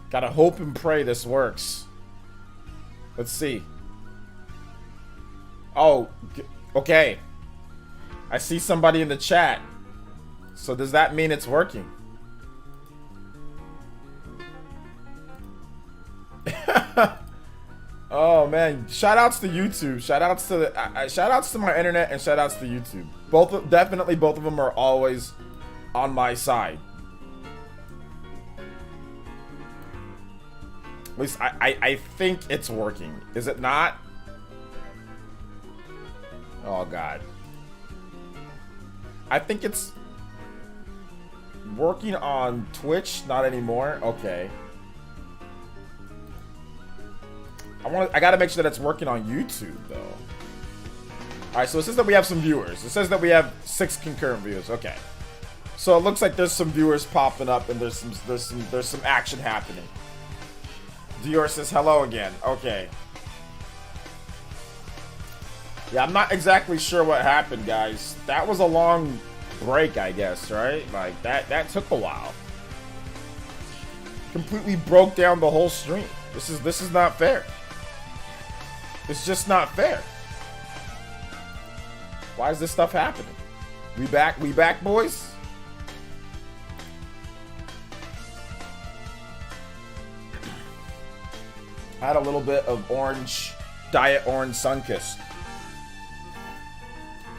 Gotta hope and pray this works. Let's see. Oh, okay. I see somebody in the chat. So does that mean it's working? Oh man, shoutouts to YouTube. Shoutouts to my internet and shoutouts to YouTube. Definitely both of them are always on my side. At least I think it's working. Is it not? Oh god. I think it's working on Twitch, not anymore. Okay. I gotta make sure that it's working on YouTube though. Alright, so it says that we have some viewers. It says that we have 6 concurrent viewers. Okay. So it looks like there's some viewers popping up and there's some action happening. Dior says hello again. Okay. Yeah, I'm not exactly sure what happened, guys. That was a long break, I guess, right? Like that took a while. Completely broke down the whole stream. This is not fair. It's just not fair. Why is this stuff happening? We back, boys? I had a little bit of diet orange Sunkist.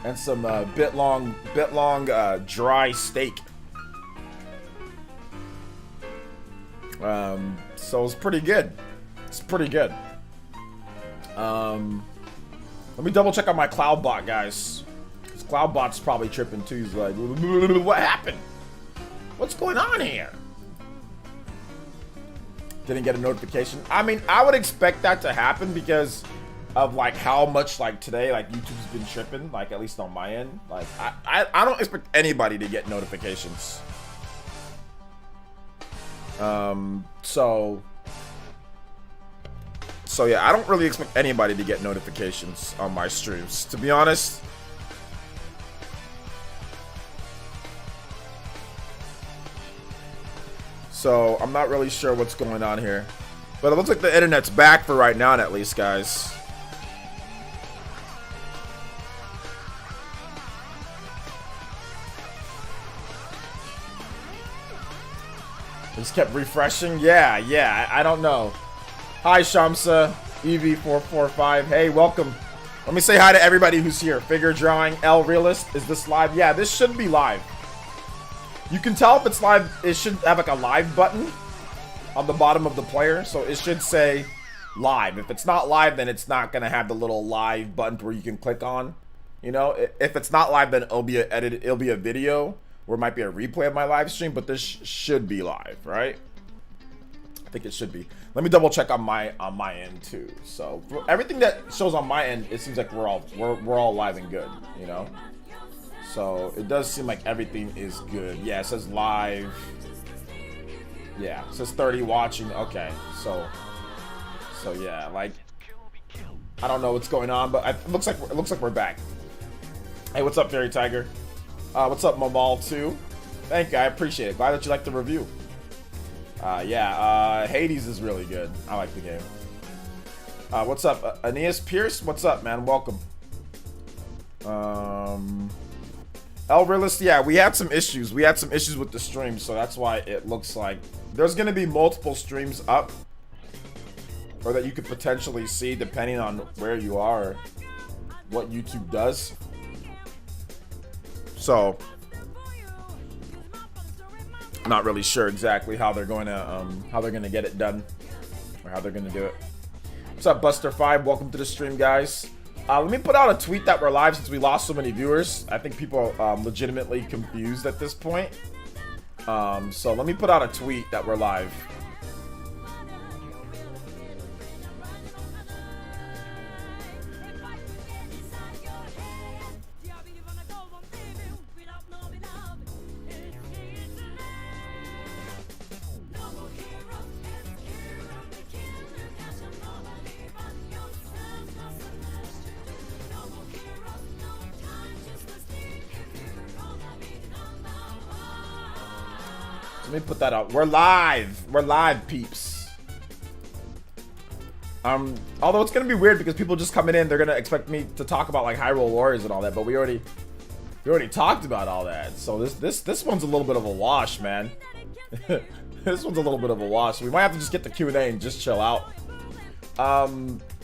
And some bit long dry steak. So it's pretty good. It's pretty good. Let me double check on my Cloudbot, guys. This Cloudbot's probably tripping too. He's like, what happened? What's going on here? Didn't get a notification. I mean, I would expect that to happen because of like how much like today like YouTube's been tripping, like at least on my end. Like I don't expect anybody to get notifications. So yeah, I don't really expect anybody to get notifications on my streams, to be honest. So I'm not really sure what's going on here, but it looks like the internet's back for right now, at least, guys. Just kept refreshing. Yeah, I don't know. Hi, Shamsa, EV445. Hey, welcome. Let me say hi to everybody who's here. Figure drawing, L Realist. Is this live? Yeah, this should be live. You can tell if it's live. It should have like a live button on the bottom of the player. So it should say live. If it's not live, then it's not going to have the little live button where you can click on. You know, if it's not live, then it'll be it'll be a video where it might be a replay of my live stream, but this should be live, right? I think it should be. Let me double check on my end too. So everything that shows on my end, it seems like we're all live and good, you know. So it does seem like everything is good. Yeah, it says live. Yeah, it says 30 watching. Okay, so yeah, like I don't know what's going on, but it looks like we're back. Hey, what's up, Fairy Tiger? What's up, Mamal too? Thank you, I appreciate it. Glad that you liked the review. Hades is really good. I like the game. What's up, Aeneas Pierce? What's up, man? Welcome. El Realist, yeah, we had some issues. We had some issues with the stream, so that's why it looks like there's gonna be multiple streams up, or that you could potentially see depending on where you are, or what YouTube does. So not really sure exactly how they're going to get it done, or how they're going to do it. What's up, Buster5? Welcome to the stream, guys. Let me put out a tweet that we're live since we lost so many viewers. I think people are legitimately confused at this point. So let me put out a tweet that we're live. Let me put that out. We're live. We're live, peeps. Although it's gonna be weird because people just coming in, they're gonna expect me to talk about like Hyrule Warriors and all that, but we already talked about all that. So this one's a little bit of a wash, man. This one's a little bit of a wash. We might have to just get the Q&A and just chill out.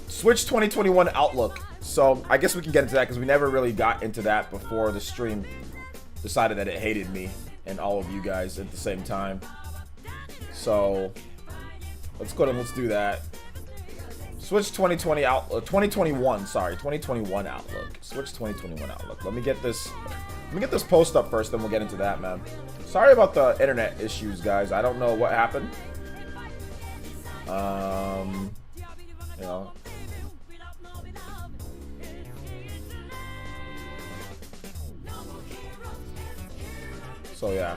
Switch 2021 outlook. So I guess we can get into that because we never really got into that before the stream decided that it hated me and all of you guys at the same time. So let's go ahead and let's do that. Switch 2020 outlook, 2021. Sorry, 2021 outlook. Switch 2021 outlook. Let me get this post up first, then we'll get into that, man. Sorry about the internet issues, guys. I don't know what happened. You know. So yeah.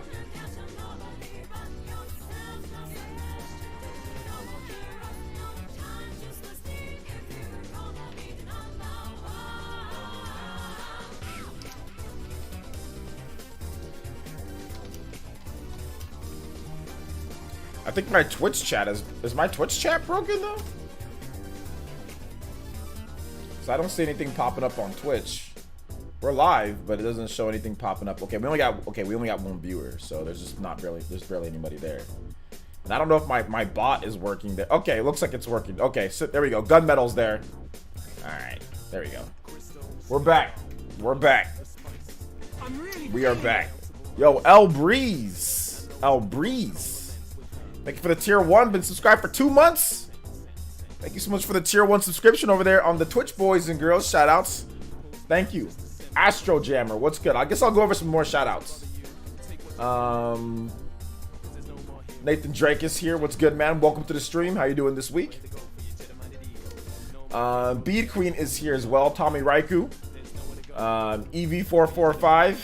I think my Twitch chat is my Twitch chat broken though? Cause I don't see anything popping up on Twitch. We're live, but it doesn't show anything popping up. Okay, we only got one viewer, so there's barely anybody there. And I don't know if my bot is working there. Okay, it looks like it's working. Okay, so there we go. Gunmetal's there. Alright, there we go. We're back. We're back. We are back. Yo, L Breeze. L Breeze. Thank you for the tier 1. Been subscribed for 2 months. Thank you so much for the tier 1 subscription over there on the Twitch boys and girls. Shout outs. Thank you. Astro Jammer, what's good? I guess I'll go over some more shout outs. Nathan Drake is here. What's good, man? Welcome to the stream. How you doing this week? Bead Queen is here as well. Tommy Raiku. EV445.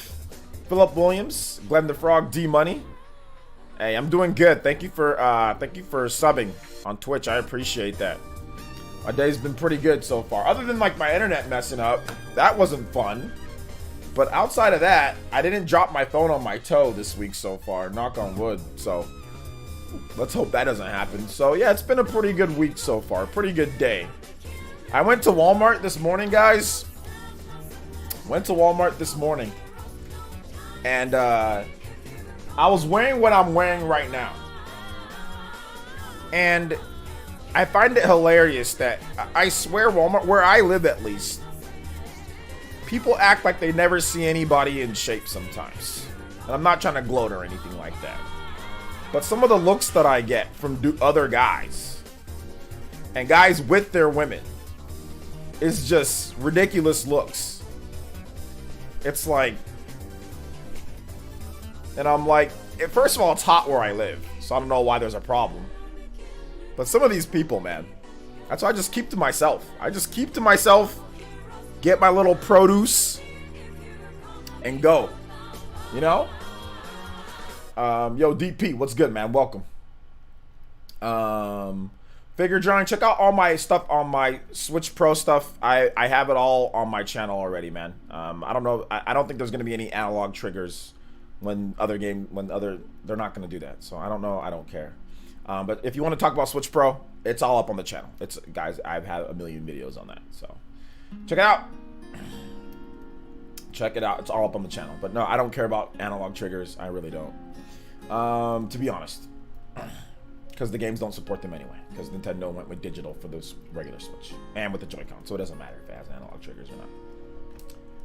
Philip Williams. Glenn the Frog. D Money. Hey, I'm doing good. Thank you for subbing on Twitch. I appreciate that. My day's been pretty good so far. Other than like my internet messing up, that wasn't fun. But outside of that, I didn't drop my phone on my toe this week so far. Knock on wood. So let's hope that doesn't happen. So yeah, it's been a pretty good week so far. Pretty good day. I went to Walmart this morning, guys. Went to Walmart this morning. And I was wearing what I'm wearing right now. And I find it hilarious that I swear Walmart, where I live at least, people act like they never see anybody in shape sometimes. And I'm not trying to gloat or anything like that. But some of the looks that I get from other guys, and guys with their women, is just ridiculous looks. It's like, and I'm like, first of all, it's hot where I live, so I don't know why there's a problem. But some of these people, man, that's why I just keep to myself. I just keep to myself, get my little produce, and go. You know? Yo, DP, what's good, man? Welcome. Figure drawing. Check out all my stuff on my Switch Pro stuff. I have it all on my channel already, man. I don't know. I don't think there's going to be any analog triggers when they're not going to do that. So I don't know. I don't care. But if you want to talk about Switch Pro, it's all up on the channel. Guys, I've had a million videos on that. So check it out. Check it out. It's all up on the channel. But no, I don't care about analog triggers. I really don't. To be honest. Because the games don't support them anyway. Because Nintendo went with digital for this regular Switch. And with the Joy-Con. So it doesn't matter if it has analog triggers or not.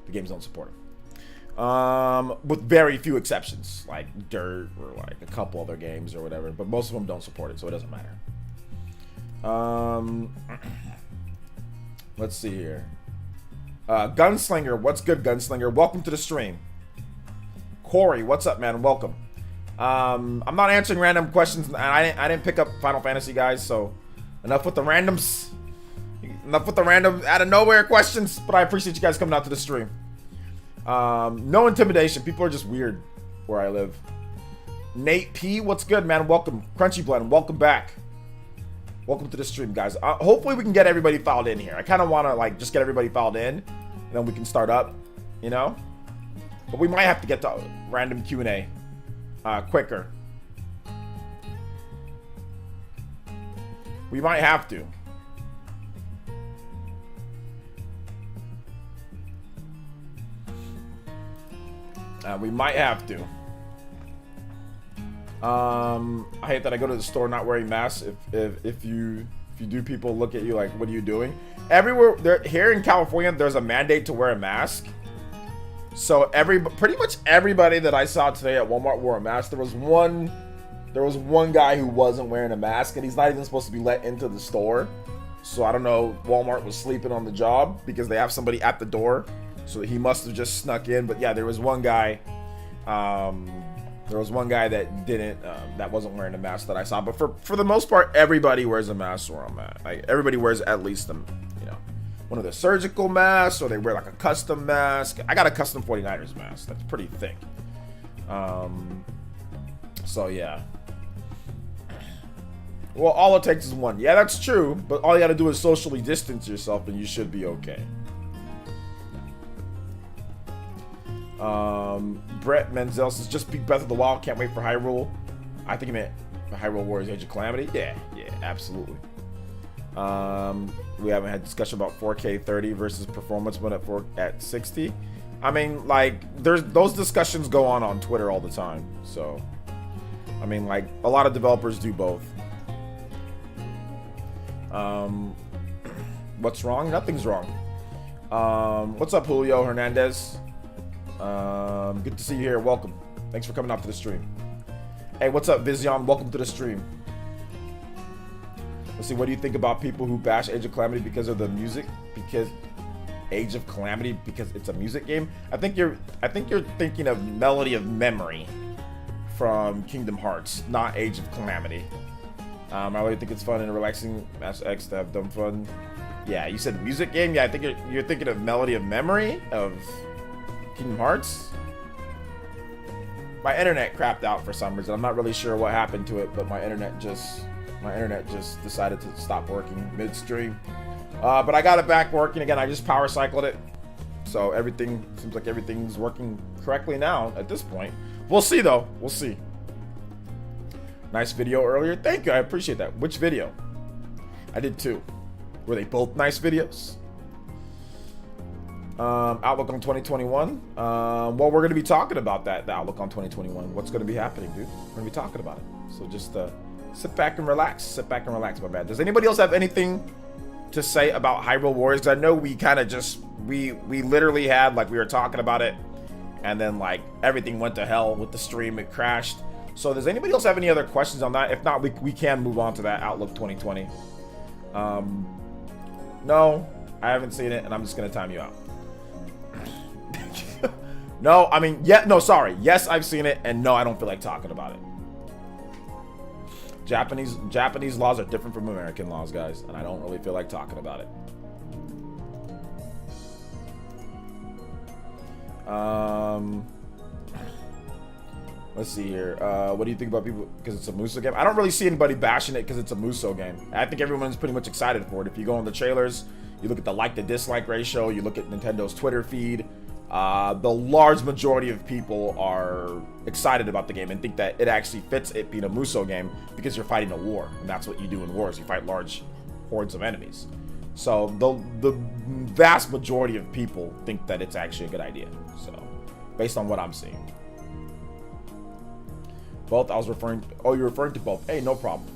The games don't support them. With very few exceptions, like Dirt or like a couple other games or whatever, but most of them don't support it, so it doesn't matter. Let's see here. Gunslinger, what's good, Gunslinger? Welcome to the stream. Corey, what's up, man? Welcome. I'm not answering random questions, and I didn't pick up Final Fantasy, guys, so enough with the randoms. Enough with the random out of nowhere questions, but I appreciate you guys coming out to the stream. No intimidation. People are just weird where I live. Nate P, what's good, man? Welcome. Crunchy Blend, welcome back. Welcome to the stream, guys. Hopefully we can get everybody filed in here. I kind of want to like just get everybody filed in, and then we can start up, you know. But we might have to get to random Q&A quicker. We might have to. We might have to. I hate that I go to the store not wearing masks. If you do, people look at you like, what are you doing? Everywhere here in California, there's a mandate to wear a mask. So pretty much everybody that I saw today at Walmart wore a mask. There was one guy who wasn't wearing a mask, and he's not even supposed to be let into the store. So I don't know, Walmart was sleeping on the job because they have somebody at the door. So he must have just snuck in. But yeah, there was one guy that didn't, that wasn't wearing a mask that I saw. But for the most part, everybody wears a mask where I'm at. Like, everybody wears at least one of the surgical masks, or they wear like a custom mask. I got a custom 49ers mask. That's pretty thick. So yeah. Well, all it takes is one. Yeah, that's true. But all you got to do is socially distance yourself, and you should be okay. Brett Menzel says, just beat Breath of the Wild. Can't wait for Hyrule. I think he meant Hyrule Warriors Age of Calamity. Yeah, absolutely. We haven't had discussion about 4K 30 versus performance mode at 60. I mean, like, those discussions go on Twitter all the time. So, I mean, like, a lot of developers do both. What's wrong? Nothing's wrong. What's up, Julio Hernandez? Good to see you here. Welcome. Thanks for coming out to the stream. Hey, what's up, Vizion? Welcome to the stream. Let's see, what do you think about people who bash Age of Calamity because of the music? Because Age of Calamity because it's a music game? I think you're thinking of Melody of Memory from Kingdom Hearts, not Age of Calamity. I really think it's fun and relaxing. Mass X to have dumb fun. Yeah, you said music game? Yeah, I think you're thinking of Melody of Memory of Kingdom Hearts. My internet crapped out for some reason. I'm not really sure what happened to it, but my internet just decided to stop working midstream. But I got it back working again. I just power cycled it, so everything seems like everything's working correctly now at this point. We'll see though. We'll see. Nice video earlier. Thank you. I appreciate that. Which video? I did two. Were they both nice videos? Outlook on 2021. Well, we're going to be talking about that. The outlook on 2021. What's going to be happening, dude? We're going to be talking about it. So just sit back and relax. Sit back and relax, my man. Does anybody else have anything to say about Hyrule Warriors? I know we kind of just we literally had, like, we were talking about it, and then like everything went to hell with the stream. It crashed. So does anybody else have any other questions on that? If not, we can move on to that Outlook 2020. No, I haven't seen it, and I'm just gonna time you out. No, I mean, yeah, no, sorry. Yes, I've seen it, and no, I don't feel like talking about it. Japanese laws are different from American laws, guys, and I don't really feel like talking about it. Let's see here. What do you think about people because it's a Muso game? I don't really see anybody bashing it because it's a Muso game. I think everyone's pretty much excited for it. If you go on the trailers, you look at the like to dislike ratio, you look at Nintendo's Twitter feed, the large majority of people are excited about the game and think that it actually fits it being a Muso game because you're fighting a war, and that's what you do in wars. You fight large hordes of enemies. So the vast majority of people think that it's actually a good idea. So based on what I'm seeing. Both, I was referring to, oh, you're referring to both. Hey, no problem.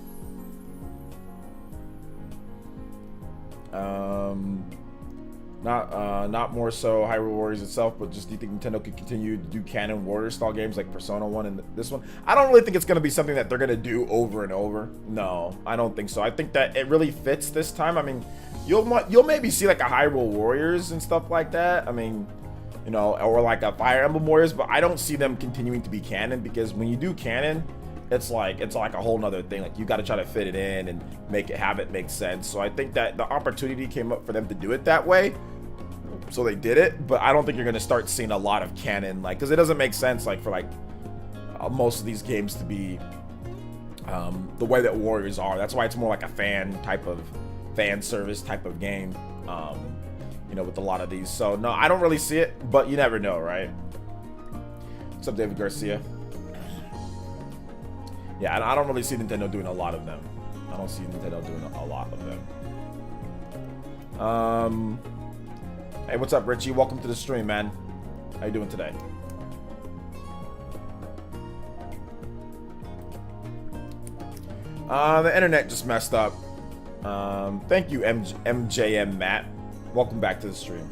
Not more so Hyrule Warriors itself, but just do you think Nintendo could continue to do canon Warrior style games like Persona 1 and this one? I don't really think it's going to be something that they're going to do over and over. No, I don't think so. I think that it really fits this time. I mean, you'll maybe see like a Hyrule Warriors and stuff like that. I mean, you know, or like a Fire Emblem Warriors, but I don't see them continuing to be canon, because when you do canon, it's like a whole nother thing. Like, you got to try to fit it in and have it make sense. So I think that the opportunity came up for them to do it that way, so they did it. But I don't think you're gonna start seeing a lot of canon, like, because it doesn't make sense, like, for like most of these games to be the way that Warriors are. That's why it's more like a fan service type of game. You know, with a lot of these. So no, I don't really see it, but you never know, right? What's up, David Garcia? Yeah, I don't really see Nintendo doing a lot of them. I don't see Nintendo doing a lot of them. Hey, what's up, Richie? Welcome to the stream, man. How you doing today? The internet just messed up. Thank you, MJM Matt. Welcome back to the stream.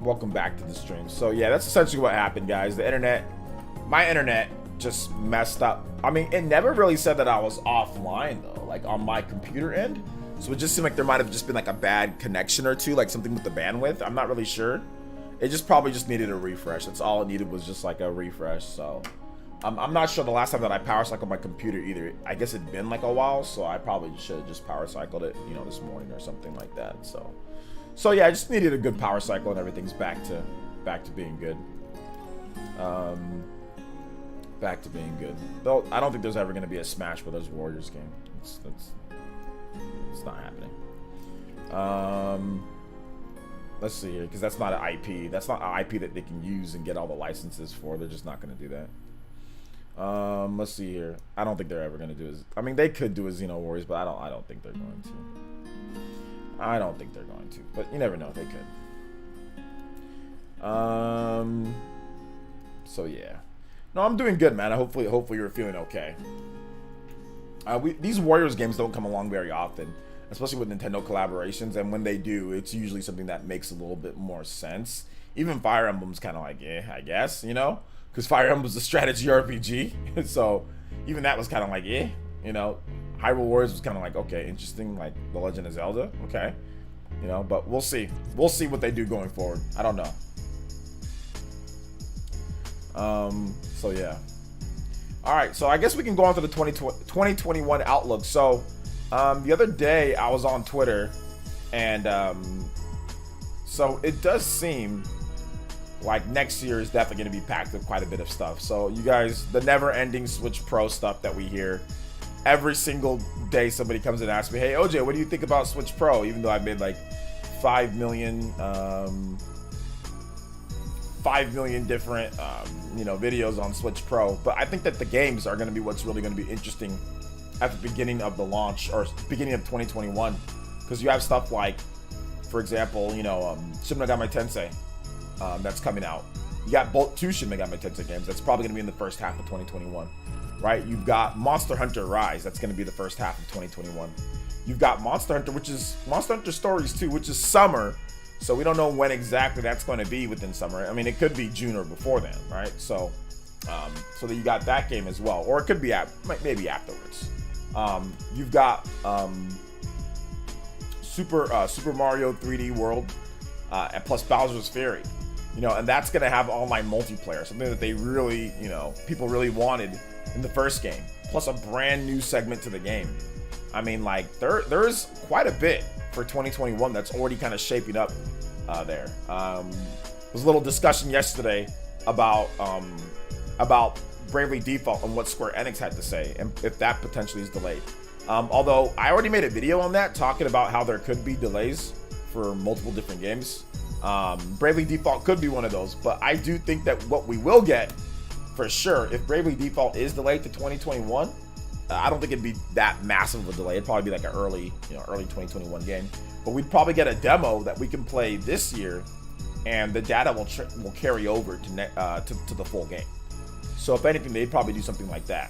Welcome back to the stream. So yeah, that's essentially what happened, guys. The internet, my internet just messed up. I mean, it never really said that I was offline though, like on my computer end. So it just seemed like there might have just been like a bad connection or two, like something with the bandwidth. I'm not really sure. It just probably just needed a refresh. That's all it needed, was just like a refresh. So I'm not sure the last time that I power cycled my computer either. I guess it'd been like a while, so I probably should have just power cycled it, you know, this morning or something like that. So yeah, I just needed a good power cycle and everything's back to being good. Back to being good. Though I don't think there's ever going to be a Smash Brothers Warriors game. It's not happening. Let's see here, because that's not an IP. That's not an IP that they can use and get all the licenses for. They're just not going to do that. Let's see here. I don't think they're ever going to do it. I mean, they could do a Xeno Warriors, but I don't think they're going to. I don't think they're going to, but you never know. They could. So yeah. No, I'm doing good, man. Hopefully you're feeling okay. These Warriors games don't come along very often, especially with Nintendo collaborations, and when they do, it's usually something that makes a little bit more sense. Even Fire Emblem's kind of like, I guess, you know, because Fire Emblem's a strategy RPG, so even that was kind of like, you know. Hyrule Warriors was kind of like, okay, interesting, like The Legend of Zelda, okay, you know, but we'll see what they do going forward. I don't know. So yeah. All right, so I guess we can go on to the 2021 outlook. So the other day I was on Twitter, and so it does seem like next year is definitely going to be packed with quite a bit of stuff. So you guys, the never-ending Switch Pro stuff that we hear every single day, somebody comes and asks me, hey OJ, what do you think about Switch Pro? Even though I've made like 5 million different you know, videos on Switch Pro, but I think that the games are going to be what's really going to be interesting at the beginning of the launch, or beginning of 2021, because you have stuff like, for example, you know, Shin Megami Tensei that's coming out. You got two Shin Megami Tensei games that's probably going to be in the first half of 2021, right? You've got Monster Hunter Rise, that's going to be the first half of 2021. You've got Monster Hunter, which is Monster Hunter Stories 2, which is summer. So we don't know when exactly that's going to be within summer. I mean, it could be June or before then, right? So, so that you got that game as well, or it could be maybe afterwards. You've got Super Mario 3D World, and plus Bowser's Fury, you know, and that's going to have online multiplayer, something that they really, you know, people really wanted in the first game, plus a brand new segment to the game. I mean, like there's quite a bit for 2021 that's already kind of shaping up there. There was a little discussion yesterday about Bravely Default and what Square Enix had to say, and if that potentially is delayed. Although I already made a video on that talking about how there could be delays for multiple different games. Bravely Default could be one of those, but I do think that what we will get for sure, if Bravely Default is delayed to 2021, I don't think it'd be that massive of a delay. It'd probably be like an early 2021 game. But we'd probably get a demo that we can play this year, and the data will carry over to the full game. So if anything, they'd probably do something like that.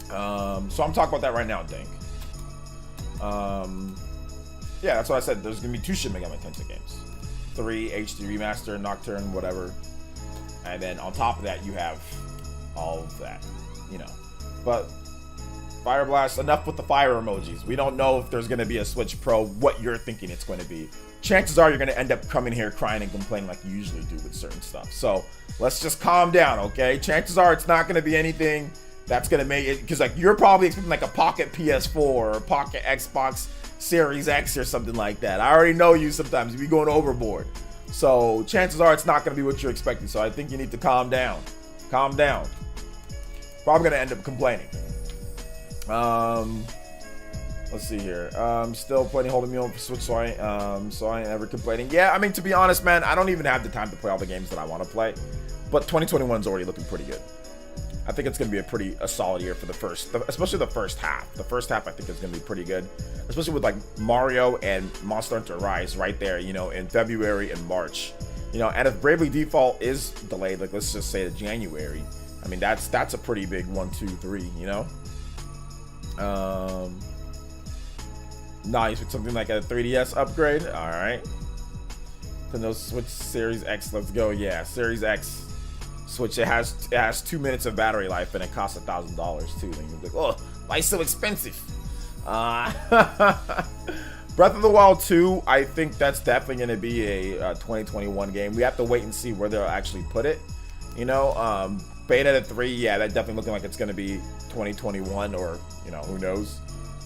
So I'm talking about that right now, Dink. Yeah, that's what I said. There's gonna be 2 Shin Megami Tensei games, 3 HD Remaster, Nocturne, whatever, and then on top of that you have all of that, you know. But Fire Blast, enough with the fire emojis. We don't know if there's going to be a Switch Pro, what you're thinking it's going to be. Chances are you're going to end up coming here crying and complaining like you usually do with certain stuff. So let's just calm down, okay? Chances are it's not going to be anything that's going to make it, because like you're probably expecting like a Pocket PS4 or a Pocket Xbox Series X or something like that. I already know you sometimes. You be going overboard. So chances are it's not going to be what you're expecting. So I think you need to calm down. Calm down. Probably going to end up complaining. Let's see here. Still plenty holding me on for Switch, so I ain't ever complaining. Yeah, I mean, to be honest, man, I don't even have the time to play all the games that I want to play. But 2021 is already looking pretty good. I think it's going to be a solid year for especially the first half. The first half, I think, is going to be pretty good, especially with like Mario and Monster Hunter Rise right there, you know, in February and March. You know, and if Bravely Default is delayed, like let's just say to January, I mean, that's a pretty big 1, 2, 3, you know? Nice, with something like a 3DS upgrade. All right. Nintendo Switch Series X, let's go. Yeah, Series X Switch. It has 2 minutes of battery life, and it costs $1,000 too. And you're like, oh, why so expensive? Breath of the Wild 2, I think that's definitely going to be a 2021 game. We have to wait and see where they'll actually put it. You know, Beta to 3, yeah, that definitely looking like it's going to be 2021, or, you know, who knows.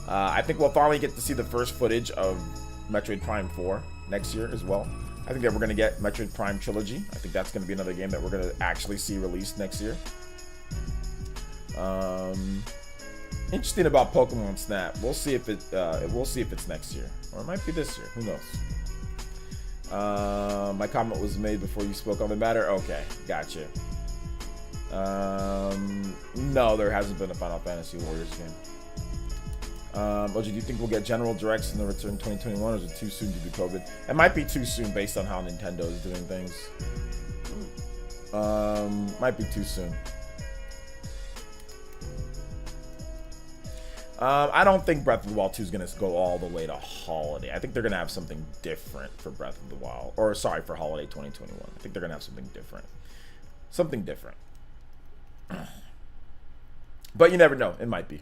I think we'll finally get to see the first footage of Metroid Prime 4 next year as well. I think that we're going to get Metroid Prime Trilogy. I think that's going to be another game that we're going to actually see released next year. Interesting about Pokemon Snap. We'll see if it's next year, or it might be this year. Who knows? My comment was made before you spoke on the matter. Okay, gotcha. No, there hasn't been a Final Fantasy Warriors game. OG, do you think we'll get general directs in the return 2021, or is it too soon due to COVID? It might be too soon based on how Nintendo is doing things. Might be too soon. I don't think Breath of the Wild 2 is going to go all the way to holiday. I think they're going to have something different for Breath of the Wild. Or, sorry, for holiday 2021. I think they're going to have something different. Something different. But you never know. It might be.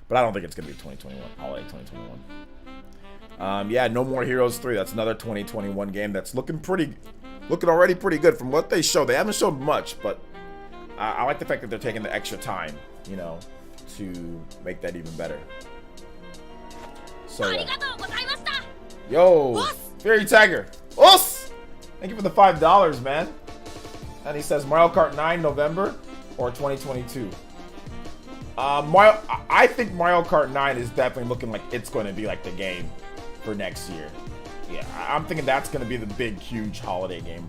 But I don't think it's going to be 2021. Holiday 2021. Yeah, No More Heroes 3. That's another 2021 game that's looking already pretty good from what they show. They haven't shown much, but I like the fact that they're taking the extra time, you know, to make that even better. So yeah. Yo, Fairy Tiger. Us! Thank you for the $5, man. And he says Mario Kart 9 November or 2022. I think Mario Kart 9 is definitely looking like it's going to be like the game for next year. Yeah, I'm thinking that's going to be the big, huge holiday game.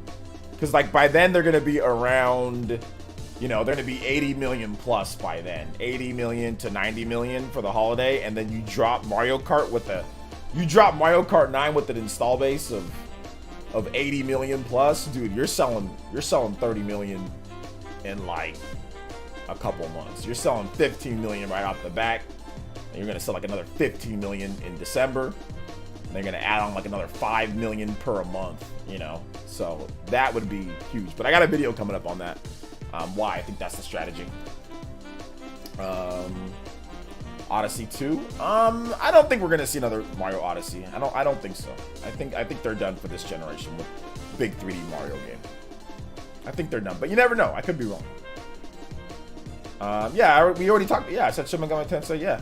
Because like by then they're going to be around, you know, they're going to be 80 million plus by then. 80 million to 90 million for the holiday, and then you drop Mario Kart 9 with an install base of 80 million plus. Dude, you're selling 30 million in like a couple months. You're selling 15 million right off the back, and you're gonna sell like another 15 million in December, and they're gonna add on like another 5 million per month, you know. So that would be huge. But I got a video coming up on that. Why I think that's the strategy. Odyssey 2. I don't think we're gonna see another Mario Odyssey. I don't think so. I think they're done for this generation with big 3D Mario game. I think they're done, but you never know. I could be wrong. Yeah, we already talked. Yeah, I said Shin Megami Tensei. Yeah,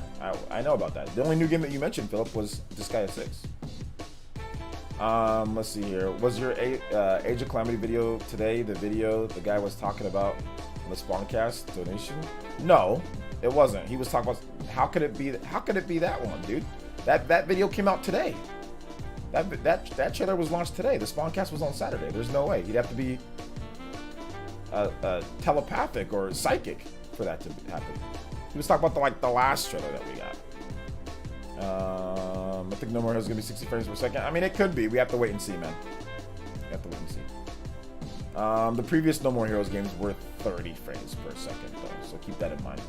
I know about that. The only new game that you mentioned, Philip, was Disgaea 6. Let's see here. Was your Age of Calamity video today? The video the guy was talking about on the Spawncast donation? No, it wasn't. He was talking about how could it be that one, dude? That video came out today. That trailer was launched today. The Spawncast was on Saturday. There's no way. You'd have to be telepathic or psychic for that to happen. He was talking about the last trailer that we got. I think No More Heroes is gonna be 60 frames per second. I mean, it could be. We have to wait and see, man. We have to wait and see. The previous No More Heroes games were 30 frames per second, though, so keep that in mind.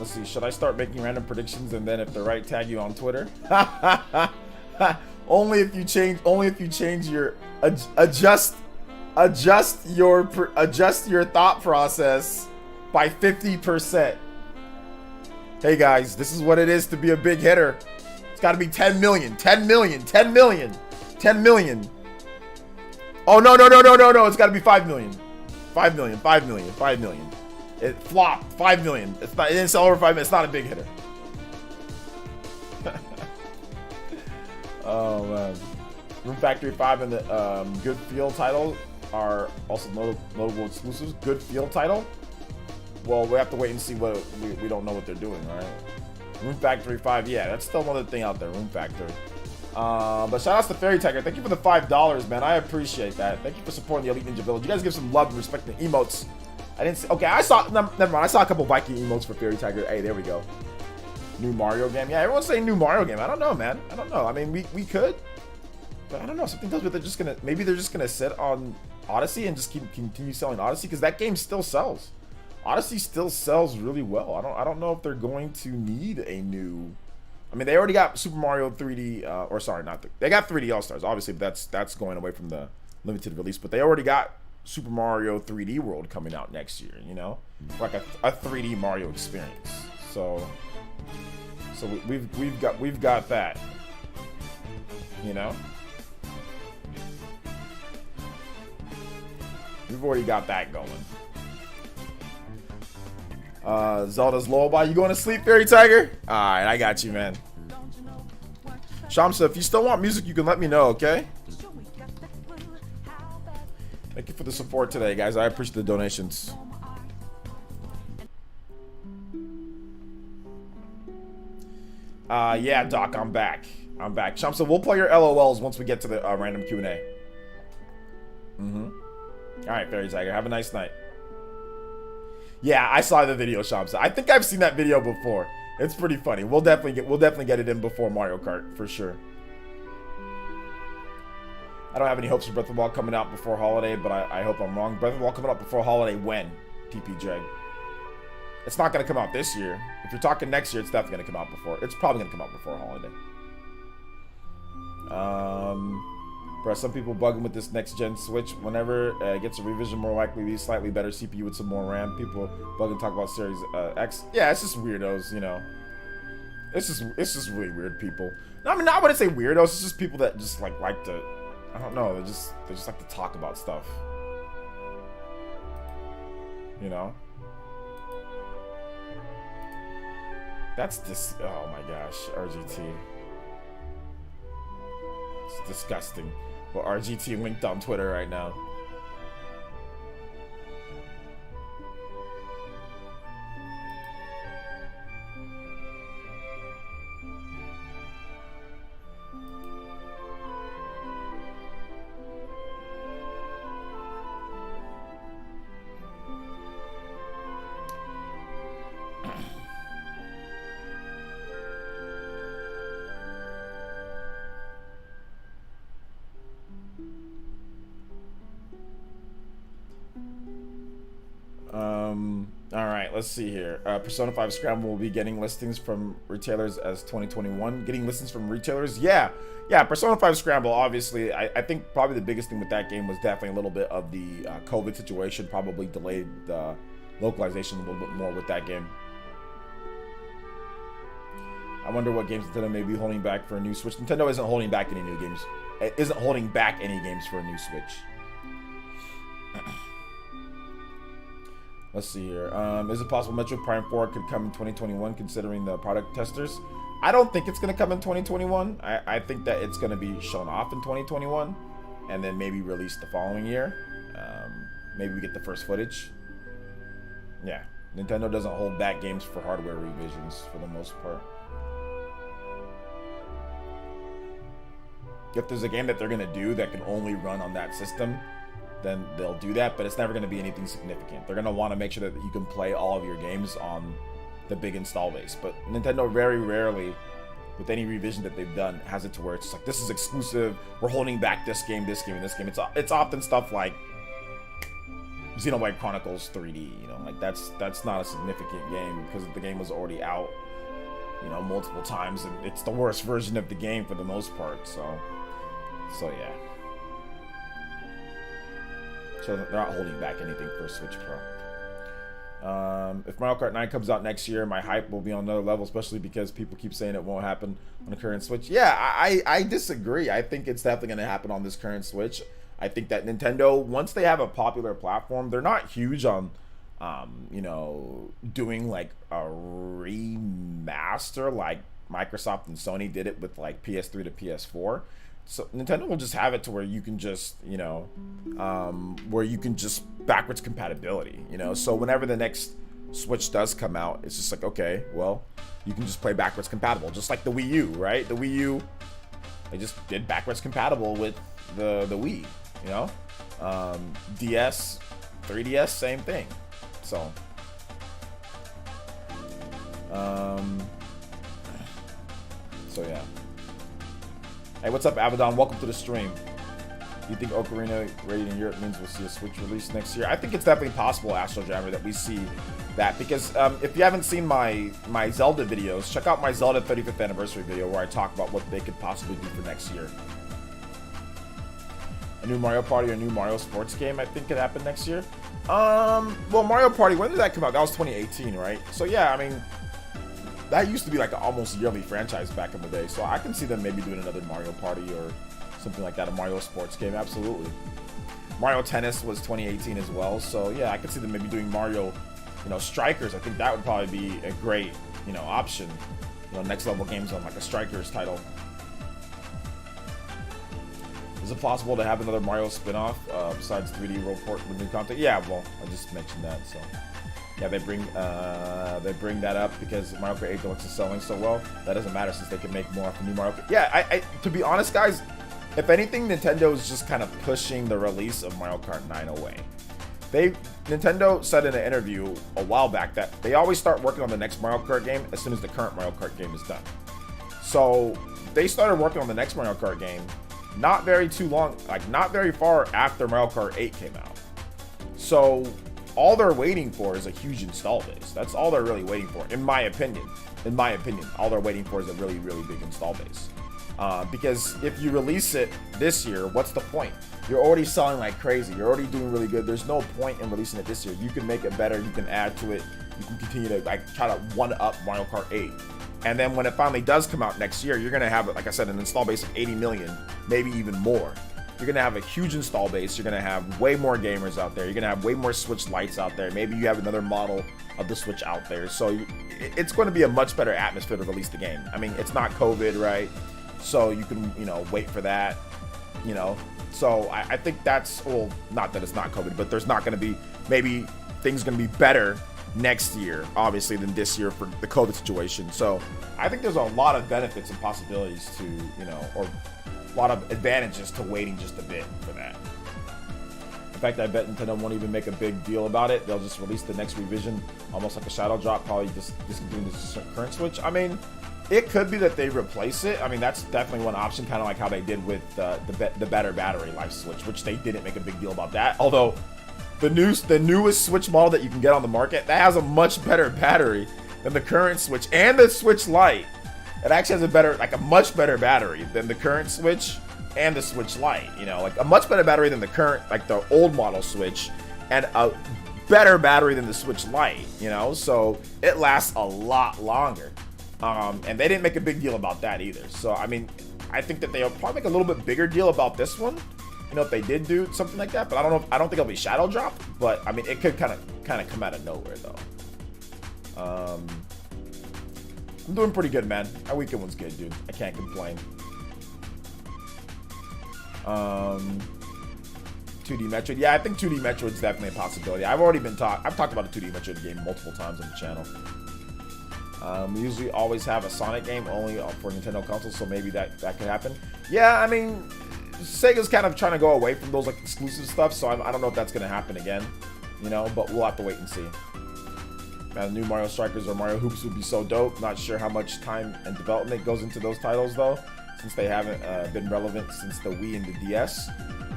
Let's see. Should I start making random predictions and then if they're right, tag you on Twitter? Only if you change your adjust your thought process by 50%. Hey guys, this is what it is to be a big hitter. It's got to be 10 million, 10 million, 10 million, 10 million. Oh no, it's got to be 5 million. 5 million, 5 million, 5 million. It flopped. 5 million. It didn't sell over 5 million. It's not a big hitter. Oh man. Room Factory 5 and the Good Feel title are also notable exclusives. Good Feel title? Well, we have to wait and see what we don't know what they're doing, all right? Room Factory 5, yeah, that's still another thing out there, Room Factory. But shout outs to Fairy Tiger. Thank you for the $5, man. I appreciate that. Thank you for supporting the Elite Ninja Village. You guys give some love and respect to the emotes. I didn't see. Okay, never mind. I saw a couple Viking emotes for Fairy Tiger. Hey, there we go. New Mario game. Yeah, everyone's saying new Mario game. I don't know, man. I don't know. I mean, we could. But I don't know. Something tells me they're just gonna, maybe they're just gonna sit on Odyssey and just continue selling Odyssey, because that game still sells. Odyssey still sells really well. I don't know if they're going to need a new. I mean, they already got Super Mario 3D, or sorry, not they got 3D All Stars, obviously, but that's going away from the limited release. But they already got Super Mario 3D World coming out next year. You know, like a 3D Mario experience. So we've got that. You know, we've already got that going. Zelda's Lullaby. You going to sleep, Fairy Tiger? Alright, I got you, man. Shamsa, if you still want music, you can let me know, okay? Thank you for the support today, guys. I appreciate the donations. Yeah, Doc, I'm back. Shamsa, we'll play your LOLs once we get to the random Q&A. Alright, Fairy Tiger. Have a nice night. Yeah, I saw the video, Shamsa. I think I've seen that video before. It's pretty funny. We'll definitely get it in before Mario Kart for sure. I don't have any hopes for Breath of the Wild coming out before holiday, but I hope I'm wrong. Breath of the Wild coming out before holiday when? TP Jag. It's not gonna come out this year. If you're talking next year, it's definitely gonna come out before. It's probably gonna come out before holiday. Bro, some people bugging with this next gen Switch. Whenever it gets a revision, more likely be slightly better CPU with some more RAM. People bugging talk about Series X. Yeah, it's just weirdos, you know. It's just really weird people. I mean, I wouldn't say weirdos. It's just people that just like to. I don't know. They just like to talk about stuff. You know. That's this. Oh my gosh, RGT. It's disgusting. Well, RGT linked on Twitter right now. Alright, let's see here. Persona 5 Scramble will be getting listings from retailers as 2021. Getting listings from retailers? Yeah, Persona 5 Scramble, obviously, I think probably the biggest thing with that game was definitely a little bit of the COVID situation. Probably delayed localization a little bit more with that game. I wonder what games Nintendo may be holding back for a new Switch. Nintendo isn't holding back any new games. It isn't holding back any games for a new Switch. Let's see here. Is it possible Metroid Prime 4 could come in 2021 considering the product testers? I don't think it's going to come in 2021. I think that it's going to be shown off in 2021 and then maybe released the following year. Maybe we get the first footage. Yeah, Nintendo doesn't hold back games for hardware revisions for the most part. If there's a game that they're going to do that can only run on that system, then they'll do that, but it's never going to be anything significant. They're going to want to make sure that you can play all of your games on the big install base. But Nintendo very rarely, with any revision that they've done, has it to where it's just like, this is exclusive, we're holding back this game, and this game. It's often stuff like Xenoblade Chronicles 3D, you know, like that's not a significant game because the game was already out, you know, multiple times, and it's the worst version of the game for the most part, so yeah. So they're not holding back anything for Switch Pro. If Mario Kart 9 comes out next year, my hype will be on another level, especially because people keep saying it won't happen on the current Switch. Yeah, I disagree. I think it's definitely going to happen on this current Switch. I think that Nintendo, once they have a popular platform, they're not huge on, you know, doing like a remaster like Microsoft and Sony did it with like PS3 to PS4. So Nintendo will just have it to where you can just, you know, where you can just backwards compatibility, you know. So whenever the next Switch does come out, it's just like, okay, well, you can just play backwards compatible, just like the Wii U, right? The Wii U, they just did backwards compatible with the Wii, you know. DS, 3DS, same thing. So, yeah. Hey, what's up, Abaddon? Welcome to the stream. Do you think Ocarina rated in Europe means we'll see a Switch release next year? I think it's definitely possible, Astro Jammer, that we see that, because if you haven't seen my Zelda videos, check out my Zelda 35th anniversary video where I talk about what they could possibly do for next year. A new Mario Party or a new Mario sports game, I think, could happen next year. Well, Mario Party, when did that come out? That was 2018, right? So yeah, I mean, that used to be like an almost yearly franchise back in the day. So I can see them maybe doing another Mario Party or something like that, a Mario sports game, absolutely. Mario Tennis was 2018 as well. So yeah, I could see them maybe doing Mario, you know, Strikers. I think that would probably be a great, you know, option. You know, next level games on like a Strikers title. Is it possible to have another Mario spin-off besides 3D World Port with new content? Yeah, well, I just mentioned that, so. Yeah, they bring that up because Mario Kart 8 Deluxe is selling so well. That doesn't matter since they can make more of the new Mario Kart. Yeah, to be honest, guys, if anything, Nintendo is just kind of pushing the release of Mario Kart 9 away. Nintendo said in an interview a while back that they always start working on the next Mario Kart game as soon as the current Mario Kart game is done. So they started working on the next Mario Kart game not very far after Mario Kart 8 came out. So all they're waiting for is a huge install base. That's all they're really waiting for, in my opinion. In my opinion, all they're waiting for is a really, really big install base. Because if you release it this year, what's the point? You're already selling like crazy. You're already doing really good. There's no point in releasing it this year. You can make it better. You can add to it. You can continue to like try to one-up Mario Kart 8. And then when it finally does come out next year, you're going to have, like I said, an install base of 80 million, maybe even more. You're going to have a huge install base. You're going to have way more gamers out there. You're going to have way more Switch Lights out there. Maybe you have another model of the Switch out there. So it's going to be a much better atmosphere to release the game. I mean, it's not COVID, right? So you can, you know, wait for that, you know. So I think that's, well, not that it's not COVID, but there's not going to be, maybe things going to be better next year, obviously, than this year for the COVID situation. So I think there's a lot of benefits and possibilities to, you know, or a lot of advantages to waiting just a bit for that. In fact, I bet Nintendo won't even make a big deal about it. They'll just release the next revision, almost like a shadow drop, probably just discontinue the current Switch. I mean, it could be that they replace it. I mean, that's definitely one option, kind of like how they did with the better battery life Switch, which they didn't make a big deal about that. Although the newest Switch model that you can get on the market, that has a much better battery than the current Switch and the Switch Lite. It actually has a much better battery than the current Switch and the Switch Lite. You know, like a much better battery than the current, like the old model Switch, and a better battery than the Switch Lite. You know, so it lasts a lot longer. And they didn't make a big deal about that either. So I mean, I think that they'll probably make a little bit bigger deal about this one. You know, if they did do something like that, but I don't think it'll be shadow drop. But I mean, it could kind of come out of nowhere though. I'm doing pretty good, man. My weekend was good, dude. I can't complain. 2D Metroid. Yeah, I think 2D Metroid's definitely a possibility. I've talked about a 2D Metroid game multiple times on the channel. We usually always have a Sonic game only for Nintendo consoles, so maybe that could happen. Yeah, I mean, Sega's kind of trying to go away from those like exclusive stuff, so I don't know if that's going to happen again, you know, but we'll have to wait and see. Man, the new Mario Strikers or Mario Hoops would be so dope. Not sure how much time and development goes into those titles though, since they haven't been relevant since the Wii and the DS.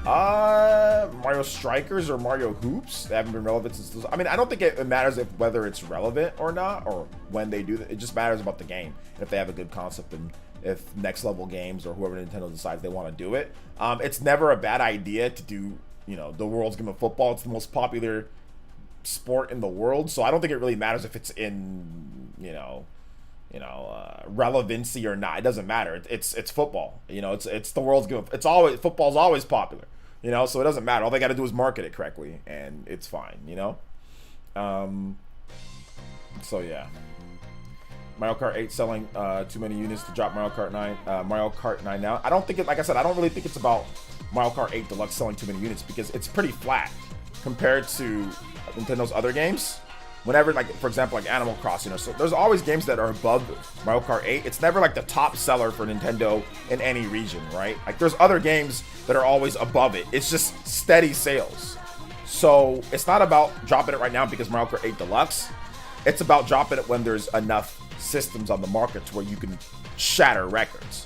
Mario Strikers or Mario Hoops, they haven't been relevant since those. I mean, I don't think it matters whether it's relevant or not, or when they do it. It just matters about the game, if they have a good concept, and if Next Level Games or whoever Nintendo decides they want to do it. It's never a bad idea to do, you know, the world's game of football. It's the most popular sport in the world, so I don't think it really matters if it's in, relevancy or not. It doesn't matter. It's football. You know, it's the world's game. Football's always popular. You know, so it doesn't matter. All they got to do is market it correctly, and it's fine. You know. So yeah. Mario Kart 8 selling too many units to drop Mario Kart 9. Mario Kart 9 now. I don't think it. Like I said, I don't really think it's about Mario Kart 8 Deluxe selling too many units, because it's pretty flat compared to Nintendo's other games. Whenever, like, for example, like Animal Crossing, so there's always games that are above Mario Kart 8. It's never like the top seller for Nintendo in any region, right? Like, there's other games that are always above it. It's just steady sales. So it's not about dropping it right now because Mario Kart 8 Deluxe. It's about dropping it when there's enough systems on the market to where you can shatter records.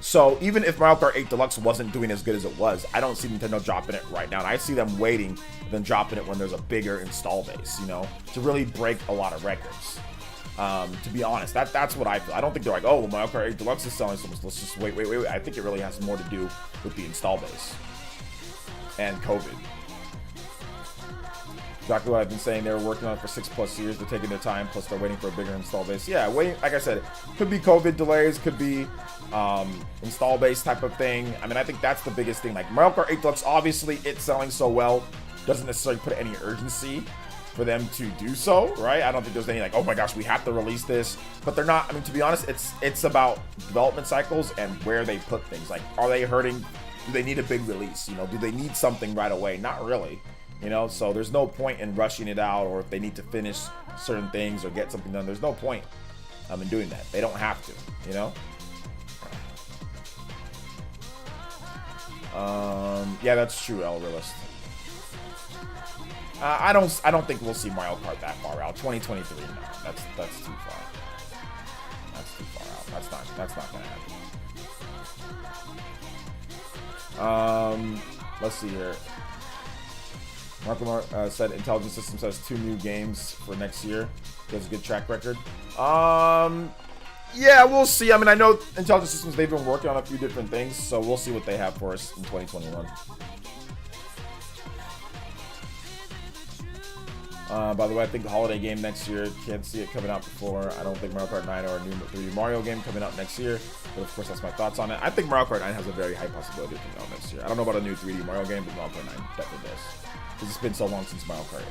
So even if Mario Kart 8 Deluxe wasn't doing as good as it was, I don't see Nintendo dropping it right now. And I see them waiting and then dropping it when there's a bigger install base, you know, to really break a lot of records. To be honest, that's what I feel. I don't think they're like, oh, well, Mario Kart 8 Deluxe is selling so much. Let's just wait. I think it really has more to do with the install base and COVID. Exactly what I've been saying. They were working on it for 6+ years. They're taking their time. Plus, they're waiting for a bigger install base. Yeah, waiting. Like I said, could be COVID delays. Could be install base type of thing. I mean, I think that's the biggest thing. Like Mario Kart 8 Deluxe, obviously, it's selling so well, doesn't necessarily put any urgency for them to do so, right? I don't think there's any like, oh my gosh, we have to release this. But they're not. I mean, to be honest, it's about development cycles and where they put things. Like, are they hurting? Do they need a big release? You know, do they need something right away? Not really. You know, so there's no point in rushing it out, or if they need to finish certain things or get something done, there's no point in doing that. They don't have to, you know. Yeah, that's true, El Realist. I don't think we'll see Mario Kart that far out. 2023, no, that's too far. That's too far out. That's not gonna happen. Let's see here. Marco said Intelligent Systems has 2 new games for next year. He has a good track record. Yeah, we'll see. I mean, I know Intelligent Systems, they've been working on a few different things, so we'll see what they have for us in 2021. By the way, I think the holiday game next year, can't see it coming out before. I don't think Mario Kart 9 or a new 3D Mario game coming out next year, but of course that's my thoughts on it. I think Mario Kart 9 has a very high possibility of coming out next year. I don't know about a new 3D Mario game, but Mario Kart 9 definitely does. Because it's been so long since Mario Kart 8.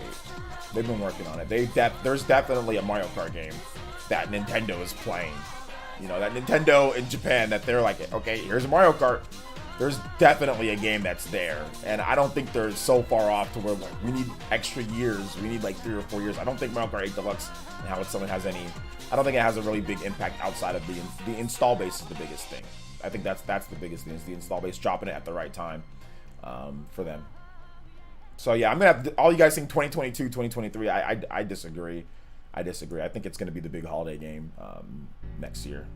They've been working on it. There's definitely a Mario Kart game that Nintendo is playing. You know, that Nintendo in Japan, that they're like, okay, here's a Mario Kart. There's definitely a game that's there. And I don't think they're so far off to where like, we need extra years. We need like 3 or 4 years. I don't think Mario Kart 8 Deluxe and how it's something has any, I don't think it has a really big impact outside of the install base is the biggest thing. I think that's the biggest thing, is the install base, dropping it at the right time for them. So yeah, I'm gonna have all you guys think 2022, 2023. I disagree. I think it's gonna be the big holiday game next year.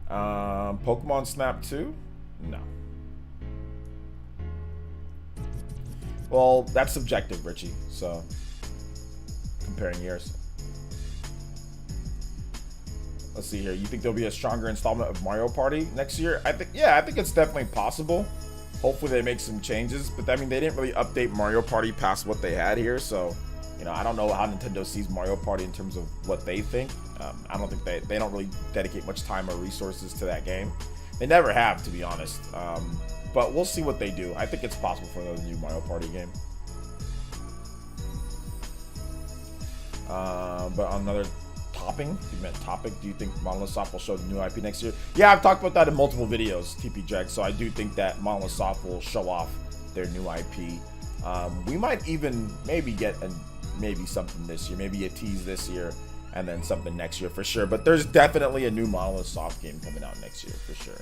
Pokemon Snap 2? No. Well, that's subjective, Richie. So comparing years. Let's see here. You think there'll be a stronger installment of Mario Party next year? I think it's definitely possible. Hopefully they make some changes, but I mean, they didn't really update Mario Party past what they had here, so you know, I don't know how Nintendo sees Mario Party in terms of what they think. I don't think they don't really dedicate much time or resources to that game. They never have, to be honest. But we'll see what they do. I think it's possible for the new Mario Party game. But on another topping, you meant topic, do you think Monolith Soft will show the new IP next year? Yeah, I've talked about that in multiple videos, TP Jag, so I do think that Monolith Soft will show off their new IP. We might even maybe get maybe something this year, maybe a tease this year, and then something next year for sure. But there's definitely a new Monolith Soft game coming out next year for sure.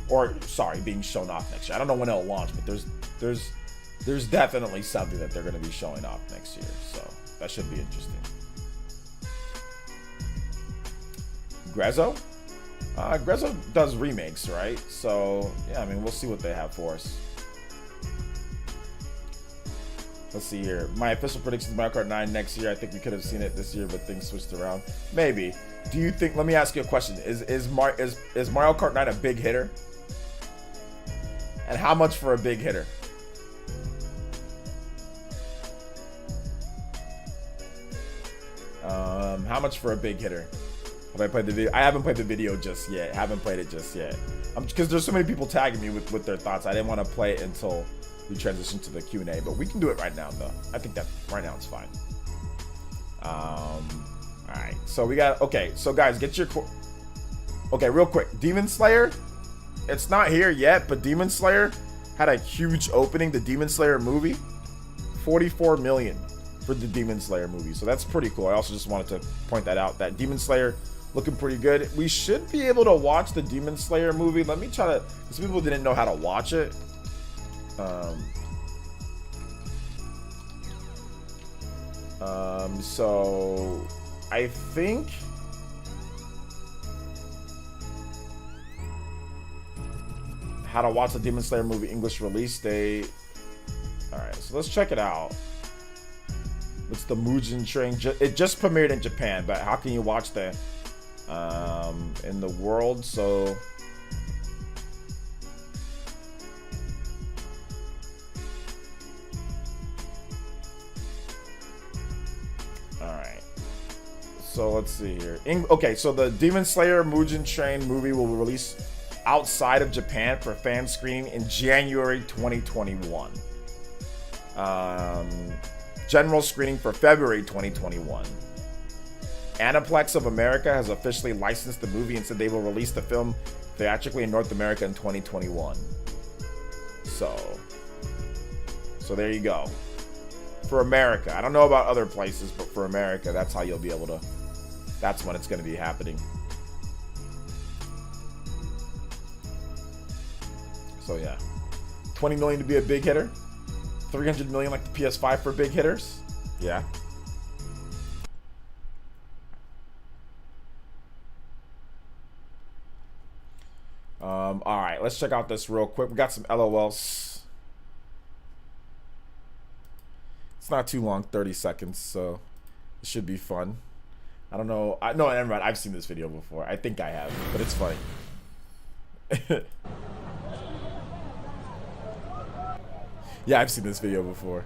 Or sorry, being shown off next year. I don't know when it'll launch, but there's definitely something that they're going to be showing off next year. So that should be interesting. Grezzo? Grezzo does remakes, right? So yeah, I mean, we'll see what they have for us. Let's see here. My official prediction is Mario Kart 9 next year. I think we could have seen it this year, but things switched around. Maybe. Do you think? Let me ask you a question. Is Mario Kart 9 a big hitter? And how much for a big hitter? How much for a big hitter? Have I played the video? I haven't played the video just yet. Haven't played it just yet. Because there's so many people tagging me with their thoughts. I didn't want to play it until we transition to the Q&A, but we can do it right now though. I think that right now it's fine. All right, so we got, okay, so guys, get your, okay, real quick, Demon Slayer, it's not here yet, but Demon Slayer had a huge opening, the Demon Slayer movie, 44 million for the Demon Slayer movie, so that's pretty cool. I also just wanted to point that out, that Demon Slayer looking pretty good. We should be able to watch the Demon Slayer movie. Let me try to, because people didn't know how to watch it. So I think how to watch the Demon Slayer movie English release date. Alright, so let's check it out. It's the Mugen Train. It just premiered in Japan, but how can you watch that in the world? So alright. So let's see here. Okay, so the Demon Slayer Mugen Train movie will be released outside of Japan for fan screening in January 2021. General screening for February 2021. Aniplex of America has officially licensed the movie and said they will release the film theatrically in North America in 2021. So there you go. For America. I don't know about other places, but for America, that's how you'll be able to... That's when it's going to be happening. So yeah. 20 million to be a big hitter. 300 million like the PS5 for big hitters. Yeah. All right, let's check out this real quick. We got some LOLs. It's not too long, 30 seconds, so it should be fun. I don't know. No, never mind. I've seen this video before. I think I have, but it's funny. Yeah, I've seen this video before.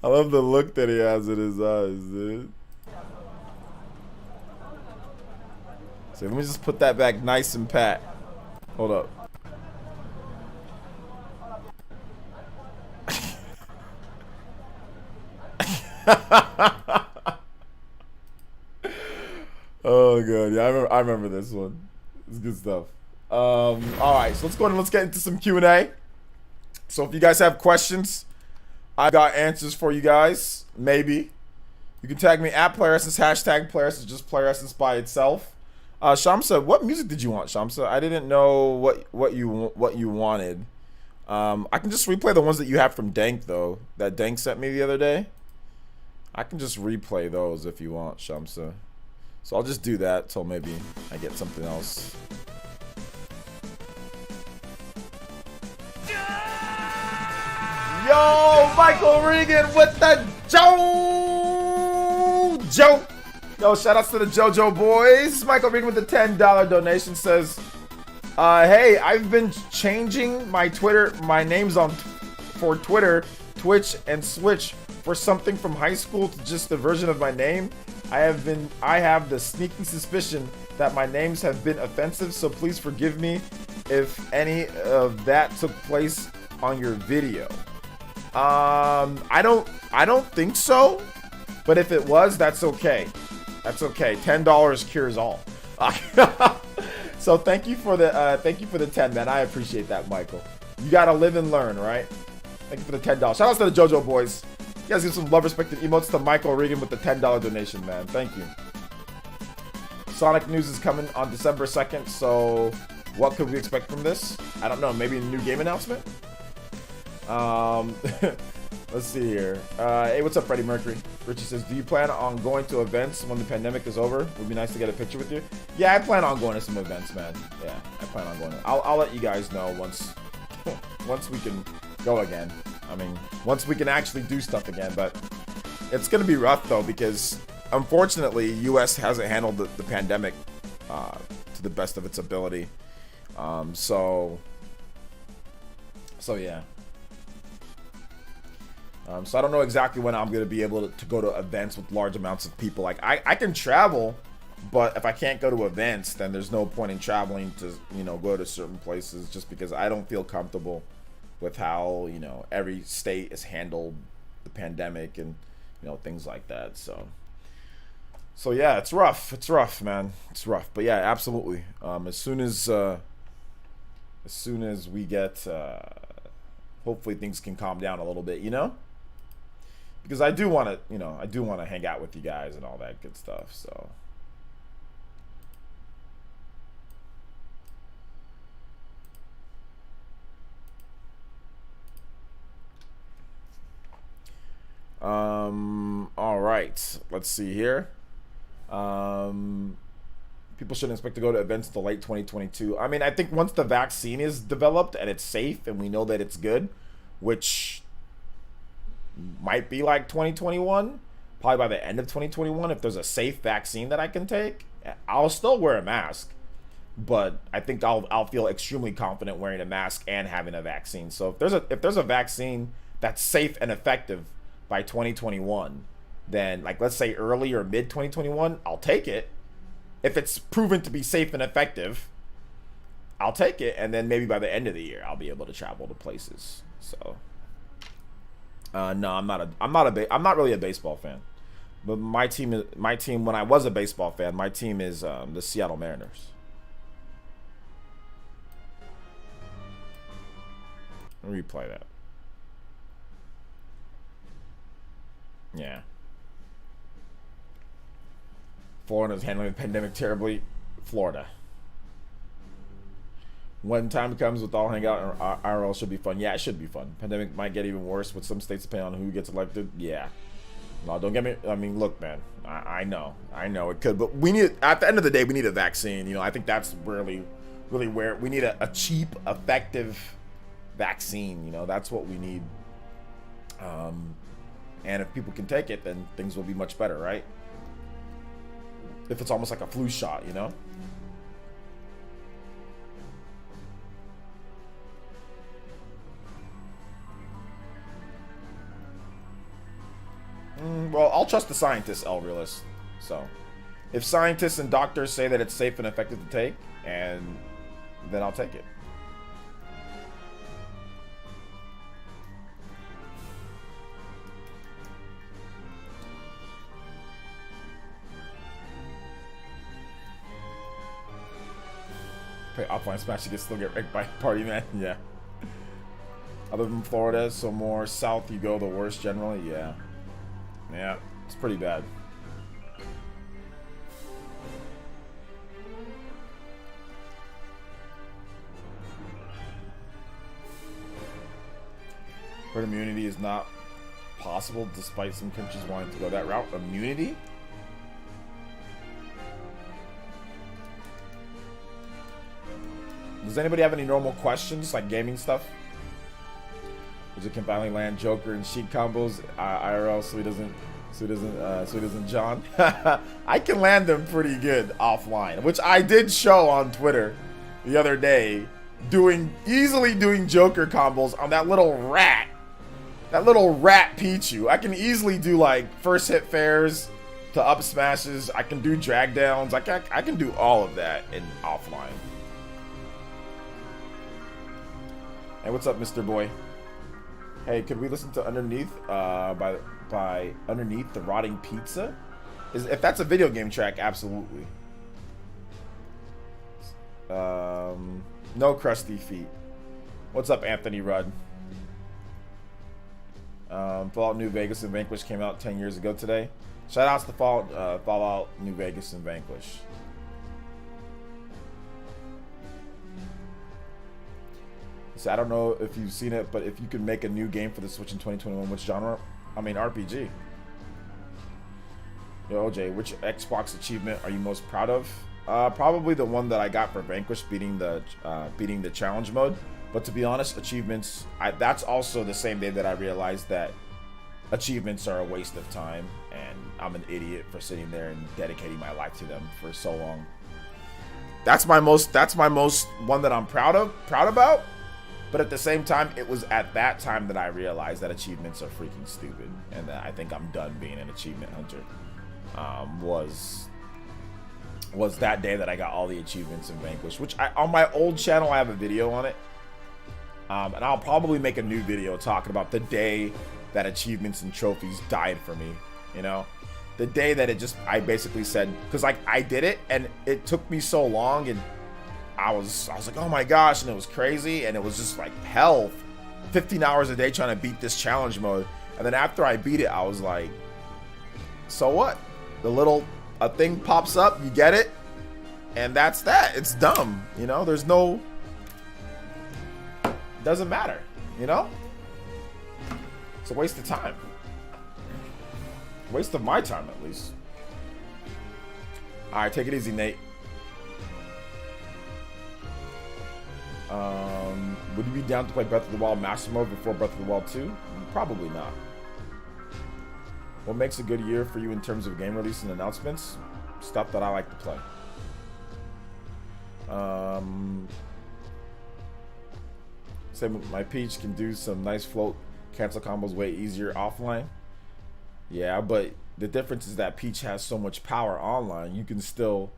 I love the look that he has in his eyes, dude. So let me just put that back nice and pat. Hold up. Oh god, yeah, I remember this one. It's good stuff. All right, so let's go ahead and let's get into some Q&A. So if you guys have questions, I got answers for you guys. Maybe you can tag me at PlayerEssence, hashtag PlayerEssence, just PlayerEssence by itself. Shamsa, what music did you want, Shamsa? I didn't know what you wanted. I can just replay the ones that you have from Dank though. That Dank sent me the other day. I can just replay those if you want, Shamsa. So I'll just do that till maybe I get something else. Yo, Michael Regan with the JoJo. Yo, shout outs to the JoJo boys. Michael Regan with the $10 donation says, hey, I've been changing my names for Twitter, Twitch, and Switch for something from high school to just a version of my name. I have the sneaky suspicion that my names have been offensive, so please forgive me if any of that took place on your video. I don't think so, but if it was, that's okay. That's okay. $10 cures all. So thank you for the 10, man. I appreciate that, Michael. You gotta live and learn, right? Thank you for the $10. Shout out to the JoJo boys. You guys give some love, respect, and emotes to Michael Regan with the $10 donation, man. Thank you. Sonic news is coming on December 2nd, so what could we expect from this? I don't know. Maybe a new game announcement? Let's see here. Hey, what's up, Freddie Mercury? Richie says, do you plan on going to events when the pandemic is over? Would be nice to get a picture with you. Yeah, I plan on going to some events, man. Yeah, I plan on going. I'll let you guys know once we can go again. I mean, once we can actually do stuff again. But it's gonna be rough though, because unfortunately, U.S. hasn't handled the pandemic to the best of its ability. So yeah. So I don't know exactly when I'm gonna be able to go to events with large amounts of people. Like I can travel, but if I can't go to events, then there's no point in traveling to, you know, go to certain places, just because I don't feel comfortable with how, you know, every state has handled the pandemic and, you know, things like that. So yeah, it's rough. It's rough, man. It's rough. But yeah, absolutely. As soon as we get hopefully things can calm down a little bit, you know? Because I do want to, you know, I do want to hang out with you guys and all that good stuff, so. All right, let's see here. People shouldn't expect to go to events until late 2022. I mean, I think once the vaccine is developed and it's safe and we know that it's good, which might be like 2021, probably by the end of 2021, if there's a safe vaccine that I can take, I'll still wear a mask. But I think I'll feel extremely confident wearing a mask and having a vaccine. So if there's a vaccine that's safe and effective by 2021, then like let's say early or mid 2021, I'll take it. If it's proven to be safe and effective, I'll take it, and then maybe by the end of the year I'll be able to travel to places. So no, I'm not really a baseball fan. But my team when I was a baseball fan, my team is the Seattle Mariners. Replay that. Yeah. Florida's handling the pandemic terribly. Florida. When time comes, with all hang out, IRL should be fun. Yeah, it should be fun. Pandemic might get even worse with some states depending on who gets elected. Yeah. No, don't get me. I mean, look, man. I know it could, but we need. At the end of the day, we need a vaccine. You know, I think that's really where we need a cheap, effective vaccine. You know, that's what we need. And if people can take it, then things will be much better, right? If it's almost like a flu shot, you know? Well, I'll trust the scientists, El Realist. So, if scientists and doctors say that it's safe and effective to take, and then I'll take it. Play offline Smash, you can still get wrecked by Party Man. Yeah. Other than Florida, so more south you go, the worse generally. Yeah. Yeah, it's pretty bad. Herd immunity is not possible despite some countries wanting to go that route. Immunity? Does anybody have any normal questions, like gaming stuff? Because it can finally land Joker and Sheik combos IRL, so he doesn't John. I can land them pretty good offline, which I did show on Twitter the other day, easily doing Joker combos on that little rat Pichu. I can easily do like first hit fairs to up smashes. I can do drag downs. I can do all of that in offline. Hey, what's up, Mr. Boy? Hey, could we listen to Underneath by Underneath the Rotting Pizza? If that's a video game track, absolutely. No crusty feet. What's up, Anthony Rudd? Fallout New Vegas and Vanquish came out 10 years ago today. Shout outs to Fallout New Vegas and Vanquish. So I don't know if you've seen it, but if you could make a new game for the Switch in 2021, which genre? I mean, RPG. Yo, OJ, which Xbox achievement are you most proud of? Probably the one that I got for Vanquish, beating the challenge mode. But to be honest, achievements, that's also the same day that I realized that achievements are a waste of time, and I'm an idiot for sitting there and dedicating my life to them for so long. That's my most one that I'm proud about. But at the same time, it was at that time that I realized that achievements are freaking stupid, and that I think I'm done being an achievement hunter. Was that day that I got all the achievements in Vanquish, which on my old channel I have a video on it, and I'll probably make a new video talking about the day that achievements and trophies died for me. You know, the day that I basically said, because like I did it and it took me so long, and I was like, oh my gosh, and it was crazy, and it was just like hell 15 hours a day trying to beat this challenge mode. And then after I beat it, I was like, so what? A thing pops up, you get it, and that's that. It's dumb, you know? There's no, doesn't matter, you know? It's a waste of time. Waste of my time, at least. Alright, take it easy, Nate. Would you be down to play Breath of the Wild Master Mode before Breath of the Wild 2? Probably not. What makes a good year for you in terms of game release and announcements? Stuff that I like to play. Say my Peach can do some nice float cancel combos way easier offline. Yeah, but the difference is that Peach has so much power online. You can still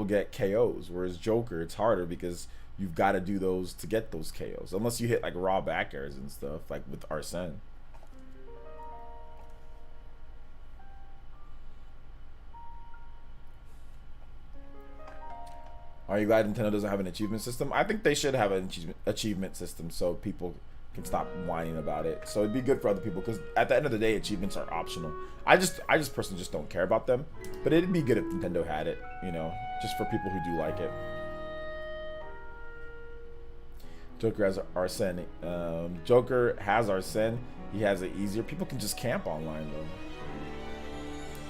get KOs, whereas Joker, it's harder because you've got to do those to get those KOs, unless you hit like raw back airs and stuff, like with Arsene. Are you glad Nintendo doesn't have an achievement system? I think they should have an achievement system so people can stop whining about it. So it'd be good for other people, because at the end of the day, achievements are optional. I personally just don't care about them, but it'd be good if Nintendo had it, you know, just for people who do like it. Joker has Arsene. Joker has Arsene. He has it easier. People can just camp online though,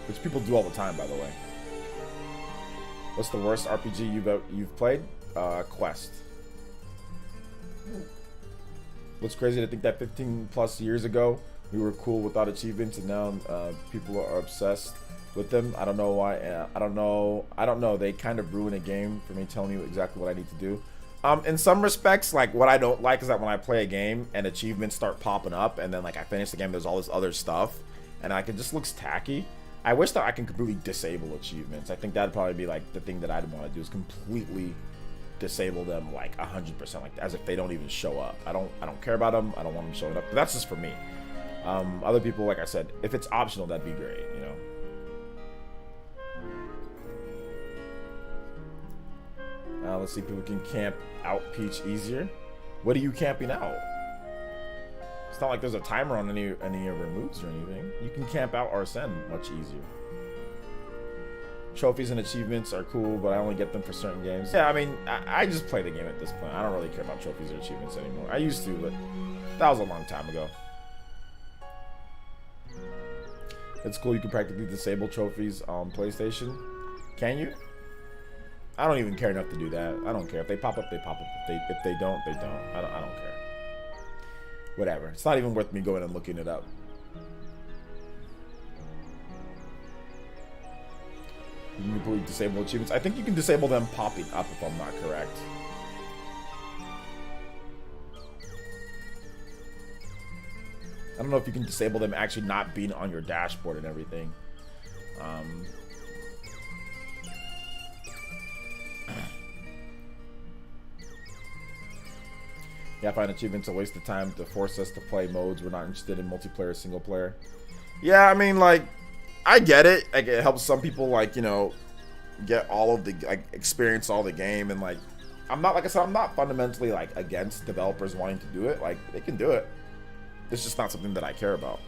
which people do all the time, by the way. What's the worst RPG you've played? Quest. What's crazy to think that 15 plus years ago we were cool without achievements, and now people are obsessed with them. I don't know why. I don't know. They kind of ruin a game for me, telling you exactly what I need to do. In some respects, like what I don't like is that when I play a game and achievements start popping up, and then like I finish the game, there's all this other stuff, and like it just looks tacky. I wish that I can completely disable achievements. I think that'd probably be like the thing that I'd want to do, is completely disable them like 100%, like as if they don't even show up. I don't care about them. I don't want them showing up. But that's just for me. Other people, like I said, if it's optional, that'd be great, you know. Let's see, people can camp out Peach easier. What are you camping out? It's not like there's a timer on any of her moves or anything. You can camp out Arsene much easier. Trophies and achievements are cool, but I only get them for certain games. Yeah, I mean, I just play the game at this point. I don't really care about trophies or achievements anymore. I used to, but that was a long time ago. It's cool you can practically disable trophies on PlayStation. Can you? I don't even care enough to do that. I don't care. If they pop up, they pop up. If they don't, they don't. I don't care. Whatever. It's not even worth me going and looking it up. You can completely disable achievements. I think you can disable them popping up, if I'm not correct. I don't know if you can disable them actually not being on your dashboard and everything. Yeah, I find achievements a waste of time to force us to play modes we're not interested in, multiplayer, single player. Yeah, I mean, like, I get it. Like, it helps some people, like, you know, get all of the, like, experience all the game. And, like, I'm not, like I said, I'm not fundamentally, like, against developers wanting to do it. Like, they can do it. It's just not something that I care about.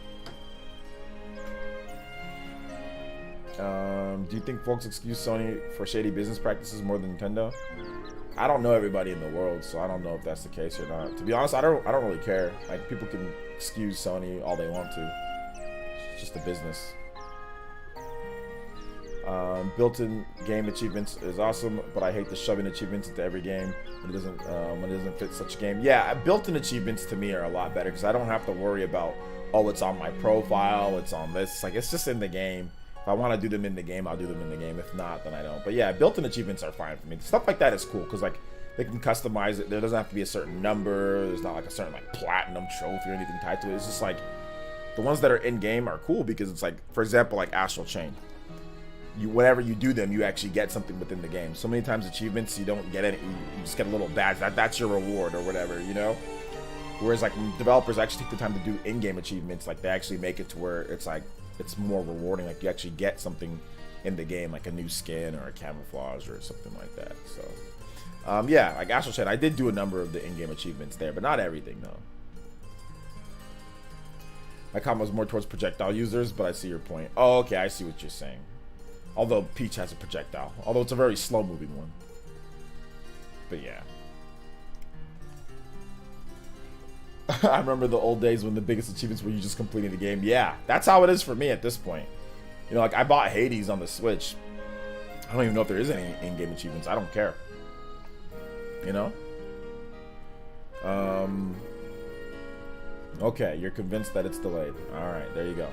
Do you think folks excuse Sony for shady business practices more than Nintendo? I don't know everybody in the world, so I don't know if that's the case or not. To be honest, I don't really care. Like, people can excuse Sony all they want to. It's just a business. Built-in game achievements is awesome, but I hate the shoving achievements into every game when it doesn't fit such a game. Yeah, built-in achievements to me are a lot better, because I don't have to worry about, oh, it's on my profile, it's on this. Like, it's just in the game. If I want to do them in the game, I'll do them in the game. If not, then I don't. But yeah, built-in achievements are fine for me. Stuff like that is cool, because like they can customize it. There doesn't have to be a certain number. There's not like a certain like platinum trophy or anything tied to it. It's just like the ones that are in game are cool, because it's like, for example, like Astral Chain. Whenever you do them, you actually get something within the game. So many times achievements, you don't get any. You just get a little badge. That's your reward or whatever, you know. Whereas like developers actually take the time to do in-game achievements, like they actually make it to where it's like, it's more rewarding. Like you actually get something in the game, like a new skin or a camouflage or something like that. So yeah, like Astral Chain, I did do a number of the in-game achievements there, but not everything though. My comment was more towards projectile users, but I see your point. Oh, okay, I see what you're saying. Although Peach has a projectile. Although it's a very slow-moving one. But yeah. I remember the old days when the biggest achievements were you just completing the game. Yeah, that's how it is for me at this point. You know, like, I bought Hades on the Switch. I don't even know if there is any in-game achievements. I don't care. You know? Okay, you're convinced that it's delayed. Alright, there you go.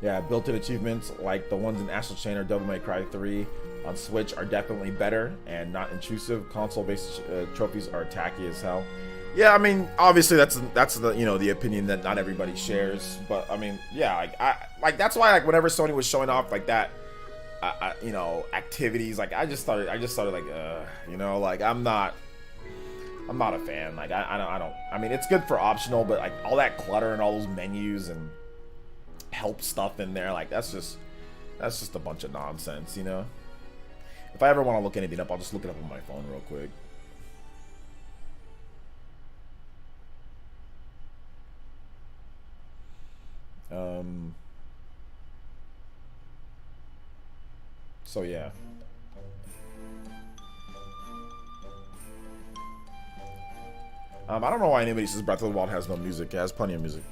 Yeah, built-in achievements like the ones in Astral Chain or Devil May Cry 3 on Switch are definitely better and not intrusive. Console-based trophies are tacky as hell. Yeah, I mean, obviously that's the, you know, the opinion that not everybody shares. But I mean, yeah, like that's why, like, whenever Sony was showing off like that, you know, activities, like I just started like, you know, like I'm not a fan. Like I mean, it's good for optional, but like all that clutter and all those menus and help stuff in there, like that's just a bunch of nonsense, you know. If I ever want to look anything up, I'll just look it up on my phone real quick. So yeah. I don't know why anybody says Breath of the Wild has no music. It has plenty of music.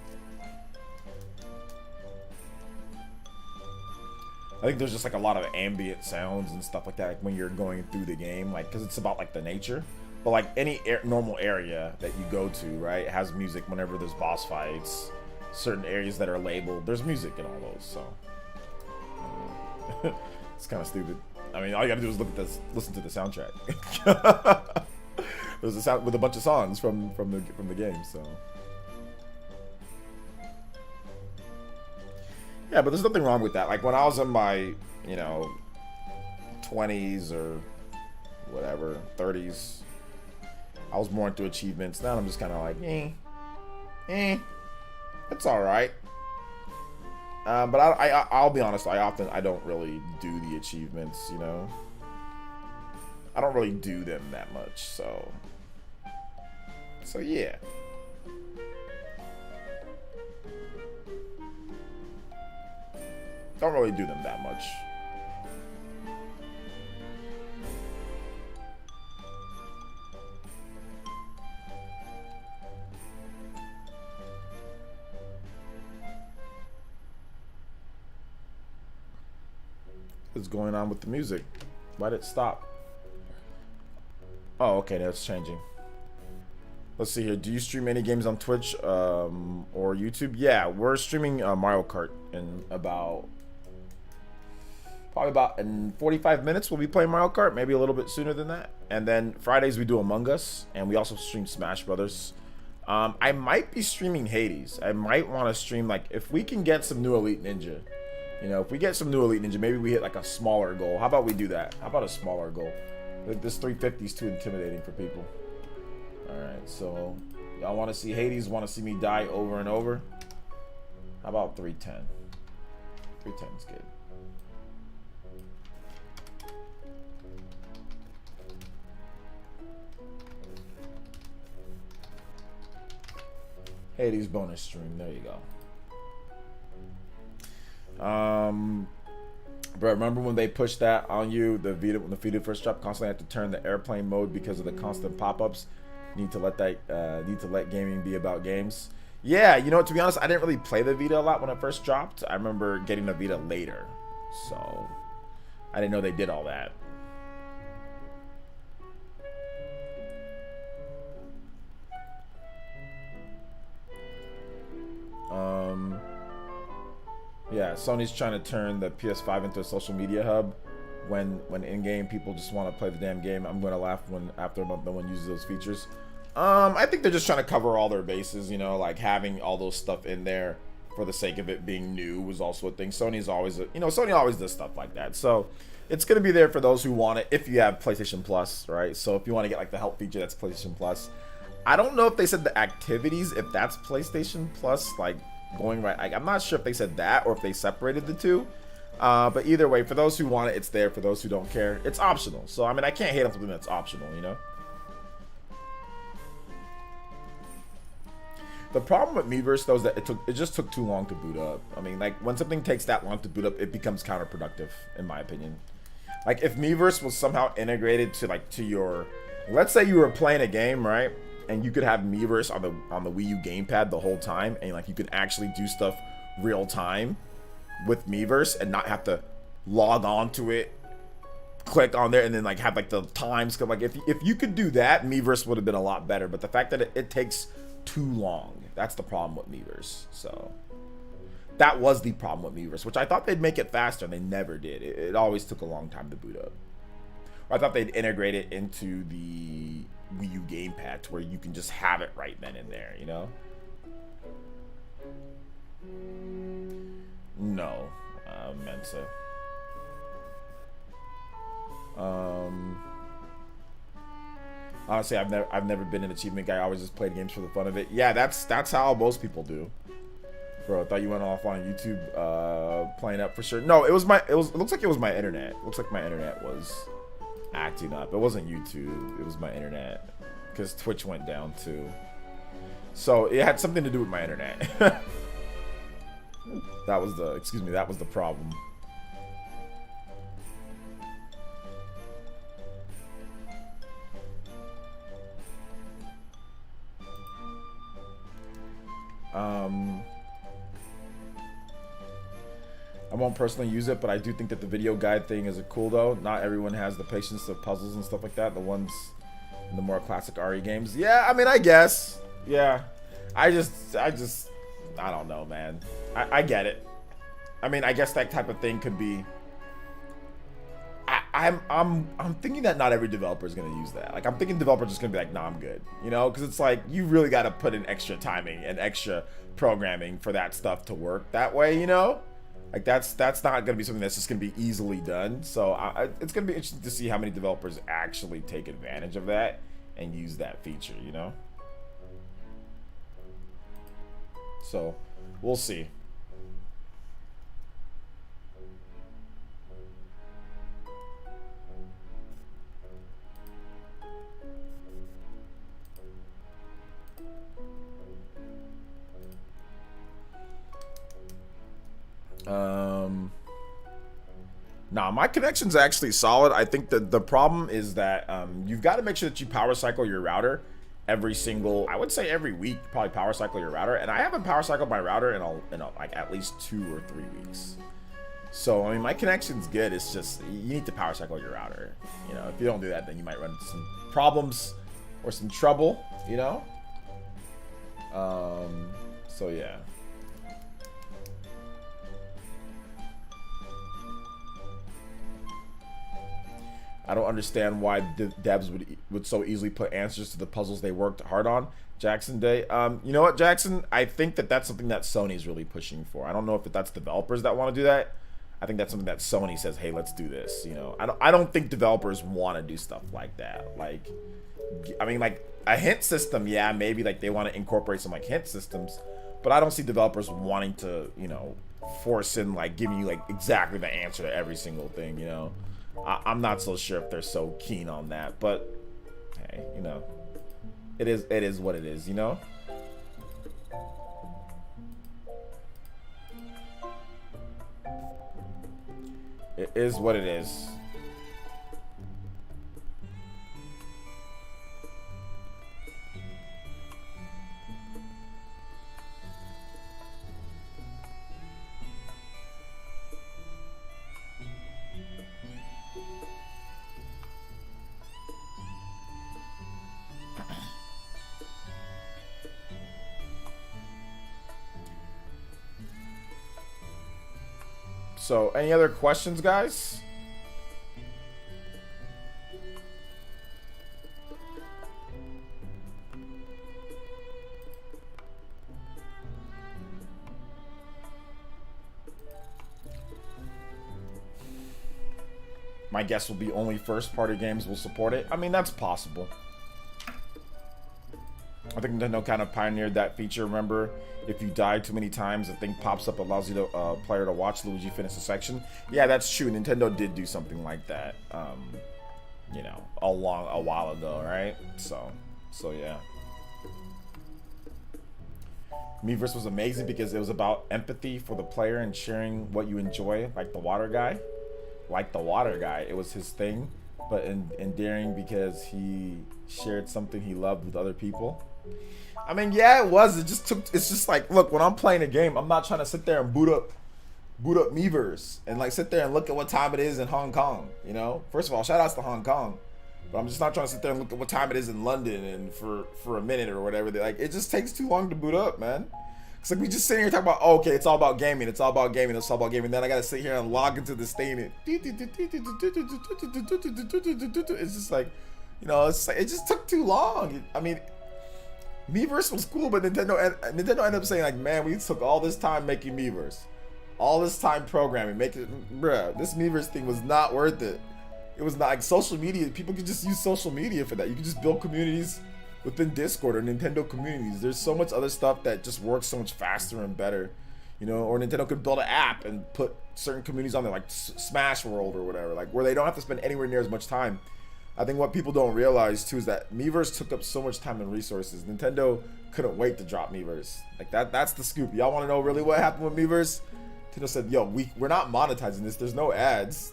I think there's just like a lot of ambient sounds and stuff like that, like when you're going through the game, like because it's about like the nature. But like any normal area that you go to, right, it has music whenever there's boss fights. Certain areas that are labeled, there's music in all those. So it's kind of stupid. I mean, all you gotta do is look at this, listen to the soundtrack. There's a sound with a bunch of songs from the game. So yeah, but there's nothing wrong with that. Like when I was in my, you know, 20s or whatever, 30s, I was more into achievements. Now I'm just kind of like, it's all right. But I'll be honest. I don't really do the achievements. You know, I don't really do them that much. So yeah. Don't really do them that much. What's going on with the music? Why did it stop? Oh, okay, that's changing. Let's see here. Do you stream any games on Twitch or YouTube? Yeah, we're streaming Mario Kart in probably about in 45 minutes. We'll be playing Mario Kart, maybe a little bit sooner than that. And then Fridays we do Among Us, and we also stream Smash Brothers. I might be streaming Hades. I might want to stream, like, if we can get some new Elite Ninja. You know, if we get some new Elite Ninja, maybe we hit like a smaller goal. How about we do that? How about a smaller goal? This 350 is too intimidating for people. Alright, so y'all want to see Hades, want to see me die over and over? How about 310? 310 is good. Hades bonus stream, there you go. Bro, remember when they pushed that on you, the Vita, when the Vita first dropped, constantly had to turn the airplane mode because of the constant pop-ups. Need to let gaming be about games. Yeah, you know, to be honest, I didn't really play the Vita a lot when it first dropped. I remember getting the Vita later, so I didn't know they did all that. Yeah, Sony's trying to turn the PS5 into a social media hub. When in-game people just want to play the damn game, I'm going to laugh after no one uses those features. I think they're just trying to cover all their bases, you know, like having all those stuff in there for the sake of it being new was also a thing. Sony always does stuff like that. So it's going to be there for those who want it if you have PlayStation Plus, right? So if you want to get like the help feature, that's PlayStation Plus. I don't know if they said the activities, if that's PlayStation Plus, like going right. I'm not sure if they said that or if they separated the two. But either way, for those who want it, it's there. For those who don't care, it's optional. So I mean, I can't hate on something that's optional, you know. The problem with Miiverse though is that it just took too long to boot up. I mean, like when something takes that long to boot up, it becomes counterproductive, in my opinion. Like if Miiverse was somehow integrated to your, let's say you were playing a game, right? And you could have Miiverse on the Wii U gamepad the whole time, and like you could actually do stuff real time with Miiverse and not have to log on to it, click on there, and then like have like the times. Like if you could do that, Miiverse would have been a lot better. But the fact that it takes too long, that's the problem with Miiverse. So that was the problem with Miiverse, which I thought they'd make it faster, and they never did. It always took a long time to boot up. I thought they'd integrate it into the Wii U gamepad to where you can just have it right then and there, you know? No, Mensa. Honestly, I've never been an achievement guy. I always just played games for the fun of it. Yeah, that's how most people do. Bro, I thought you went off on YouTube playing up for sure. No, it looks like it was my internet. It looks like my internet was acting up. It wasn't YouTube, it was my internet, because Twitch went down too. So it had something to do with my internet. That was the problem. I won't personally use it, but I do think that the video guide thing is cool though. Not everyone has the patience of puzzles and stuff like that. The ones in the more classic RE games. Yeah, I mean, I guess. Yeah. I don't know, man. I get it. I mean, I guess that type of thing could be. I'm thinking that not every developer is gonna use that. Like, I'm thinking developers are just gonna be like, nah, I'm good. You know, because it's like you really got to put in extra timing and extra programming for that stuff to work that way. You know, like that's not gonna be something that's just gonna be easily done. So it's gonna be interesting to see how many developers actually take advantage of that and use that feature. You know. So we'll see. Nah, my connection's actually solid. I think that the problem is that you've got to make sure that you power cycle your router every single, I would say every week, probably power cycle your router. And I haven't power cycled my router in like at least 2 or 3 weeks. So, I mean, my connection's good. It's just, you need to power cycle your router. You know, if you don't do that, then you might run into some problems or some trouble, you know? So yeah. I don't understand why devs would so easily put answers to the puzzles they worked hard on. Jackson Day. You know what, Jackson? I think that that's something that Sony's really pushing for. I don't know if that's developers that want to do that. I think that's something that Sony says, hey, let's do this. You know, I don't think developers want to do stuff like that. Like, I mean, like a hint system, yeah, maybe like they want to incorporate some like hint systems, but I don't see developers wanting to, you know, force in like giving you like exactly the answer to every single thing, you know. I'm not so sure if they're so keen on that, but hey, you know, it is what it is, you know. It is what it is. So, any other questions, guys? My guess will be only first-party games will support it. I mean, that's possible. I think Nintendo kind of pioneered that feature. Remember, if you die too many times, a thing pops up, allows you to player to watch Luigi finish a section. Yeah, that's true. Nintendo did do something like that. You know, a while ago, right? So yeah. Miiverse was amazing because it was about empathy for the player and sharing what you enjoy, like the water guy. Like the water guy, it was his thing, but endearing because he shared something he loved with other people. I mean, yeah, it was. It's just like, look, when I'm playing a game, I'm not trying to sit there and boot up Miiverse and like sit there and look at what time it is in Hong Kong. You know, first of all, shout outs to Hong Kong. But I'm just not trying to sit there and look at what time it is in London and for a minute or whatever. Like, it just takes too long to boot up, man. It's like we just sitting here talking about, oh, okay, it's all about gaming. It's all about gaming. It's all about gaming. Then I gotta sit here and log into this thing. And it's just like, you know, it's like, it just took too long. I mean, Miiverse was cool, but Nintendo ended up saying like, man, we took all this time making Miiverse, all this time programming, bruh, this Miiverse thing was not worth it. It was not like social media. People could just use social media for that. You could just build communities within Discord or Nintendo communities. There's so much other stuff that just works so much faster and better, you know. Or Nintendo could build an app and put certain communities on there, like Smash World or whatever, like where they don't have to spend anywhere near as much time. I think what people don't realize too is that Miiverse took up so much time and resources. Nintendo couldn't wait to drop Miiverse. Like that's the scoop. Y'all want to know really what happened with Miiverse? Nintendo said, yo, we're not monetizing this. There's no ads.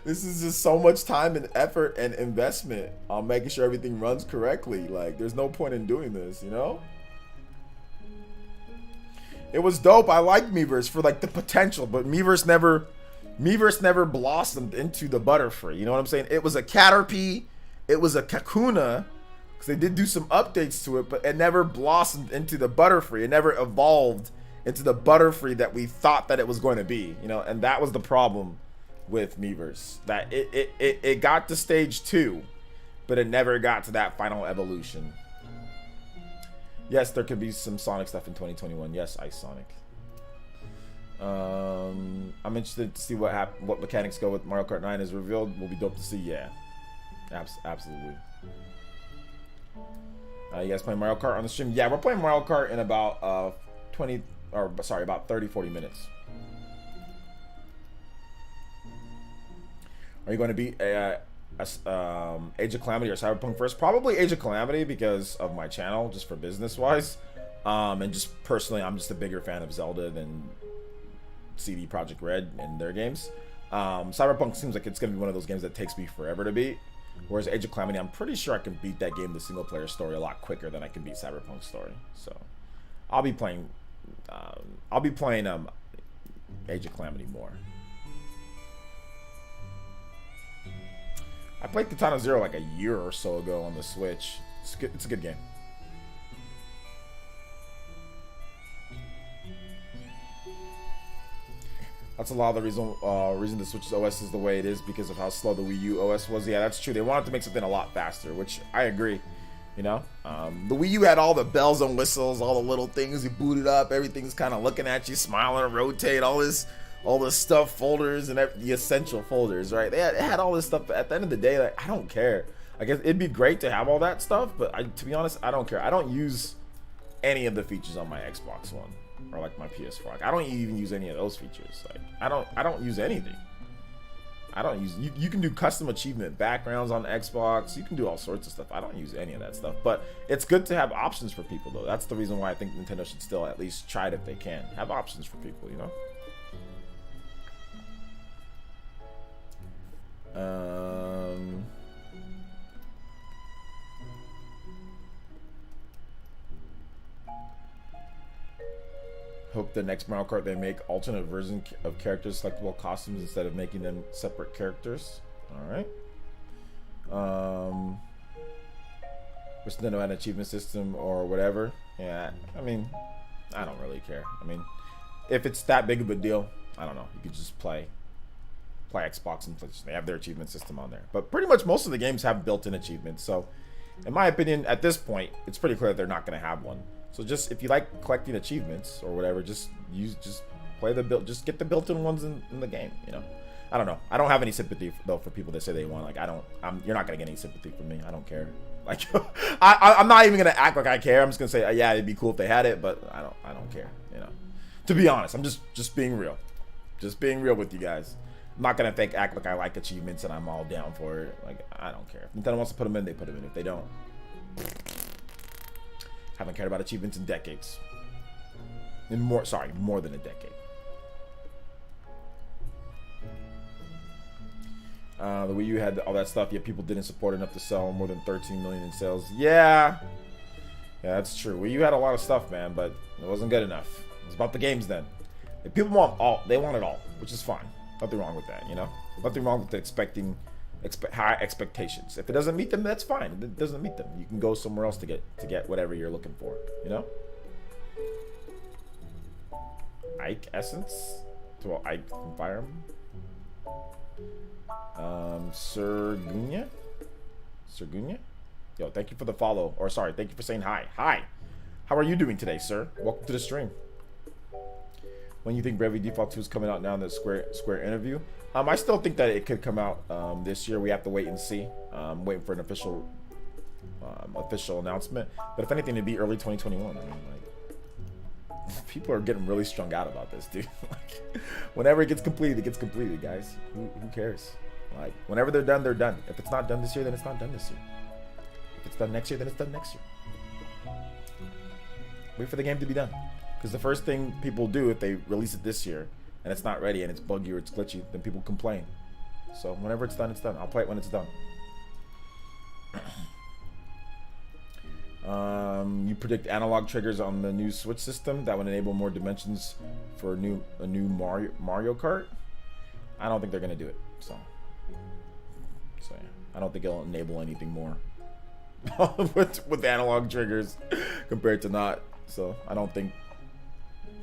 This is just so much time and effort and investment on making sure everything runs correctly. Like, there's no point in doing this, you know? It was dope. I liked Miiverse for like the potential, but Miiverse never blossomed into the Butterfree. You know what I'm saying? It was a Caterpie, it was a Kakuna, because they did do some updates to it, but it never blossomed into the Butterfree. It never evolved into the Butterfree that we thought that it was going to be, you know? And that was the problem with Miiverse, that it got to stage 2, but it never got to that final evolution. Yes, there could be some Sonic stuff in 2021. Yes, Ice Sonic. I'm interested to see what mechanics go with Mario Kart 9 is revealed. Will be dope to see. Yeah, absolutely. You guys playing Mario Kart on the stream? Yeah, we're playing Mario Kart in about about 30-40 minutes. Are you going to beat Age of Calamity or Cyberpunk first? Probably Age of Calamity because of my channel, just for business-wise. And just personally, I'm just a bigger fan of Zelda than CD Projekt Red and their games. Cyberpunk seems like it's going to be one of those games that takes me forever to beat. Whereas Age of Calamity, I'm pretty sure I can beat that game, the single-player story, a lot quicker than I can beat Cyberpunk's story. So, I'll be playing Age of Calamity more. I played Katana Zero like a year or so ago on the Switch. It's good. It's a good game. That's a lot of the reason the Switch's OS is the way it is, because of how slow the Wii U OS was. Yeah, that's true. They wanted to make something a lot faster, which I agree. You know, the Wii U had all the bells and whistles, all the little things. You boot it up, everything's kind of looking at you, smiling, rotate, all the stuff folders and the essential folders, right? They had all this stuff, but at the end of the day, like, I don't care. I guess it'd be great to have all that stuff, but to be honest, I don't care. I don't use any of the features on my Xbox One or like my PS4. Like, I don't even use any of those features. Like, I don't use anything. I don't use. You can do custom achievement backgrounds on Xbox. You can do all sorts of stuff. I don't use any of that stuff, but it's good to have options for people, though. That's the reason why I think Nintendo should still at least try it if they can. Have options for people, you know. Hope the next Mario Kart they make alternate version of characters, selectable costumes, instead of making them separate characters. Alright. Wish Nintendo had an achievement system or whatever. Yeah, I mean, I don't really care. I mean, if it's that big of a deal, I don't know. You could just play Xbox and PlayStation. They have their achievement system on there. But pretty much most of the games have built-in achievements. So, in my opinion, at this point, it's pretty clear that they're not going to have one. So just, if you like collecting achievements or whatever, just get the built-in ones in the game, you know. I don't know. I don't have any sympathy though for people that say they want. Like, you're not going to get any sympathy from me. I don't care. Like, I'm not even going to act like I care. I'm just going to say, yeah, it'd be cool if they had it, but I don't care, you know. To be honest, I'm just being real. Just being real with you guys. I'm not gonna act like I like achievements and I'm all down for it. Like, I don't care. If Nintendo wants to put them in, they put them in. If they don't, Haven't cared about achievements in decades. More than a decade. The Wii U had all that stuff, yet people didn't support enough to sell more than 13 million in sales. Yeah, that's true. Wii U had a lot of stuff, man, but it wasn't good enough. It was about the games then. If people want all, they want it all, which is fine. Nothing wrong with that, you know. Nothing wrong with expecting high expectations. If it doesn't meet them, that's fine. If it doesn't meet them, you can go somewhere else to get whatever you're looking for, you know. PlayerEssence to Ike from Fire Emblem. Sergunya. Yo, thank you for the follow. Or sorry, thank you for saying hi. Hi. How are you doing today, sir? Welcome to the stream. When you think Bravely Default 2 is coming out now in the Square interview? I still think that it could come out this year. We have to wait and see. Waiting for an official announcement. But if anything, it'd be early 2021. I mean, like, people are getting really strung out about this, dude. Like, whenever it gets completed, guys. Who cares? Like, whenever they're done, they're done. If it's not done this year, then it's not done this year. If it's done next year, then it's done next year. Wait for the game to be done. Because the first thing people do if they release it this year and it's not ready and it's buggy or it's glitchy, then people complain. So whenever it's done, it's done. I'll play it when it's done. You predict analog triggers on the new Switch system that would enable more dimensions for a new Mario Kart. I don't think they're gonna do it. So yeah, I don't think it'll enable anything more with analog triggers compared to not. So I don't think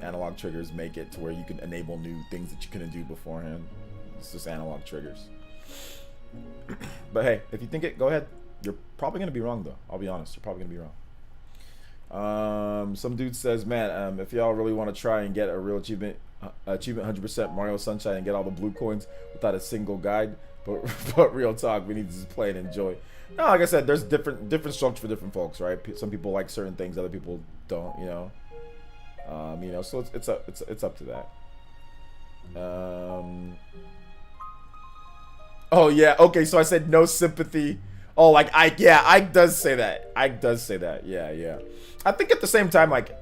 analog triggers make it to where you can enable new things that you couldn't do beforehand. It's just analog triggers. But hey, if you think it, go ahead. You're probably gonna be wrong though. I'll be honest. You're probably gonna be wrong. Some dude says, man, if y'all really want to try and get a real achievement 100% Mario Sunshine and get all the blue coins without a single guide, but real talk, we need to just play and enjoy. No, like I said, there's different strokes for different folks, right? Some people like certain things, other people don't, you know. So it's up to that. Oh yeah, okay. So I said no sympathy. Oh, like Ike does say that. Yeah. I think at the same time, like,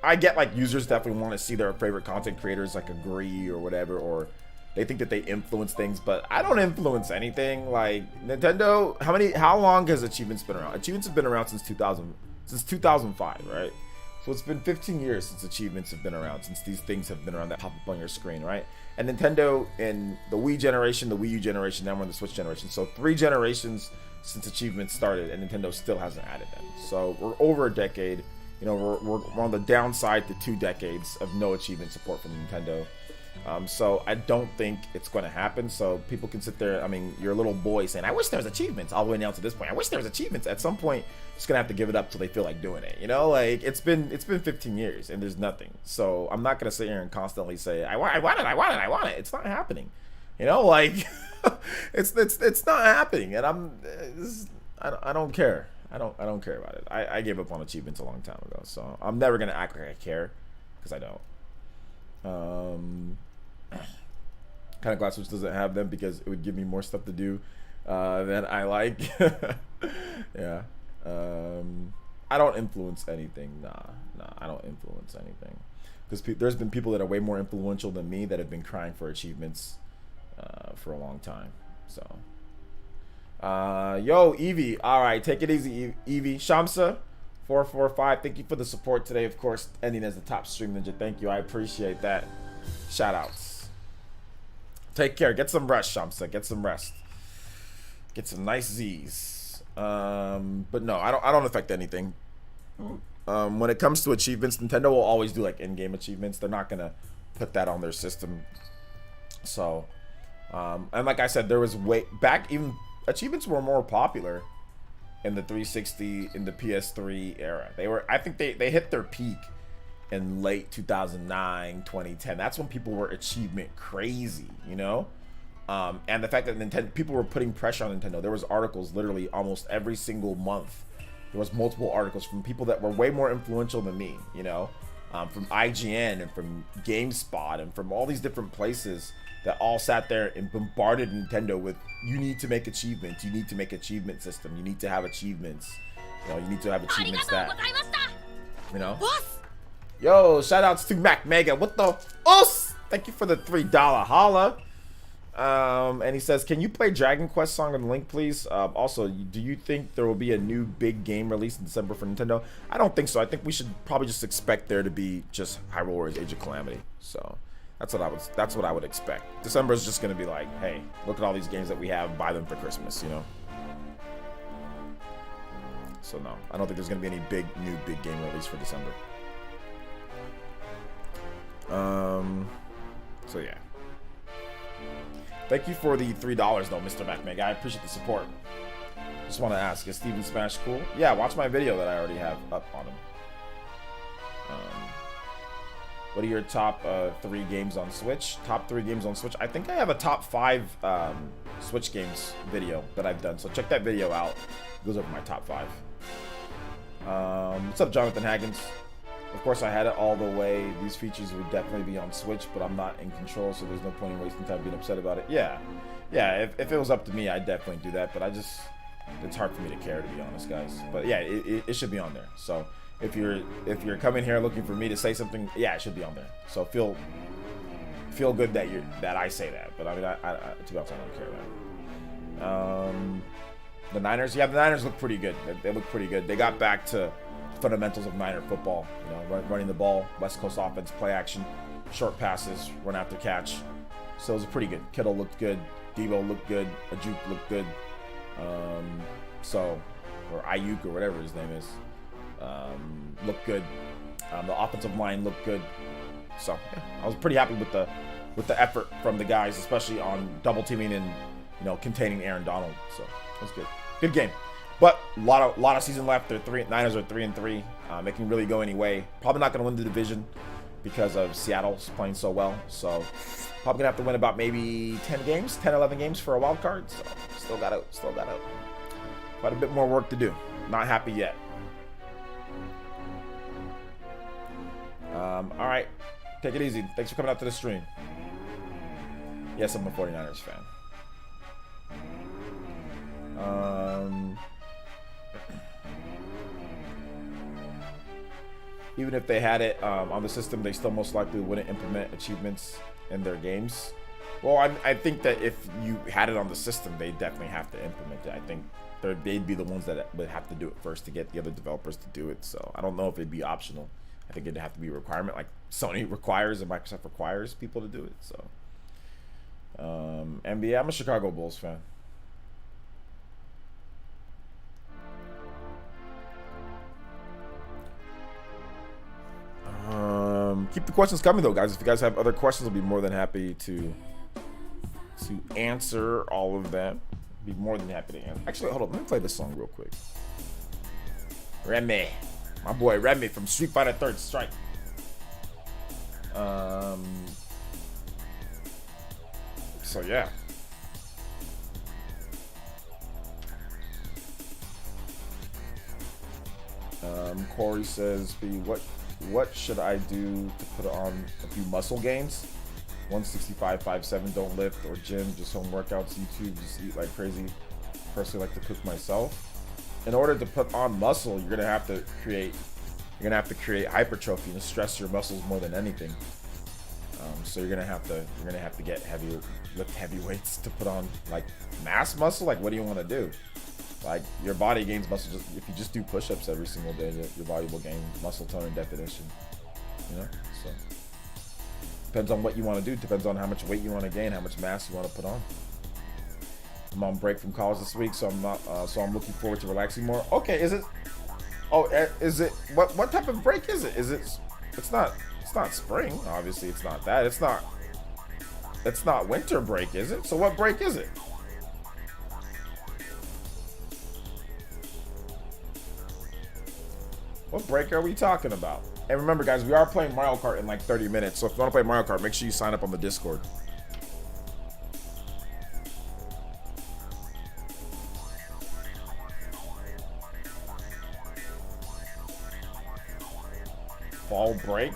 I get like users definitely want to see their favorite content creators like agree or whatever, or they think that they influence things, but I don't influence anything. Like Nintendo, how long has achievements been around? Achievements have been around since 2005, right? So it's been 15 years since achievements have been around, since these things have been around that pop up on your screen, right? And Nintendo in the Wii generation, the Wii U generation, now we're in the Switch generation. So 3 generations since achievements started, and Nintendo still hasn't added them. So we're over a decade. We're on the downside to 2 decades of no achievement support from Nintendo. So I don't think it's going to happen. So people can sit there. I mean, your little boy saying, "I wish there was achievements." All the way down to this point, I wish there was achievements. At some point, just gonna have to give it up till they feel like doing it. Like it's been 15 years and there's nothing. So I'm not gonna sit here and constantly say, "I want it." It's not happening. Like it's not happening, and I don't care. I don't care about it. I gave up on achievements a long time ago. So I'm never gonna act like I care, because I don't. Kind of glad Switch doesn't have them because it would give me more stuff to do than I like. Yeah. I don't influence anything. Nah, I don't influence anything. Because there's been people that are way more influential than me that have been crying for achievements for a long time. So, yo, Evie. All right, take it easy, Evie. Shamsa 445. Thank you for the support today. Of course, ending as the top stream ninja. Thank you. I appreciate that. Shout outs. Take care. Get some rest, Shamsa. Get some rest. Get some nice Z's. But no, I don't affect anything. When it comes to achievements, Nintendo will always do like in-game achievements. They're not gonna put that on their system. So, and like I said, there was even achievements were more popular in the 360, in the PS3 era. I think they hit their peak in late 2009, 2010. That's when people were achievement crazy, and the fact that people were putting pressure on Nintendo. There was articles literally almost every single month. There was multiple articles from people that were way more influential than me, from IGN and from GameSpot and from all these different places that all sat there and bombarded Nintendo with, you need to make achievements, you need to make achievement system, you need to have achievements. You know, you need to have achievements that, you know. Yo, shout outs to Mac Mega. What the us? Thank you for the $3 holla. And he says, can you play Dragon Quest song on the link, please? Also, do you think there will be a new big game released in December for Nintendo? I don't think so. I think we should probably just expect there to be just Hyrule Warriors Age of Calamity. So that's what I would expect. December is just gonna be like, hey, look at all these games that we have, buy them for Christmas, you know. So no, I don't think there's gonna be any new big game release for December. So yeah. Thank you for the $3 though, Mr. MacMeg. I appreciate the support. Just want to ask, is Steven Smash cool? Yeah, watch my video that I already have up on him. What are your top 3 games on Switch? Top 3 games on Switch. I think I have a top 5 Switch games video that I've done. So check that video out. It goes over my top 5. What's up, Jonathan Haggins? Of course, I had it all the way. These features would definitely be on Switch, but I'm not in control, so there's no point in wasting time being upset about it. Yeah. If it was up to me, I'd definitely do that, but it's hard for me to care, to be honest, guys. But yeah, it should be on there. So if you're coming here looking for me to say something, yeah, it should be on there. So feel good that I say that. But I mean, to be honest, I don't care, man. The Niners, yeah, the Niners look pretty good. They look pretty good. They got back to fundamentals of Niner football, you know, running the ball, West Coast offense, play action, short passes, run after catch. So it was pretty good. Kittle looked good, Debo looked good, Ajuk looked good, or Ayuk or whatever his name is, looked good. The offensive line looked good. So yeah, I was pretty happy with the effort from the guys, especially on double teaming and, you know, containing Aaron Donald. So it was good. Good game. But a lot of season left. Niners are 3-3. They can really go any way. Probably not going to win the division because of Seattle's playing so well. So probably going to have to win about maybe 11 games for a wild card. So still got out. Quite a bit more work to do. Not happy yet. All right. Take it easy. Thanks for coming out to the stream. Yes, I'm a 49ers fan. Even if they had it on the system, they still most likely wouldn't implement achievements in their games. Well, I think that if you had it on the system, they definitely have to implement it. I think they'd be the ones that would have to do it first to get the other developers to do it. So I don't know if it'd be optional. I think it'd have to be a requirement, like Sony requires and Microsoft requires people to do it. So, NBA, I'm a Chicago Bulls fan. Keep the questions coming though, guys. If you guys have other questions, I'll be more than happy to answer all of them. Be more than happy to answer. Actually, hold on. Let me play this song real quick. Remy, my boy Remy from Street Fighter 3rd Strike. So yeah. Corey says, "B, what should I do to put on a few muscle gains? 165, 5'7", don't lift or gym, just home workouts, YouTube, just eat like crazy. Personally like to cook myself. In order to put on muscle, you're gonna have to create hypertrophy and stress your muscles more than anything. So you're gonna have to lift heavy weights to put on like mass muscle. Like, what do you want to do? Like, your body gains muscle if you just do push-ups every single day. Your body will gain muscle tone and definition. You know, so depends on what you want to do. Depends on how much weight you want to gain, how much mass you want to put on. I'm on break from college this week, so I'm not. So I'm looking forward to relaxing more. Okay, is it? Oh, is it? What type of break is it? Is it? It's not spring. Obviously, it's not that. It's not winter break, is it? So what break is it? What break are we talking about? And remember, guys, we are playing Mario Kart in like 30 minutes. So if you want to play Mario Kart, make sure you sign up on the Discord. Fall break?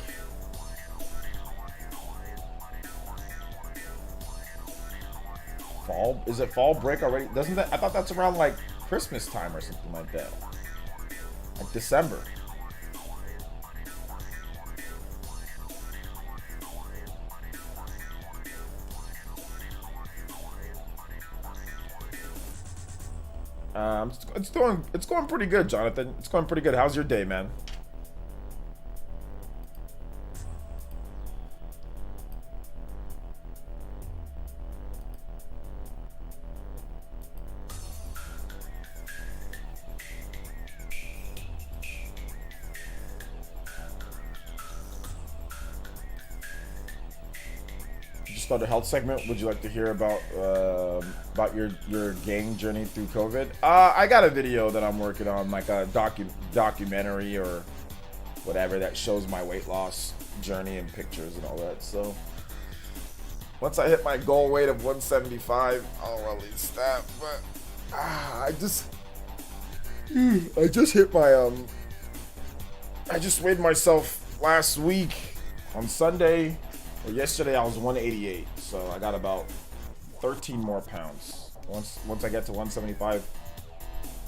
Fall? Is it fall break already? Doesn't that? I thought that's around like Christmas time or something like that. Like December. It's going pretty good, Jonathan. It's going pretty good. How's your day, man? Start a health segment. Would you like to hear about your gang journey through COVID? I got a video that I'm working on, like a documentary or whatever that shows my weight loss journey and pictures and all that. So once I hit my goal weight of 175, I'll release that. But I just hit my I just weighed myself last week on Sunday. Yesterday I was 188, so I got about 13 more pounds. Once I get to 175,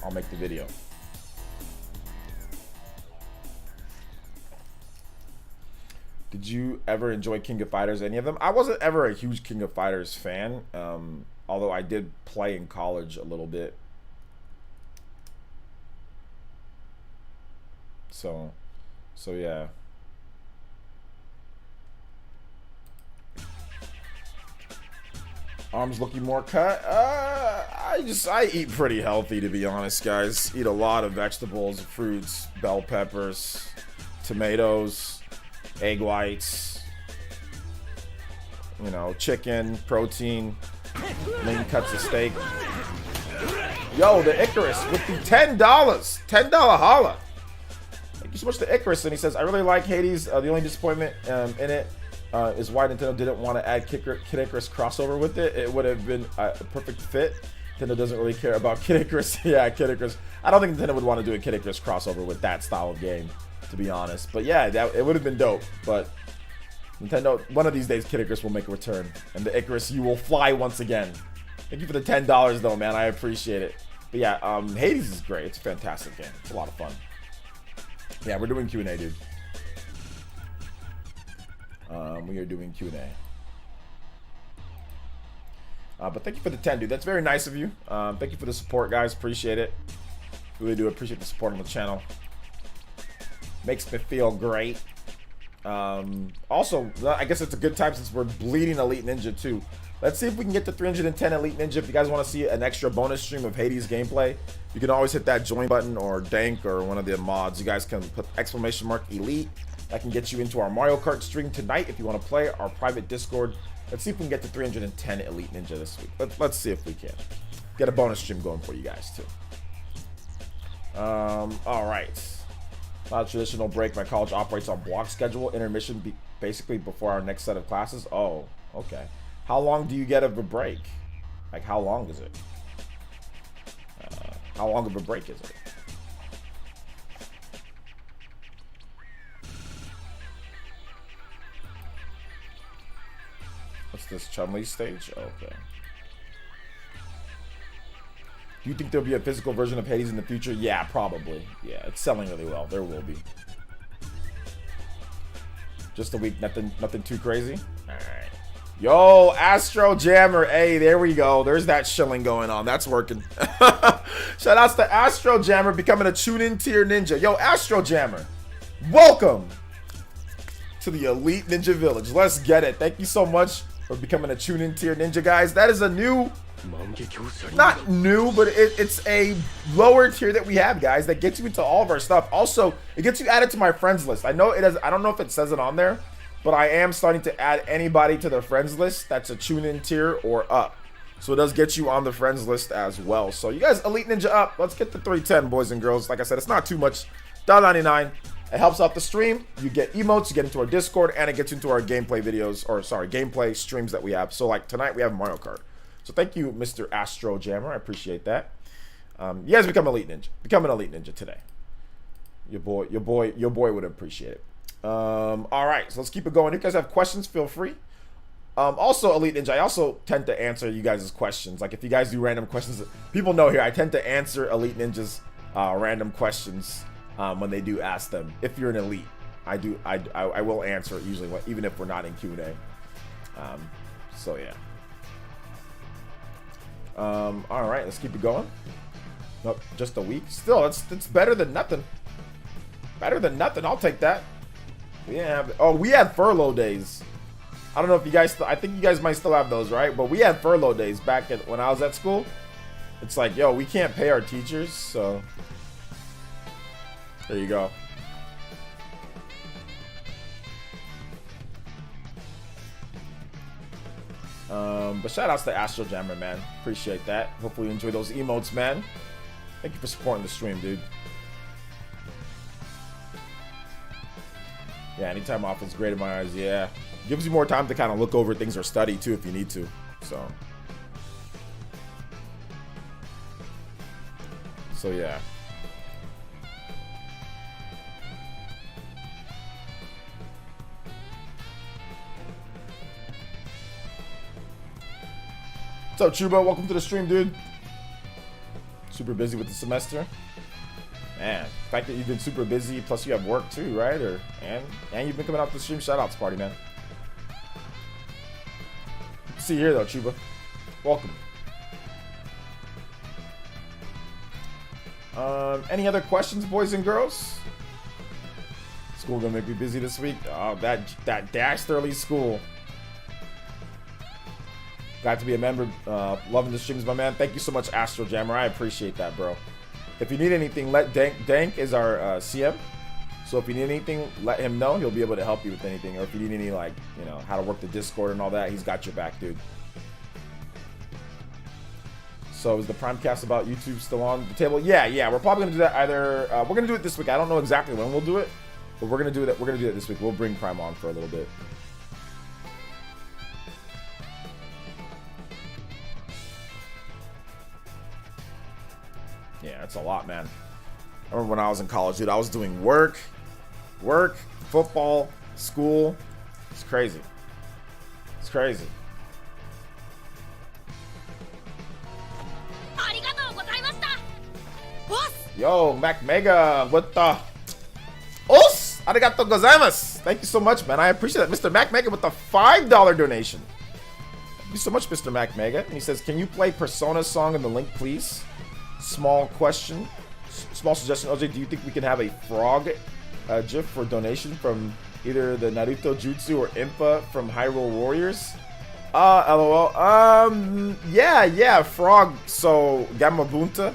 I'll make the video. Did you ever enjoy King of Fighters, any of them? I wasn't ever a huge King of Fighters fan, although I did play in college a little bit. So yeah. Arms looking more cut. I eat pretty healthy, to be honest, guys. Eat a lot of vegetables, fruits, bell peppers, tomatoes, egg whites, you know, chicken, protein, lean cuts of steak. Yo, the Icarus with the $10. $10 holla. Thank you so much to Icarus. And he says, I really like Hades. The only disappointment in it is why Nintendo didn't want to add Kid Icarus crossover with it. It would have been a perfect fit. Nintendo doesn't really care about Kid Icarus. Yeah, Kid Icarus. I don't think Nintendo would want to do a Kid Icarus crossover with that style of game, to be honest. But yeah, it would have been dope. But Nintendo, one of these days, Kid Icarus will make a return. And the Icarus, you will fly once again. Thank you for the $10 though, man. I appreciate it. But yeah, Hades is great. It's a fantastic game. It's a lot of fun. Yeah, we're doing Q&A, dude. We are doing Q&A. But thank you for the 10, dude. That's very nice of you. Thank you for the support, guys. Appreciate it. Really do appreciate the support on the channel. Makes me feel great. Also, I guess it's a good time since we're bleeding Elite Ninja too. Let's see if we can get to 310 Elite Ninja. If you guys want to see an extra bonus stream of Hades gameplay, you can always hit that join button or dank or one of the mods. You guys can put !Elite. That can get you into our Mario Kart stream tonight if you want to play our private Discord. Let's see if we can get to 310 Elite Ninja this week. Let's see if we can get a bonus stream going for you guys too. All right. Not a traditional break. My college operates on block schedule. Intermission basically before our next set of classes. Oh, okay. How long do you get of a break? Like, how long is it? How long of a break is it? What's this, Chun-Li stage? Oh, okay. Do you think there'll be a physical version of Hades in the future? Yeah, probably. Yeah, it's selling really well. There will be. Just a week, nothing too crazy. All right. Yo, Astro Jammer. Hey, there we go. There's that shilling going on. That's working. Shout outs to Astro Jammer becoming a tune-in tier ninja. Yo, Astro Jammer, welcome to the Elite Ninja Village. Let's get it. Thank you so much for becoming a tune-in tier ninja, guys. That is a new, not new, but it's a lower tier that we have, guys, that gets you into all of our stuff. Also, it gets you added to my friends list. I know it has, I don't know if it says it on there, but I am starting to add anybody to the friends list that's a tune-in tier or up. So it does get you on the friends list as well. So you guys, Elite Ninja up. Let's get to 310, boys and girls. Like I said, it's not too much. $1.99. It helps out the stream. You get emotes, you get into our Discord, and it gets into our gameplay videos, or sorry, gameplay streams that we have. So like tonight we have Mario Kart. So thank you, Mr. Astro Jammer. I appreciate that. You guys become Elite Ninja. Become an Elite Ninja today. Your boy would appreciate it. All right, so let's keep it going. If you guys have questions, feel free. Also, Elite Ninja, I also tend to answer you guys' questions. Like if you guys do random questions, people know here I tend to answer Elite Ninja's random questions when they do ask them if you're an elite. I will answer it usually, even if we're not in Q&A. So yeah. All right, let's keep it going. Nope, just a week. Still, it's better than nothing. Better than nothing. I'll take that. We had furlough days. I don't know if you guys. I think you guys might still have those, right? But we had furlough days back when I was at school. It's like, yo, we can't pay our teachers, so there you go. But shout outs to Astro Jammer, man. Appreciate that. Hopefully you enjoy those emotes, man. Thank you for supporting the stream, dude. Yeah, anytime off is great in my eyes. Yeah, gives you more time to kind of look over things or study too if you need to. So yeah. What's up, Chuba? Welcome to the stream, dude. Super busy with the semester. Man, the fact that you've been super busy, plus you have work too, right? And you've been coming out to the stream shoutouts party, man. Good to see you here, though, Chuba. Welcome. Any other questions, boys and girls? School gonna make me busy this week. Oh, that dashed early school. Got to be a member. Loving the streams, my man. Thank you so much, Astro Jammer. I appreciate that, bro. If you need anything, let Dank is our CM. So if you need anything, let him know. He'll be able to help you with anything. Or if you need any, like, you know, how to work the Discord and all that, he's got your back, dude. So is the Primecast about YouTube still on the table? Yeah. We're probably gonna do that either. We're gonna do it this week. I don't know exactly when we'll do it, but we're gonna do that. We're gonna do it this week. We'll bring Prime on for a little bit. Yeah, that's a lot, man. I remember when I was in college, dude, I was doing work, football, school. It's crazy. It's crazy. Yo, Mac Mega, what the? Os! Arigato gozaimasu! Thank you so much, man. I appreciate that. Mr. Mac Mega with the $5 donation. Thank you so much, Mr. Mac Mega. And he says, can you play Persona song in the link, please? Small question. Small suggestion. OJ, do you think we can have a frog GIF for donation from either the Naruto Jutsu or Impa from Hyrule Warriors? LOL. Yeah, frog. So, Gamabunta?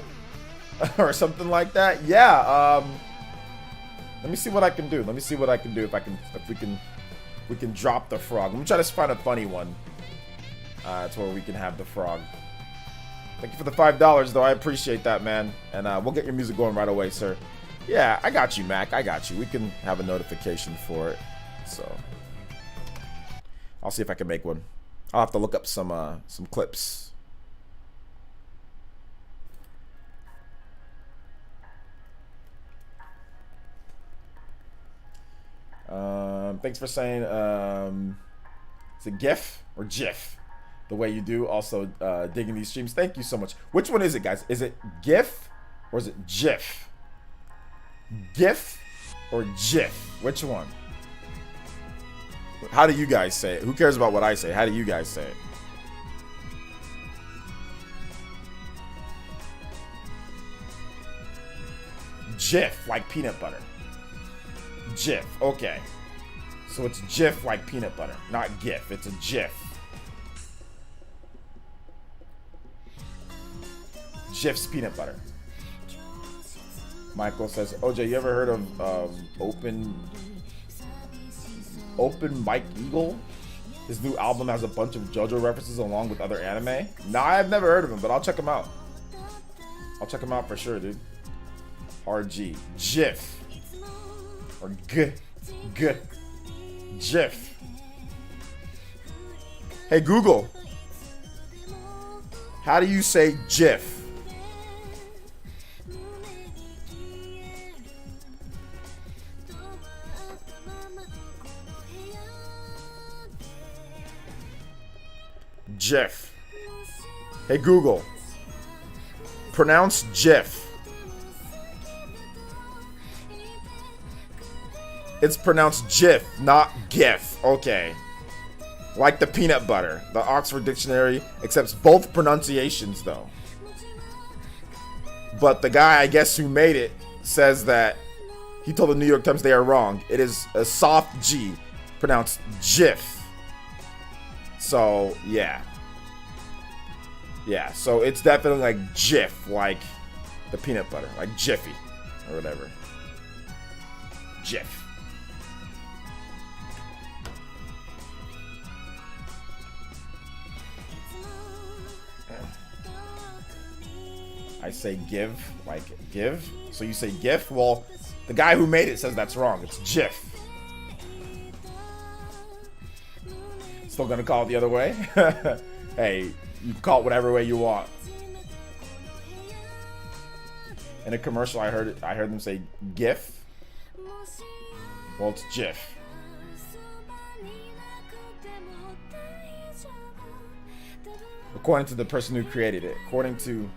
Or something like that. Yeah, let me see what I can do. Let me see what I can do if we can drop the frog. Let me try to find a funny one. To where we can have the frog. Thank you for the $5 though. I appreciate that, man. And we'll get your music going right away, sir. Yeah, I got you, Mac. I got you. We can have a notification for it. So I'll see if I can make one. I'll have to look up some clips. Thanks for saying, is it GIF or GIF? The way you do, also digging these streams. Thank you so much. Which one is it, guys? Is it GIF or is it GIF? GIF or GIF? Which one? How do you guys say it? Who cares about what I say? How do you guys say it? GIF, like peanut butter. GIF, okay. So it's GIF like peanut butter, not GIF. It's a GIF. GIF's peanut butter. Michael says, OJ, you ever heard of Open Mike Eagle? His new album has a bunch of JoJo references along with other anime. Nah, I've never heard of him, but I'll check him out. I'll check him out for sure, dude. RG. GIF. Or GIF. Hey, Google. How do you say GIF? GIF. Hey, Google. Pronounce GIF. It's pronounced Jif, not GIF. Okay. Like the peanut butter. The Oxford Dictionary accepts both pronunciations, though. But the guy, I guess, who made it says that he told the New York Times they are wrong. It is a soft G, pronounced Jif. So, yeah. Yeah, so it's definitely like Jif, like the peanut butter, like Jiffy, or whatever. Jif. I say give, like give. So you say GIF? Well, the guy who made it says that's wrong. It's Jif. Still gonna call it the other way? Hey, you can call it whatever way you want. In a commercial, I heard them say GIF. Well, it's Jif. According to the person who created it. According to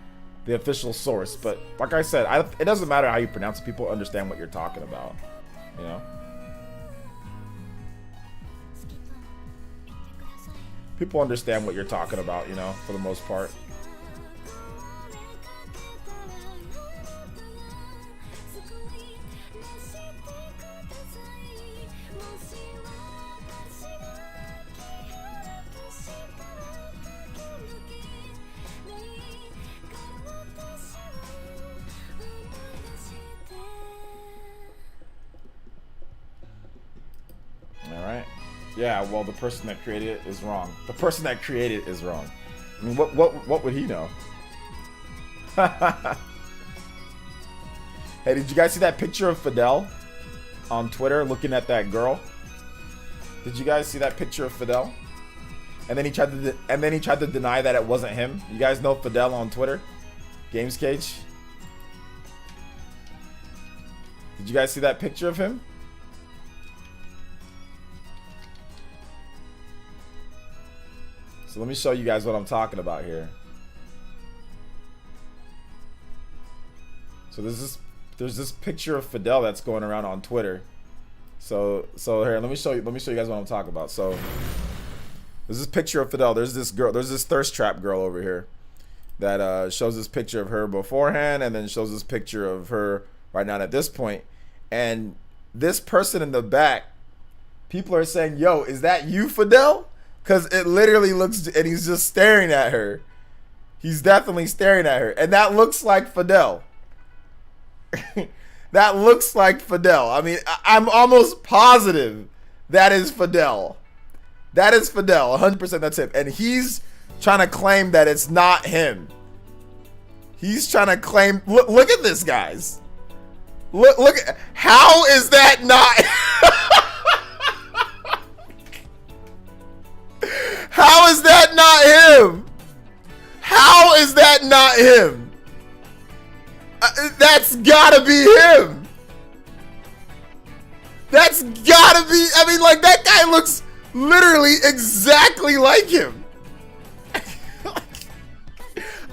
the official source. But like I said, it doesn't matter how you pronounce it. People understand what you're talking about. You know? People understand what you're talking about, you know, for the most part. Yeah, well, the person that created it is wrong. The person that created it is wrong. I mean, what would he know? Hey, did you guys see that picture of Fidel on Twitter looking at that girl? Did you guys see that picture of Fidel? And then he tried to deny that it wasn't him. You guys know Fidel on Twitter? Games Cage. Did you guys see that picture of him? So let me show you guys what I'm talking about here. So there's this picture of Fidel that's going around on Twitter. So here, let me show you guys what I'm talking about. So there's this picture of Fidel. There's this girl, there's this thirst trap girl over here that shows this picture of her beforehand and then shows this picture of her right now at this point. And this person in the back, people are saying, "Yo, is that you, Fidel?" Because it literally looks, and he's just staring at her. He's definitely staring at her. And that looks like Fidel. That looks like Fidel. I mean, I'm almost positive that is Fidel. That is Fidel. 100% that's him. And he's trying to claim that it's not him. He's trying to claim, look at this, guys. Look, how is that not... How is that not him? How is that not him? That's gotta be him. That's gotta be, I mean, like, that guy looks literally exactly like him.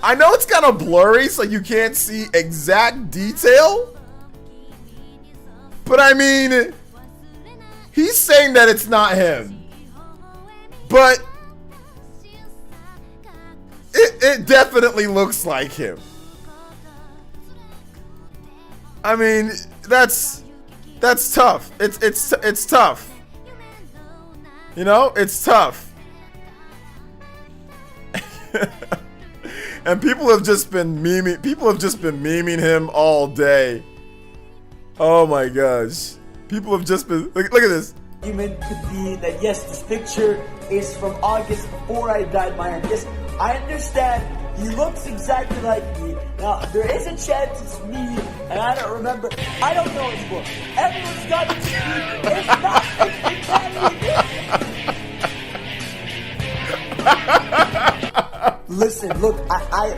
I know it's kind of blurry, so you can't see exact detail. But I mean, he's saying that it's not him. But it definitely looks like him. I mean, that's tough. It's tough. You know, it's tough. And people have just been memeing him all day. Oh my gosh. People have just been look at this. Argument could be that yes, this picture is from August before I dyed my hair. Yes, I understand. He looks exactly like me. Now, there is a chance it's me, and I don't remember. I don't know anymore. Everyone's got it. It's not. It's listen, look.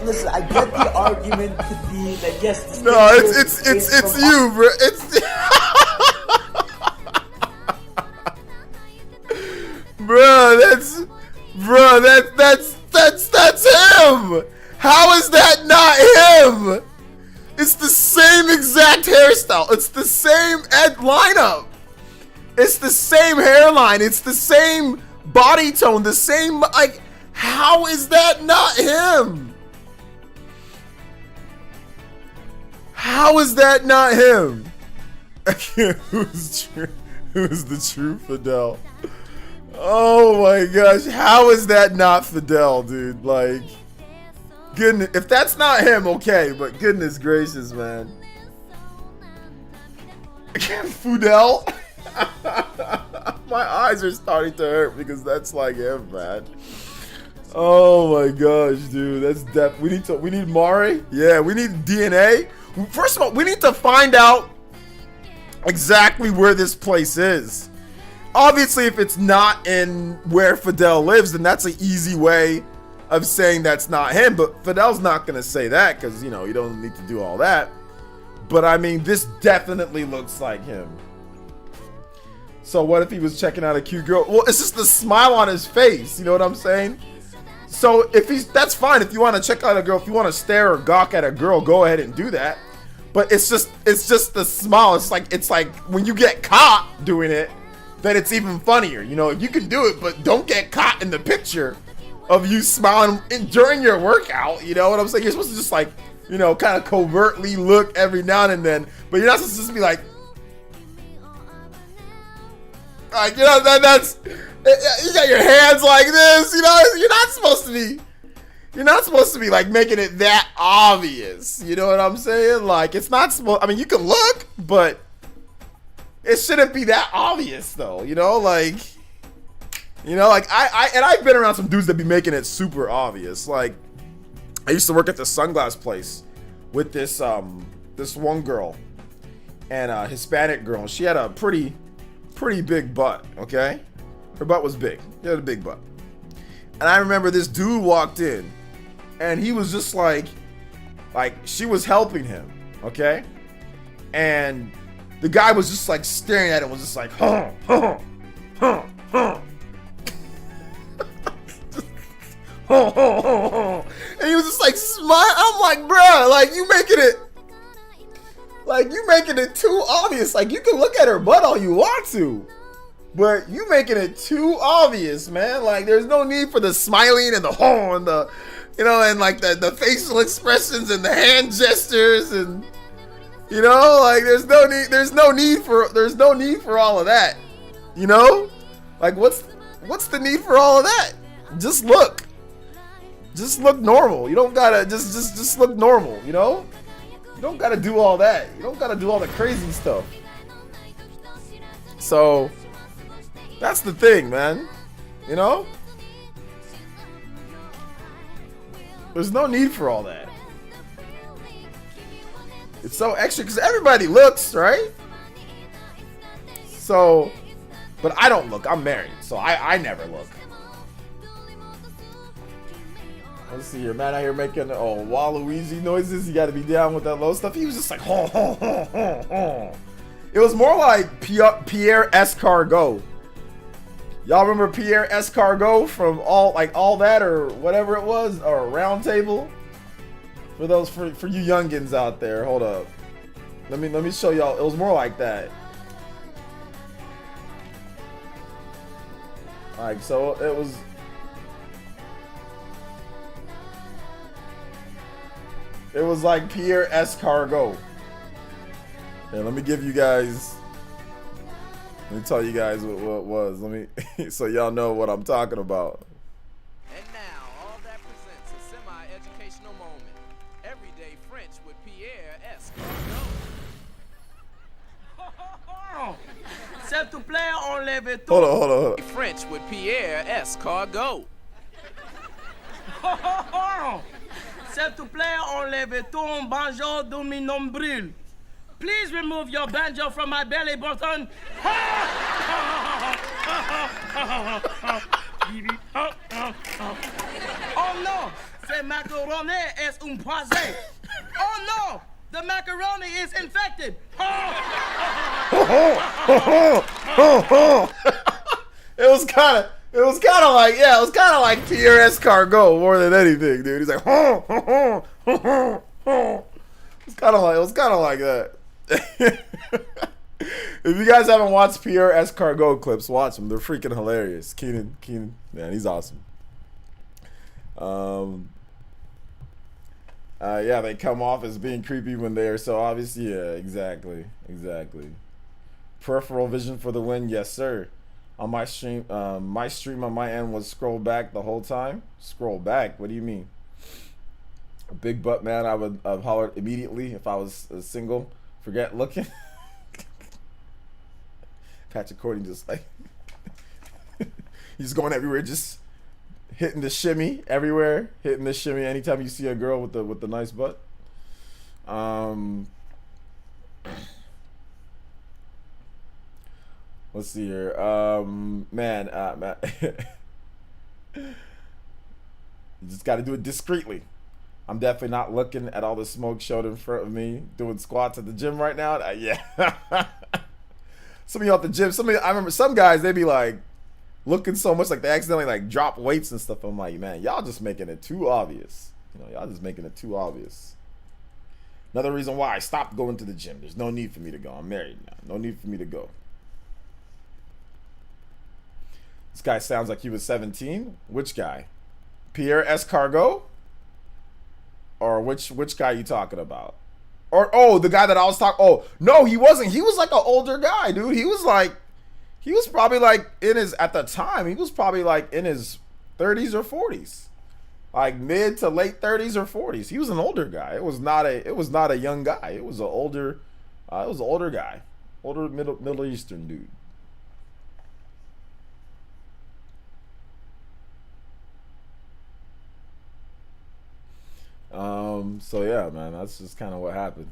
Listen. I get the argument could be that yes, this it's you, bro. It's. That's him. How is that not him? It's the same exact hairstyle. It's the same lineup. It's the same hairline. It's the same body tone. The same, like, how is that not him? How is that not him? Who's the true Fidel? Oh my gosh, how is that not Fidel, dude? Like, goodness, if that's not him, okay, but goodness gracious, man. Fidel? My eyes are starting to hurt because that's like him, man. Oh my gosh, dude, that's depth. We need Mari. Yeah, we need DNA. First of all, we need to find out exactly where this place is. Obviously, if it's not in where Fidel lives, then that's an easy way of saying that's not him. But Fidel's not gonna say that because, you know, you don't need to do all that. But I mean, this definitely looks like him. So what if he was checking out a cute girl? Well, it's just the smile on his face. You know what I'm saying? So if that's fine. If you want to check out a girl, if you want to stare or gawk at a girl, go ahead and do that. But it's just the smile. It's like when you get caught doing it, then it's even funnier. You know, you can do it, but don't get caught in the picture of you smiling during your workout. You know what I'm saying? You're supposed to just like, you know, kind of covertly look every now and then, but you're not supposed to just be like, you know, that's you got your hands like this. You know, you're not supposed to be like making it that obvious. You know what I'm saying? Like, it's not supposed. I mean, you can look, but it shouldn't be that obvious, though. You know, like I've been around some dudes that be making it super obvious. Like, I used to work at the sunglass place with this one girl, and a Hispanic girl. She had a pretty big butt. Okay, her butt was big. She had a big butt. And I remember this dude walked in, and he was just like she was helping him. Okay, and the guy was just like staring at it, was just like, huh. And he was just like smile. I'm like, bruh, like you making it too obvious. Like, you can look at her butt all you want to, but you making it too obvious, man. Like, there's no need for the smiling and the and the, you know, and like the facial expressions and the hand gestures, and you know, like there's no need for all of that. You know, like what's the need for all of that? Just look normal. You don't gotta just look normal. You know, you don't gotta do all that. You don't gotta do all the crazy stuff. So that's the thing, man. You know, there's no need for all that. It's so extra because everybody looks, right? So, but I don't look. I'm married, so I never look. Let's see here, man. Out here making Waluigi noises. You got to be down with that low stuff. He was just like, ho, ho, ho, ho, ho. It was more like Pierre Escargot. Y'all remember Pierre Escargot from all that or whatever it was, or Round Table? For you youngins out there, hold up. Let me show y'all. It was more like that. Like, so it was. It was like Pierre Escargot. Yeah, let me give you guys. Let me tell you guys what it was. Let me so y'all know what I'm talking about. And now, all that presents a semi-educational moment. Everyday French with Pierre Escargot. S'il te plaît, enlève tout. Hold on. French with Pierre Escargot. S'il te plaît, enlève ton banjo de mi nombril. Please remove your banjo from my belly button. Oh no, ce macaroni is un poison. Oh no, the macaroni is infected. It was kind of like, yeah, it was kind of like Pierre Escargot more than anything, dude. He's like, It was kind of like that. If you guys haven't watched Pierre Escargot clips, watch them. They're freaking hilarious. Keenan, man, he's awesome. Yeah, they come off as being creepy when they are so obvious. Yeah, exactly. Peripheral vision for the win, yes sir. On my stream on my end was scroll back the whole time. Scroll back? What do you mean? A big butt man, I would have hollered immediately if I was single. Forget looking. Patrick Courtney just like he's going everywhere, just hitting the shimmy everywhere, hitting the shimmy anytime you see a girl with the nice butt. Let's see here. Man, you just got to do it discreetly. I'm definitely not looking at all the smoke showed in front of me doing squats at the gym right now. Yeah. Some of you at the gym, I remember some guys, they be like looking so much like they accidentally like drop weights and stuff. I'm like, man, y'all just making it too obvious. Y'all just making it too obvious. Another reason why I stopped going to the gym. There's no need for me to go. I'm married now. No need for me to go. This guy sounds like he was 17. Which guy? Pierre Escargot? Or which guy you talking about? Or the guy that I was talking. Oh no, he wasn't. He was like an older guy, dude. He was probably like in his at the time. He was probably like in his 30s or 40s, like mid to late 30s or 40s. He was an older guy. It was not a young guy. It was an older guy, older Middle Eastern dude. So yeah, man, that's just kind of what happened.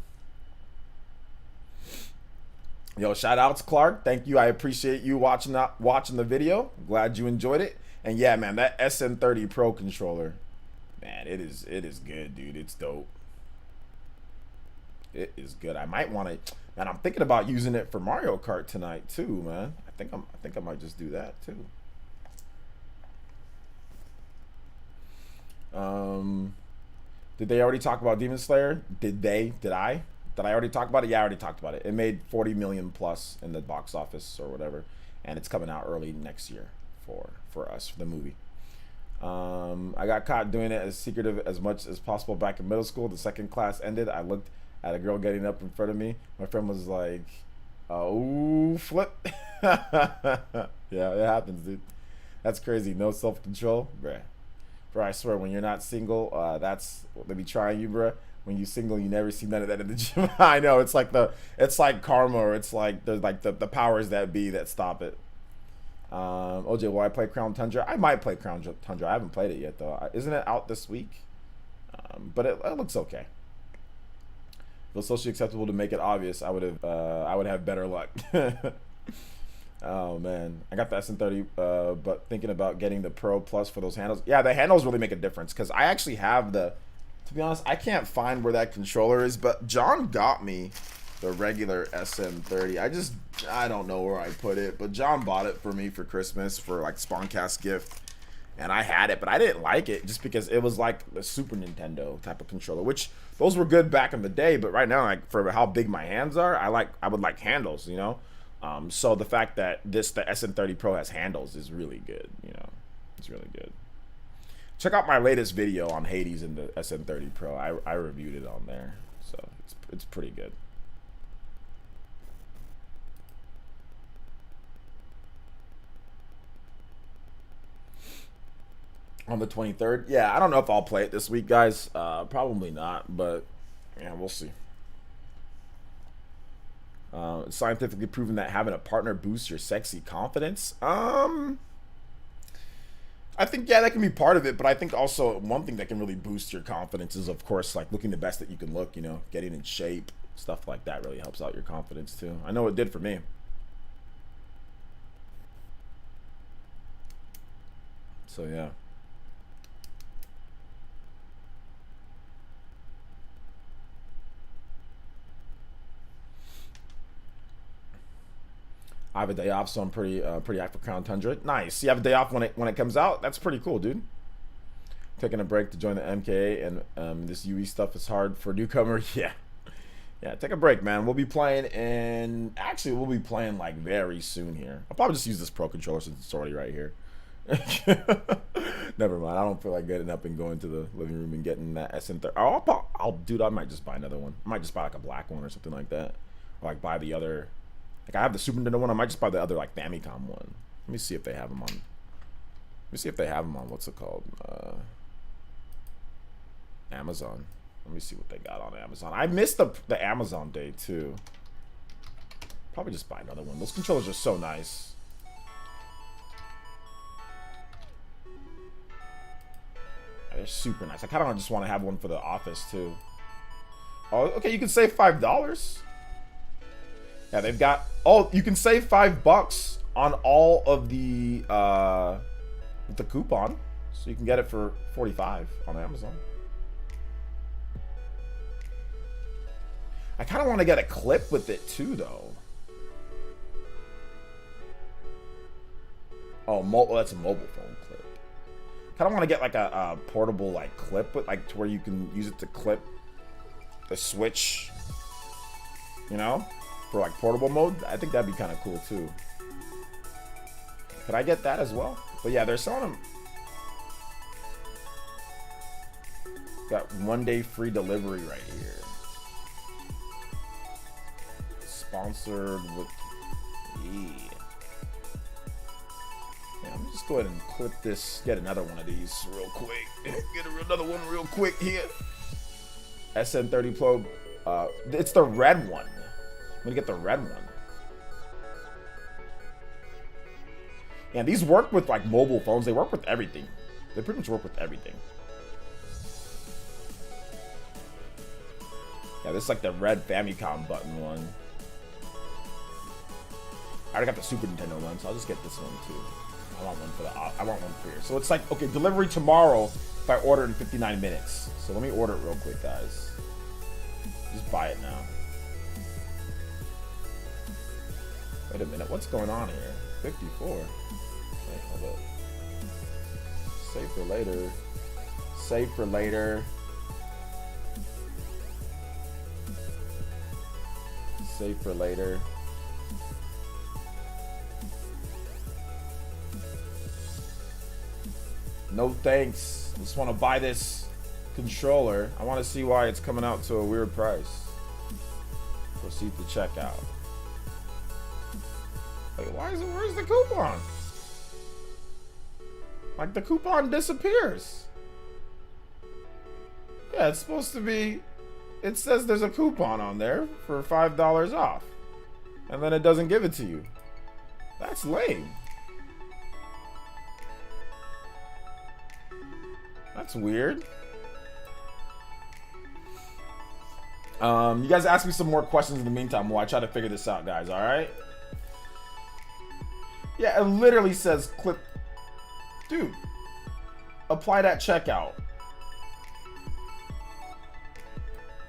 Yo, shout outs, Clark. Thank you. I appreciate you watching the video. Glad you enjoyed it. And yeah, man, that SN30 Pro controller, man, it is good, dude. It's dope. It is good. I might want to, man. I'm thinking about using it for Mario Kart tonight too, man. I think I might just do that too. Did they already talk about Demon Slayer? Did I already talk about it? Yeah, I already talked about it. It made 40 million plus in the box office or whatever, and it's coming out early next year for us, for the movie. I got caught doing it as secretive as much as possible back in middle school. The second class ended. I looked at a girl getting up in front of me. My friend was like, "Oh, flip." Yeah, it happens, dude. That's crazy. No self-control, bruh. Bro, I swear, when you're not single, that's what they be trying you, bro. When you single, you never see none of that in the gym. I know, it's like karma, or it's like there's like the powers that be that stop it. OJ, will I play Crown Tundra? I might play Crown Tundra. I haven't played it yet though. Isn't it out this week? But it looks okay. If it was socially acceptable to make it obvious, I would have better luck. Oh man, I got the SN30, but thinking about getting the Pro Plus for those handles. Yeah, the handles really make a difference, because I actually have to be honest, I can't find where that controller is, but John got me the regular SN30. I don't know where I put it, but John bought it for me for Christmas for like Spawncast gift, and I had it, but I didn't like it just because it was like the Super Nintendo type of controller, which those were good back in the day, but right now, like for how big my hands are, I would like handles, you know. So the fact that the SN30 Pro has handles is really good, you know. It's really good. Check out my latest video on Hades and the SN30 Pro. I reviewed it on there, so it's pretty good. On the 23rd, yeah, I don't know if I'll play it this week, guys. Probably not, but yeah, we'll see. It's scientifically proven that having a partner boosts your sexy confidence. I think, yeah, that can be part of it, but I think also one thing that can really boost your confidence is, of course, like looking the best that you can look, you know, getting in shape, stuff like that really helps out your confidence too. I know it did for me. So yeah. I have a day off, so I'm pretty hyped for Crown Tundra. Nice. You have a day off when it comes out. That's pretty cool, dude. Taking a break to join the MKA, and this UE stuff is hard for newcomer. Yeah, Yeah, take a break, man. We'll be playing in... Actually, we'll be playing, like, very soon here. I'll probably just use this Pro Controller since it's already right here. Never mind. I don't feel like getting up and going to the living room and getting that SN30. Dude, I might just buy another one. I might just buy, like, a black one or something like that. Or, like, buy the other... Like, I have the Super Nintendo one. I might just buy the other, like, Famicom one. Let me see if they have them on... Let me see if they have them on... What's it called? Amazon. Let me see what they got on Amazon. I missed the Amazon day, too. Probably just buy another one. Those controllers are so nice. They're super nice. I kind of just want to have one for the office, too. Oh, okay, you can save $5. Yeah, they've got... Oh, you can save $5 on all of the... with the coupon. So you can get it for $45 on Amazon. I kind of want to get a clip with it too, though. Oh, that's a mobile phone clip. Kind of want to get like a portable like clip, with like to where you can use it to clip the Switch. You know, for like portable mode. I think that'd be kind of cool too. Could I get that as well? But yeah, they're selling them. Got 1 day free delivery right here. Sponsored with I'm just go ahead and clip this. Get another one of these real quick. Get another one real quick here. SN30 Pro. It's the red one. I'm gonna get the red one. Yeah, these work with like mobile phones. They work with everything. They pretty much work with everything. Yeah, this is like the red Famicom button one. I already got the Super Nintendo one, so I'll just get this one too. I want one for here. So it's like, okay, delivery tomorrow if I order in 59 minutes. So let me order it real quick, guys. Just buy it now. Wait a minute, what's going on here? 54. Wait, hold up. Save for later. Save for later. Save for later. No thanks. I just want to buy this controller. I want to see why it's coming out to a weird price. Proceed to checkout. Wait, where's the coupon? Like the coupon disappears. Yeah, it's supposed to be, it says there's a coupon on there for $5 off. And then it doesn't give it to you. That's lame. That's weird. You guys ask me some more questions in the meantime while I try to figure this out, guys, alright? Yeah, it literally says clip. Dude, apply that checkout.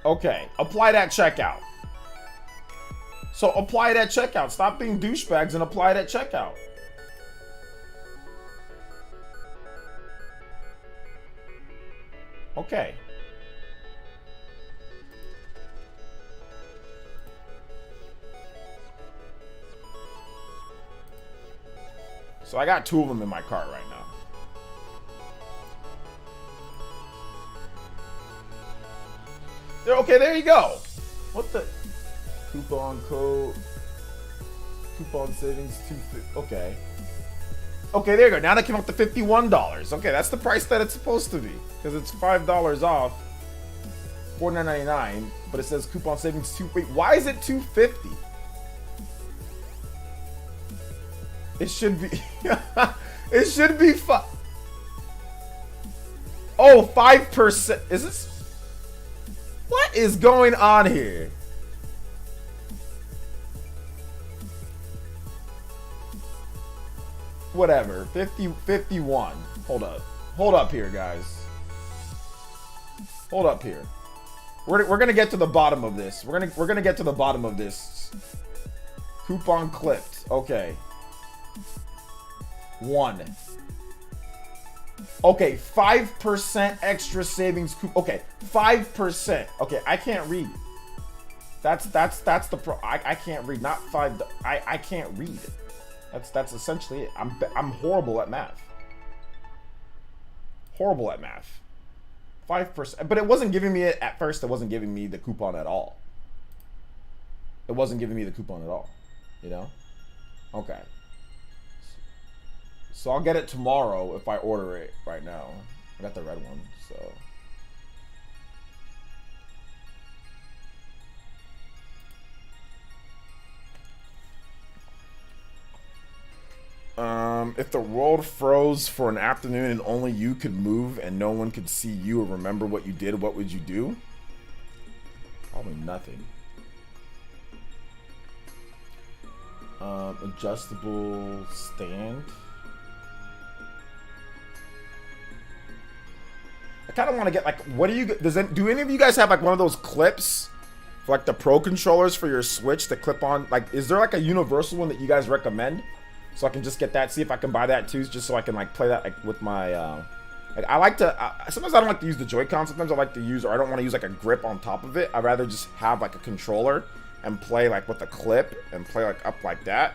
Okay, apply that checkout. So apply that checkout. Stop being douchebags and apply that checkout. Okay. So I got 2 of them in my cart right now. Okay, there you go. What the? Coupon code. Coupon savings 250. Okay. Okay, there you go. Now that came up to $51. Okay, that's the price that it's supposed to be. Because it's $5 off. $49.99. But it says coupon savings 2. Wait, why is it $250? It should be. It should be Oh, 5%. Is this? What is going on here? Whatever. 51. Hold up. Hold up here, guys. Hold up here. We're gonna get to the bottom of this. We're gonna get to the bottom of this. Coupon clipped. Okay. 1. Okay, 5% extra savings. Okay, 5%. Okay, I can't read. That's the pro. I can't read. Not 5. I can't read. That's essentially it. I'm horrible at math. Horrible at math. 5%. But it wasn't giving me it at first. It wasn't giving me the coupon at all. It wasn't giving me the coupon at all. You know? Okay. So I'll get it tomorrow if I order it right now. I got the red one, so. If the world froze for an afternoon and only you could move and no one could see you or remember what you did, what would you do? Probably nothing. Adjustable stand. I kind of want to get like, what do you, do any of you guys have like one of those clips for like the Pro controllers for your Switch to clip on? Like, is there like a universal one that you guys recommend? So I can just get that, see if I can buy that too, just so I can like play that like with my, like I like to, sometimes I don't like to use the Joy-Con, sometimes I like to use, or I don't want to use like a grip on top of it. I'd rather just have like a controller and play like with a clip and play like up like that.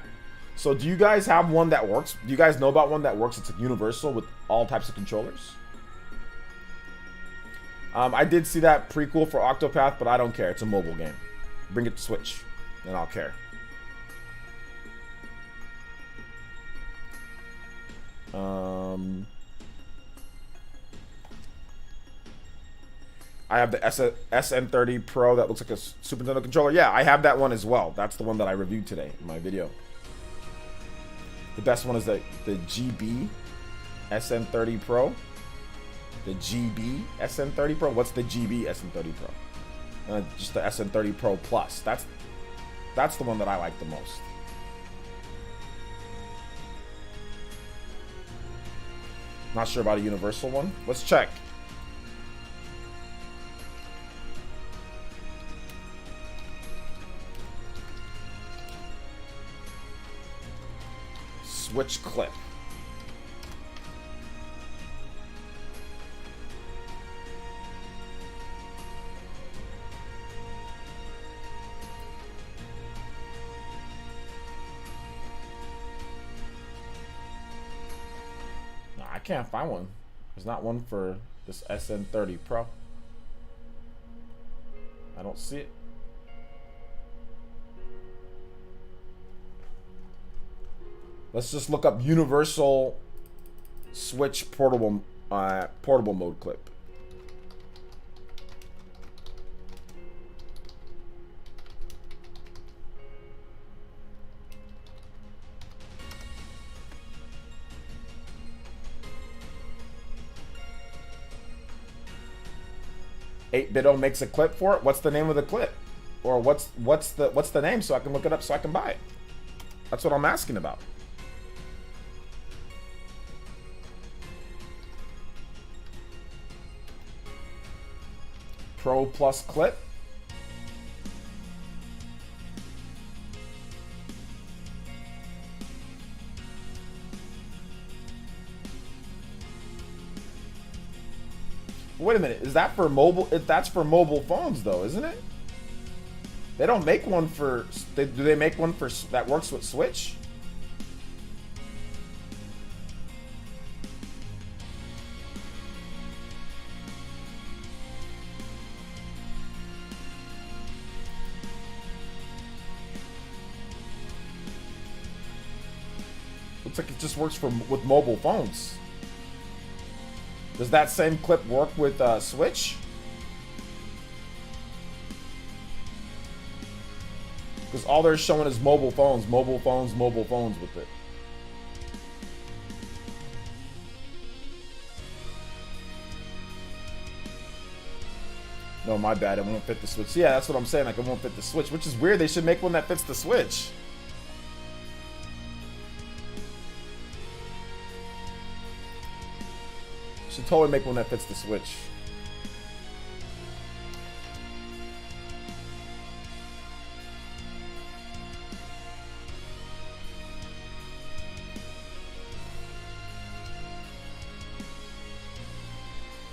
So do you guys have one that works? Do you guys know about one that works? It's like universal with all types of controllers. I did see that prequel for Octopath, but I don't care. It's a mobile game. Bring it to Switch, and I'll care. I have the SN30 Pro that looks like a Super Nintendo controller. Yeah, I have that one as well. That's the one that I reviewed today in my video. The best one is the GB SN30 Pro. The GB SN30 Pro. What's the GB SN30 Pro? Just the SN30 Pro Plus. That's the one that I like the most. Not sure about a universal one. Let's check. Switch clip. No, I can't find one. There's not one for this SN30 Pro. I don't see it. Let's just look up universal Switch portable mode clip. $8BitO makes a clip for it. What's the name of the clip? Or what's the name so I can look it up so I can buy it? That's what I'm asking about. Pro Plus clip. Wait a minute, is that for mobile? That's for mobile phones though, isn't it? They don't make one for, do they make one for that works with Switch? Looks like it just works with mobile phones. Does that same clip work with Switch? Because all they're showing is mobile phones with it. No, my bad. It won't fit the Switch. Yeah, that's what I'm saying. Like, it won't fit the Switch, which is weird. They should make one that fits the Switch. Should totally make one that fits the Switch.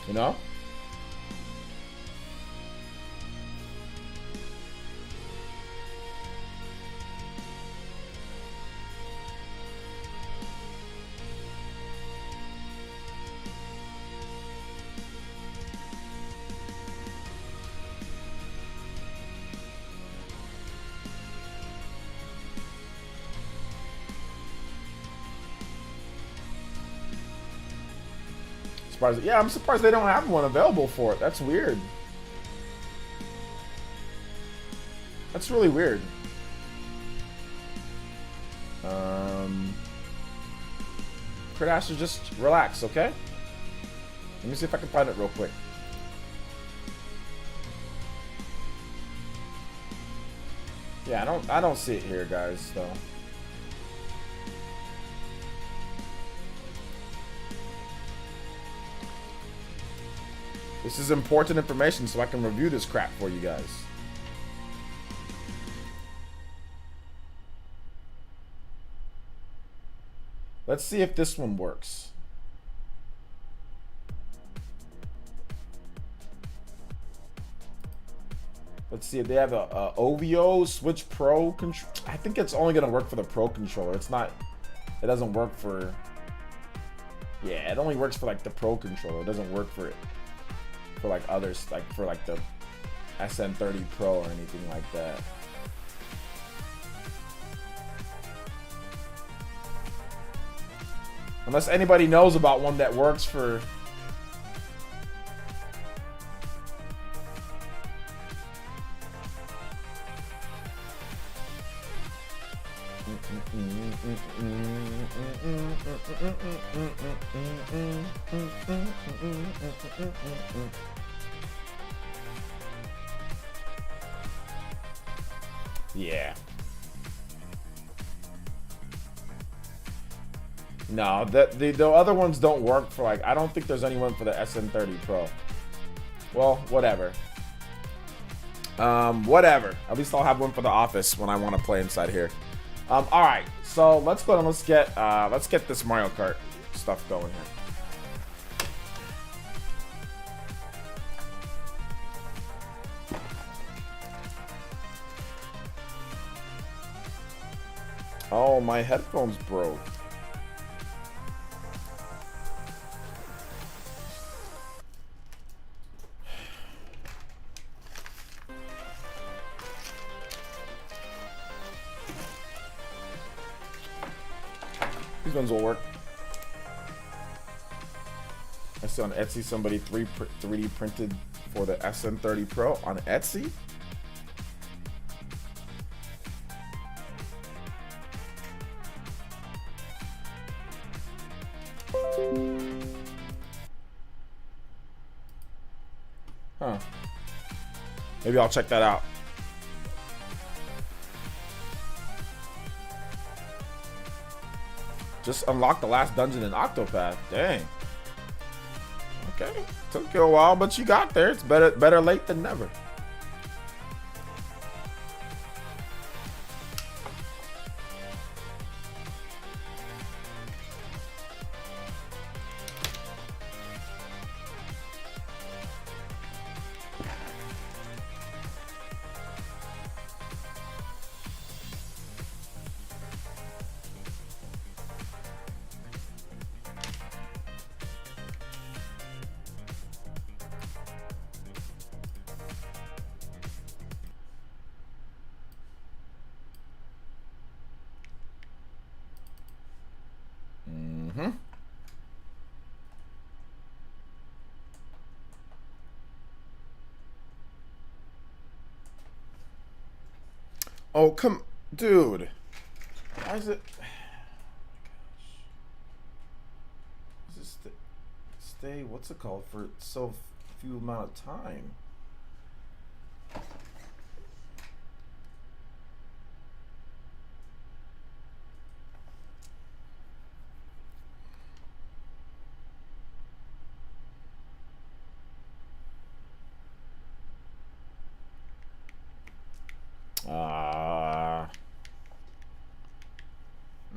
You know? surprised. Yeah, I'm surprised they don't have one available for it. That's weird. That's really weird. Crit just relax, okay? Let me see if I can find it real quick. Yeah, I don't see it here, guys, though. This is important information, so I can review this crap for you guys. Let's see if this one works. Let's see if they have a OVO Switch Pro control. I think it's only gonna work for the Pro controller. It's not. It doesn't work for. Yeah, it only works for like the Pro controller. It doesn't work for like others, like for like the SN30 Pro or anything like that. Unless anybody knows about one that works for. Yeah. No, the other ones don't work for like. I don't think there's anyone for the SN30 Pro. Well, whatever. Whatever. At least I'll have one for the office when I want to play inside here. All right, so let's go and let's get this Mario Kart stuff going here. Oh, my headphones broke. These ones will work. I see on Etsy somebody 3D printed for the SN30 Pro on Etsy. Huh. Maybe I'll check that out. Just unlocked the last dungeon in Octopath. Dang. Okay. Took you a while, but you got there. It's better late than never. Oh, come, dude. Why is it? Oh my gosh. Does it stay? What's it called for so few amount of time?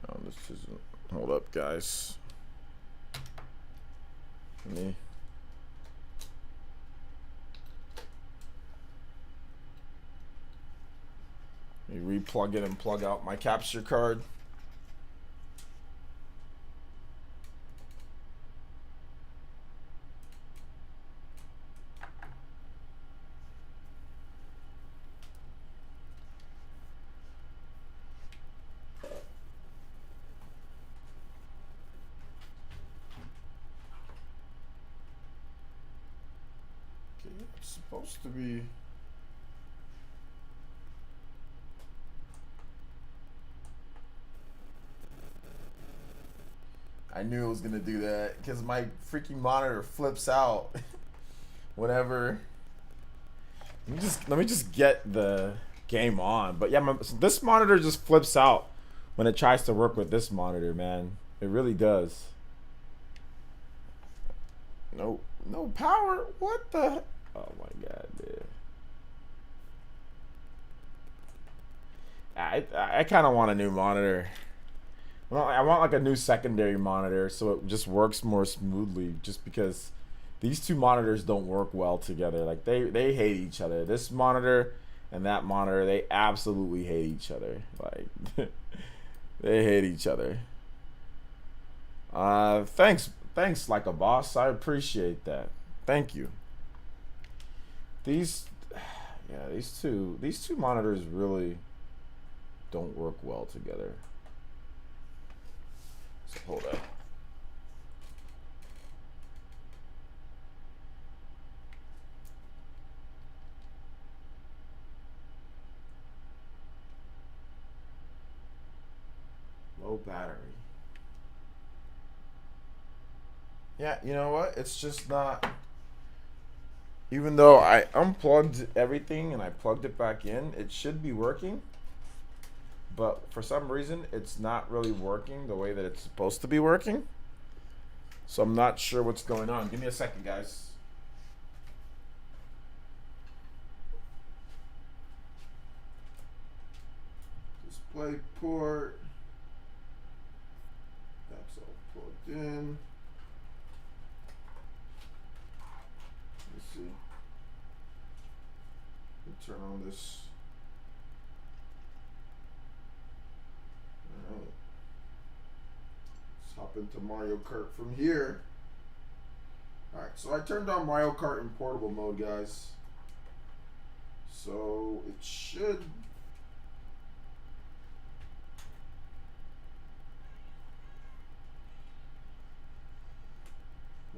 No, this isn't. Hold up, guys. Me. Let me replug it and plug out my capture card. It's supposed to be. I knew it was gonna do that because my freaking monitor flips out whenever. Let me just get the game on. But yeah, this monitor just flips out when it tries to work with this monitor, man. It really does. No power. What the? Oh my god, dude. I kind of want a new monitor. Well, I want like a new secondary monitor so it just works more smoothly. Just because these two monitors don't work well together. Like they hate each other. This monitor and that monitor, they absolutely hate each other. Like they hate each other. Thanks, like a boss. I appreciate that. Thank you. These two monitors really don't work well together. So hold up. Low battery. Yeah, you know what? It's just not. Even though I unplugged everything and I plugged it back in, it should be working. But for some reason, it's not really working the way that it's supposed to be working. So I'm not sure what's going on. Give me a second, guys. Display port. That's all plugged in. Let's see. Let's turn on this. Alright. Let's hop into Mario Kart from here. Alright, so I turned on Mario Kart in portable mode, guys. So it should.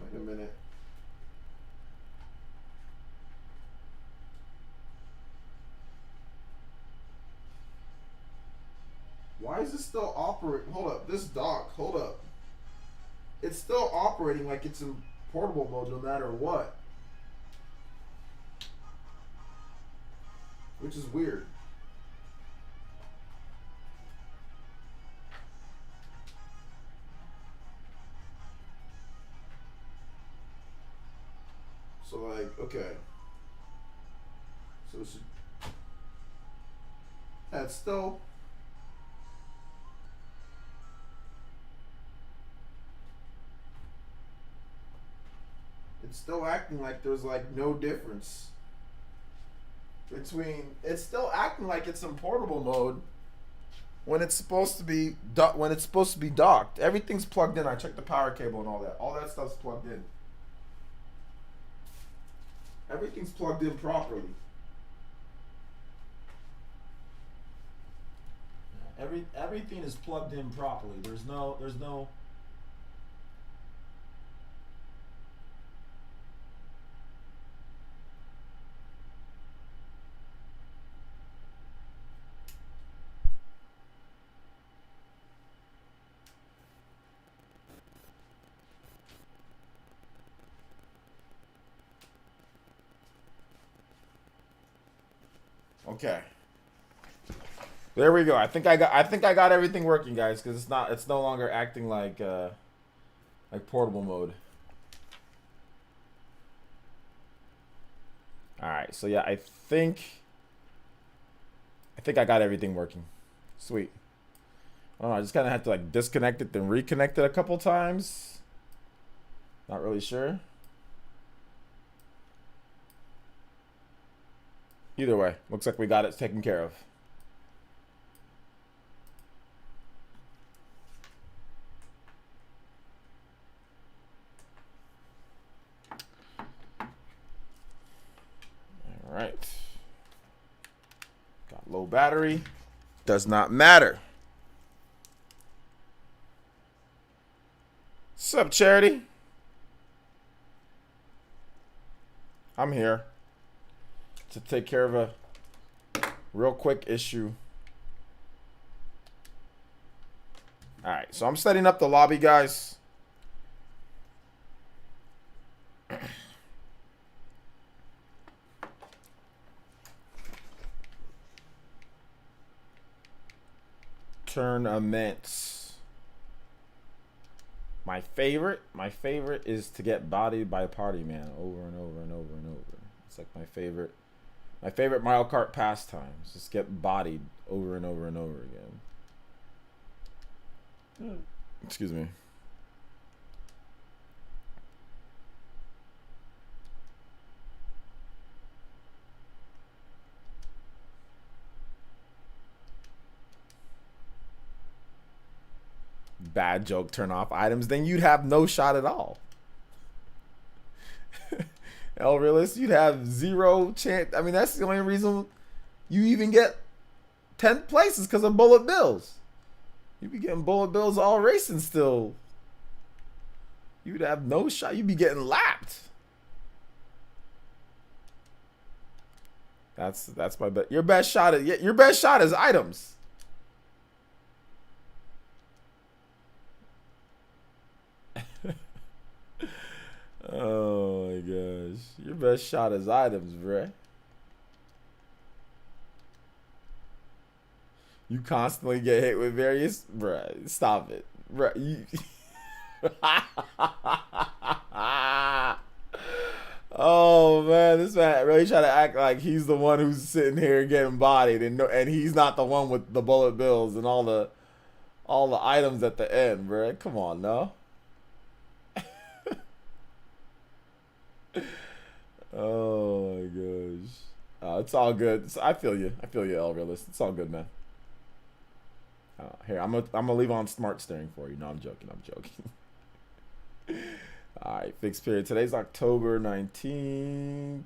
Wait a minute. Why is it still operating? Hold up, this dock, hold up. It's still operating like it's in portable mode no matter what. Which is weird. So like, okay. So it's, yeah, it's still. It's still acting like there's like no difference between. It's still acting like it's in portable mode when it's supposed to be docked. Everything's plugged in. I checked the power cable and all that. All that stuff's plugged in. Everything's plugged in properly. Everything is plugged in properly. There's no. Okay. There we go. I think I got everything working, guys, because it's no longer acting like portable mode. All right. So yeah, I think I got everything working. Sweet. I don't know, I just kind of had to like disconnect it then reconnect it a couple times. Not really sure. Either way, looks like we got it taken care of. All right. Got low battery. Does not matter. Sup, Charity? I'm here. to take care of a real quick issue. All right, so I'm setting up the lobby, guys. Tournaments. My favorite is to get bodied by Party Man over and over and over and over. It's like my favorite Mario Kart pastimes. Just get bodied over and over and over again. Excuse me. Bad joke, turn off items, then you'd have no shot at all. El Realist, you'd have zero chance. I mean, that's the only reason you even get 10th places, because of bullet bills. You'd be getting bullet bills all racing still. You'd have no shot. You'd be getting lapped. That's my bet. Your best shot is items. Oh my gosh. Your best shot is items, bruh. You constantly get hit with various... Bruh, stop it. Bruh, you... Oh man, this man really trying to act like he's the one who's sitting here getting bodied, and he's not the one with the bullet bills and all the items at the end, bruh. Come on, no. Oh my gosh. It's all good. I feel you, El Realist. It's all good, man. Here, I'm gonna leave on smart steering for you. No, I'm joking. All right, fixed period. Today's October 19th.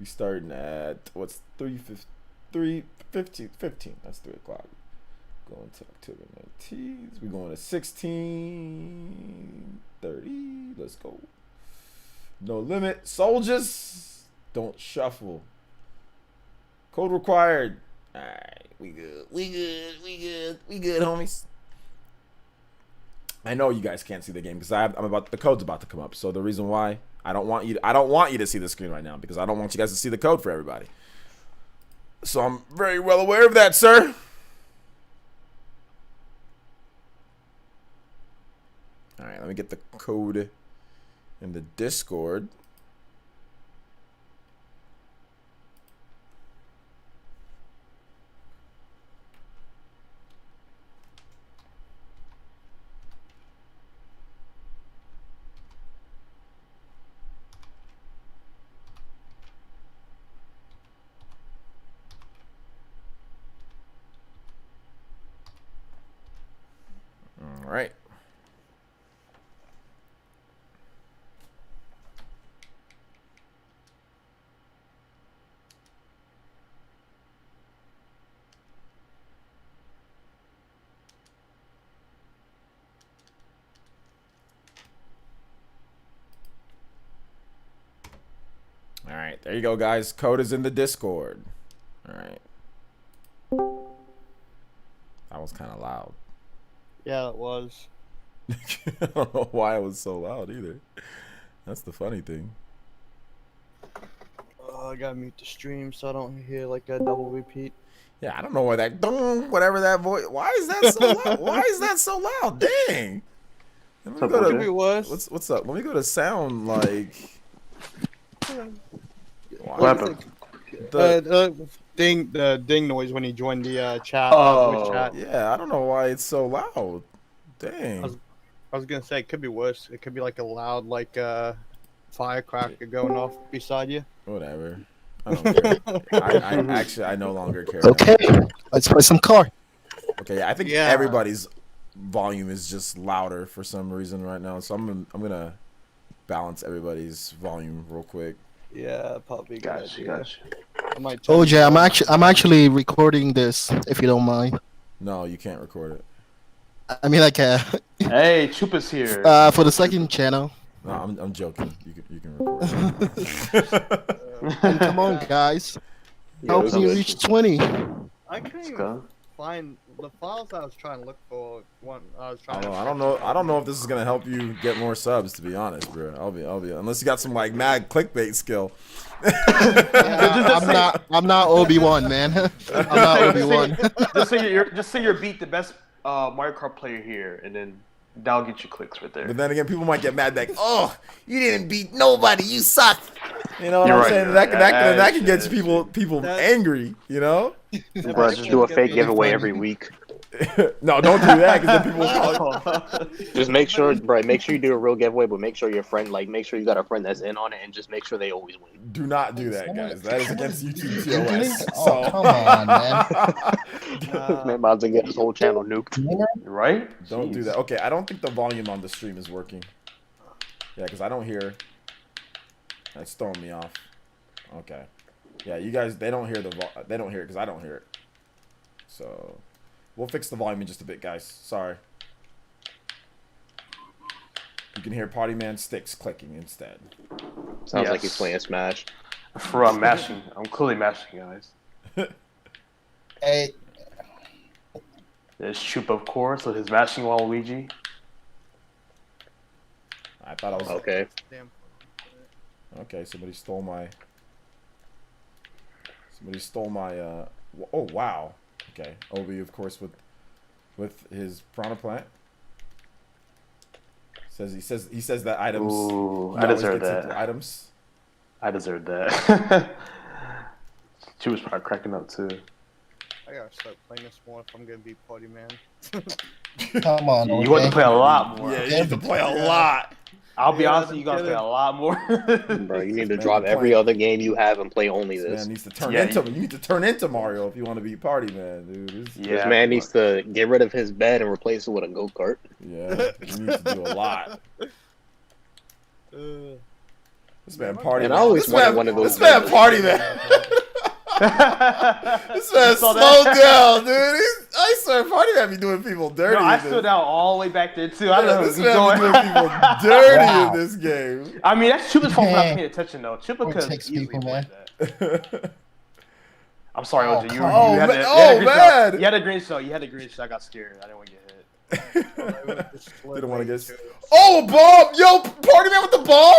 We starting at what's 3:15. That's 3 o'clock. Going to October 19th. We going to 16:30. Let's go. No limit. Soldiers, don't shuffle. Code required. All right, we good, homies. I know you guys can't see the game because the code's about to come up. So the reason why I don't want you to see the screen right now, because I don't want you guys to see the code for everybody. So I'm very well aware of that, sir. All right, let me get the code in the Discord. All right. All right, there you go, guys. Code is in the Discord. All right. That was kind of loud. Yeah, it was. I don't know why it was so loud either. That's the funny thing. Oh, I gotta mute the stream so I don't hear like a double repeat. Yeah, I don't know why that whatever that voice. Why is that so loud? Why is that so loud? Dang. Let me go to, what's up? Let me go to sound like. What happened? The ding noise when he joined the chat. Oh, chat. Yeah, I don't know why it's so loud. Dang. I was gonna say it could be worse. It could be like a loud firecracker going off beside you. Whatever. I don't care. I no longer care. Okay, let's play some car. Okay, I think everybody's volume is just louder for some reason right now, so I'm gonna balance everybody's volume real quick. Yeah, probably. Gotcha. OJ, I'm actually recording this, if you don't mind. No, you can't record it. I mean, like, Hey, Chupa's here. For the second channel. No, I'm joking. You can record it. And come on, guys. Yo, Help me reach 20. I couldn't even go. find the files I was trying to look for. I don't know if this is gonna help you get more subs. To be honest, bro, I'll be unless you got some like mad clickbait skill. I'm not Obi-Wan, man. I'm not Obi-Wan. Just say you're beat the best Mario Kart player here, and then that'll get you clicks right there. But then again, people might get mad like, "Oh, you didn't beat nobody. You suck." You know what You're I'm right, saying? you're That right. that can get people angry. You know? Bro, just do a fake giveaway every week. No, don't do that because then people will call Just make sure, bro. Make sure you do a real giveaway, but make sure your friend, make sure you got a friend that's in on it, and just make sure they always win. Do not do that, guys. That is against YouTube TOS. Oh, come on, man. Man, about to get his whole channel nuked. Right? Don't do that. Okay, I don't think the volume on the stream is working. Yeah, because I don't hear. That's throwing me off. Okay. Yeah, you guys, they don't hear they don't hear it because I don't hear it. So, we'll fix the volume in just a bit, guys. Sorry. You can hear Party Man sticks clicking instead. Sounds like he's playing Smash. For real, I'm mashing. I'm clearly mashing, guys. Hey, There's Chupa, of course, with his mashing Waluigi. I thought I was Okay. Damn. okay. Somebody stole my. Oh wow. Okay, Obi, of course, with his piranha plant. He says that items. Ooh, he I always deserve gets that. into items. I deserve that. She was probably cracking up too. I gotta start playing this more if I'm gonna be party man. come on. You want to play a lot more. Yeah, you need to play a lot. I'll be Yeah, honest with you, you gotta play a lot more. Bro, you need to Man, drop you're every playing- other game you have and play only This this. man needs to turn Yeah, into. You need to turn into Mario if you want to be Party Man, dude. This Yeah. man needs to get rid of his bed and replace it with a go-kart. Yeah, you need to do a lot. This man Party And Man. I always this wanted man, one of those This man beds. Party Man. This man slow down, dude. I swear, Party Man be doing people dirty. No, I in this. stood out all the way back there too. I don't know This who's man going. be doing people dirty Wow. in this game. I mean, that's Chupa's fault for not paying attention though. Chupa Don't could have text easily people, played man. that. I'm sorry, Oh, OJ. You come on. had Oh, the green man. shot. You had a green shot. You had a green shot. I got scared. I didn't want to get hit. Didn't want to get. Oh, bomb! Yo, Party Man with the bomb!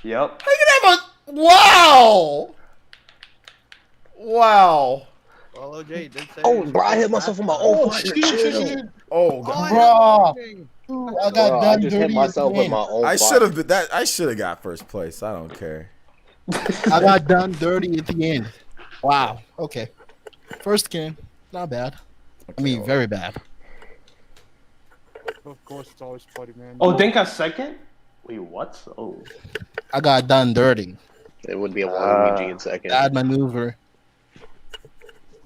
Yep. How you can have a? Wow! Wow! Well, OJ did say. Oh, bro, I hit myself with my own fire. Chill. Oh god! Bro, I got Bro, I done just hit dirty myself with again. my own I fire. should have been that. I should have got first place. I don't care. I got done dirty at the end. Wow. Okay. First game, not bad. I mean, well, very bad. Of course, it's always party man. Oh, Denka's second? Wait, what? Oh. I got done dirty. It would be a Waluigi in second. Bad maneuver.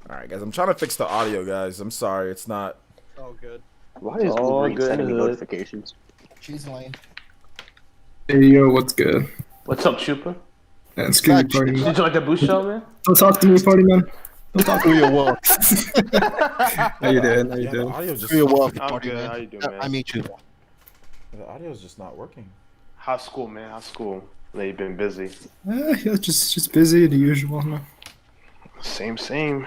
All right, guys. I'm trying to fix the audio, guys. I'm sorry. It's not. Oh, good. Why is Oh, Uber Eats sending me good. notifications? She's lame. Hey yo, what's good? What's up, Chupa? Man, screw you, party man. Did you like the boost show, man? Don't talk to me, party man. Don't talk to me. Your wolf. How you doing? How you Yeah, the doing? audio just. Your wolf. I'm party good. man. How you doing, man? I meet you. The audio is just not working. How's school, man? How's school? I know you've been busy. Yeah, just busy, the usual. No. Same.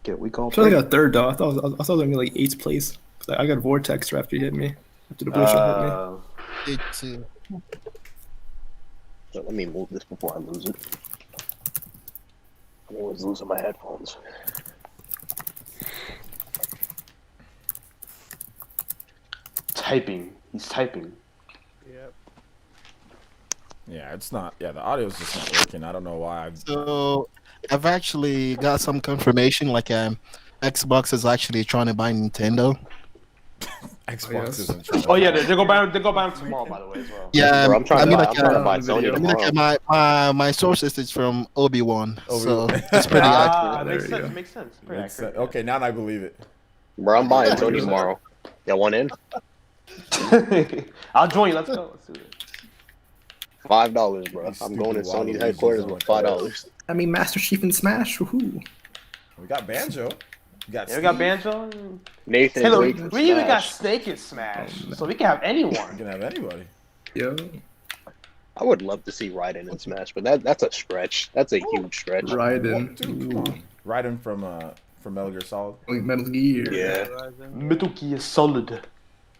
Get a week I off. feel like I got third though. I thought I was gonna be like 8th place. I got Vortex after you hit me. After the bullshit hit me. It's So let me move this before I lose it. I'm always losing my headphones. Typing. He's typing. Yep. Yeah, it's not. Yeah, the audio is just not working. I don't know why. so. I've actually got some confirmation. Like, Xbox is actually trying to buy Nintendo. Xbox yes. isn't. trying to- Oh yeah, they go buy them tomorrow, by the way, as well. Yeah, Bro, I'm trying I to mean, buy, like, I'm trying to buy video. Sony I mean, like, tomorrow. my sources is from Obi-Wan, so Obi-Wan. it's pretty accurate. Makes There you sense. go. Makes sense. Pretty Makes accurate. sense. Okay, now I believe it. Bro, I'm buying Sony tomorrow. Y'all want in? I'll join you. Let's go. Let's do it. $5, bro. These I'm going to stupid Sony's Waluigis headquarters on with the card. $5. I mean, Master Chief and Smash. Woohoo! We got Banjo. We got. Yeah, we got Steve. Banjo. Nathan Hey, look, Drake for we even got Smash. Snake in Smash, Oh, no. so we can have We anyone. can have anybody. Yo, I would love to see Raiden in Smash, but that's a stretch. That's a huge stretch. Raiden. Dude, come on. Raiden from Metal Gear Solid. Like Metal Gear. Yeah. Metal Gear Solid.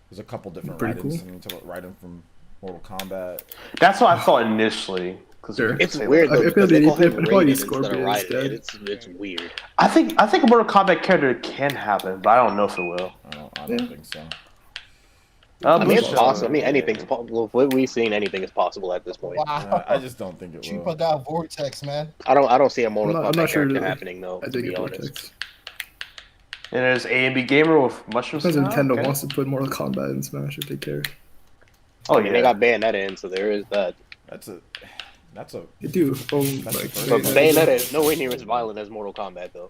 There's a couple different Pretty Raidens. cool. I mean, talk about Raiden from Mortal Kombat. That's what I thought initially. Sure. It's weird though, I feel because they call him they call you Raiden instead of Scorpion Raiden. instead. It's weird. I think a Mortal Kombat character can happen, but I don't know if it will. I don't think so. I mean, it's possible. I mean, anything's possible. With what we've seen, anything is possible at this point. Wow. I just don't think it will. Chupa got Vortex, man. I don't see a Mortal I'm Kombat not sure character happening though. I To dig be it honest. Vortex. And there's A&B Gamer with mushrooms. Depends if now? Nintendo Okay. wants to put Mortal Kombat in Smash if they care. Oh I mean, yeah. they got Bayonetta in, so there is that. That's a. They do. That's the first But one. Bayonetta is nowhere near as violent as Mortal Kombat though.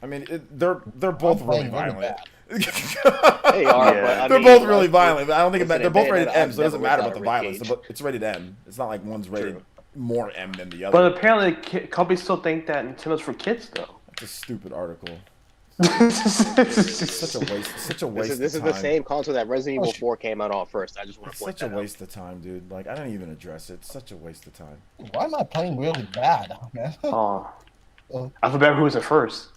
I mean, they're both really playing really violent. They are, Yeah. but I They're mean, both really like, violent. But I don't think listen, they're both rated Bayonetta, M, I've so it doesn't never matter looked about the at a violence. rib cage. It's rated M. It's not like one's rated True. more M than the other. But apparently, companies still think that Nintendo's for kids, though. That's a stupid article. It's Such a waste. Such a waste. This is of the time. same console that Resident Evil 4 came out on first. I just want It's to point such a that out. waste of time, dude. Like I don't even address it. It's such a waste of time. Why am I playing really bad, man? Oh. I forgot who was at first.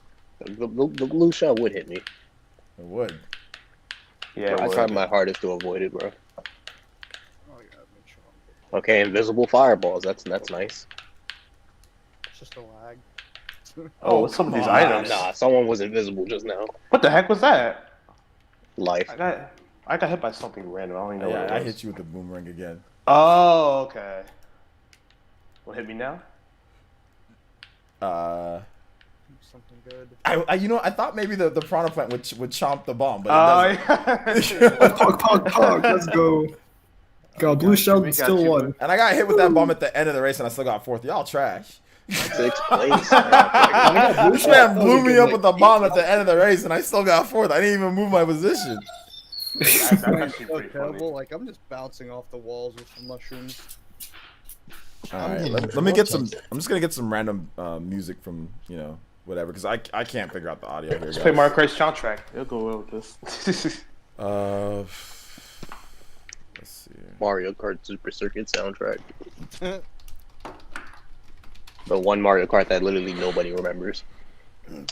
The blue shell would hit me. It would. Yeah, I it tried would. my hardest to avoid it, bro. Okay, invisible fireballs. That's nice. It's just a lag. Oh, what's some of these come on. items? Nah, someone was invisible just now. What the heck was that? Life. I got hit by something random. I don't even know what Yeah, it I was. hit you with the boomerang again. Oh, okay. What hit me now? Something good. I thought maybe the piranha plant would chomp the bomb, but Oh, it doesn't. yeah. Pog, let's go. Got blue shell We got still you. won. And I got hit with that bomb at the end of the race, and I still got fourth. Y'all trash. 6th place. This man blew me up with the bomb at the end of the race, and I still got fourth. I didn't even move my position. That's actually So pretty terrible. funny. Like I'm just bouncing off the walls with the mushrooms. All right, let me get some. I'm just gonna get some random music from whatever, because I can't figure out the audio here. Let's Guys. play Mario Kart's soundtrack. It'll go well with this. Let's see. Mario Kart Super Circuit soundtrack. The one Mario Kart that literally nobody remembers.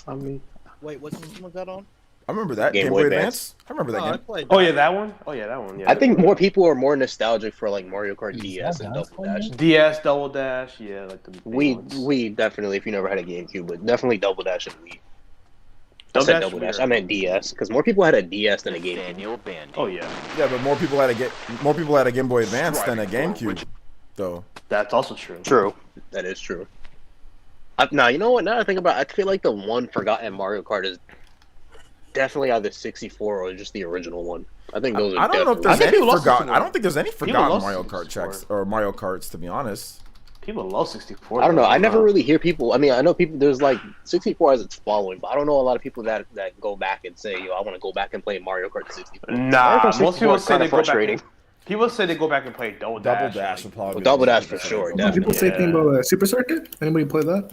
I mean, Wait, what system was that on? I remember that Game Game Boy Boy Advance. Advance. I remember that I game. played. oh yeah, that one. Oh yeah, that one. Yeah. I think more people are more nostalgic for like Mario Kart DS and that Double Dash. DS, Double Dash. Yeah, like the big ones. We definitely, if you never had a GameCube, but definitely Double Dash and Wii. I Double said Dash Double Dash. Wii. I meant DS because more people had a DS than a GameCube. Oh yeah, Yeah, but more people had a Game Boy Advance than a GameCube, though. that's also true. True, that is true. Now you know what? Now that I think about it, I feel like the one forgotten Mario Kart is definitely either 64 or just the original one. I think those are. I don't know if definitely- there's think any people love forgotten. 64. I don't think there's any forgotten love Mario Kart 64. tracks or Mario Karts, to be honest. People love 64. I don't know. though. I never really hear people. I mean, I know people. There's like 64 has its following, but I don't know a lot of people that go back and say, "Yo, I want to go back and play Mario Kart 64." Nah, Mario Kart most 64 people is say kinda they go back. frustrating. People say they go back and play Double Dash. Double Dash would probably. Well, be Double the Dash for best. sure, Some people say Yeah. thing about Super Circuit. Anybody play that?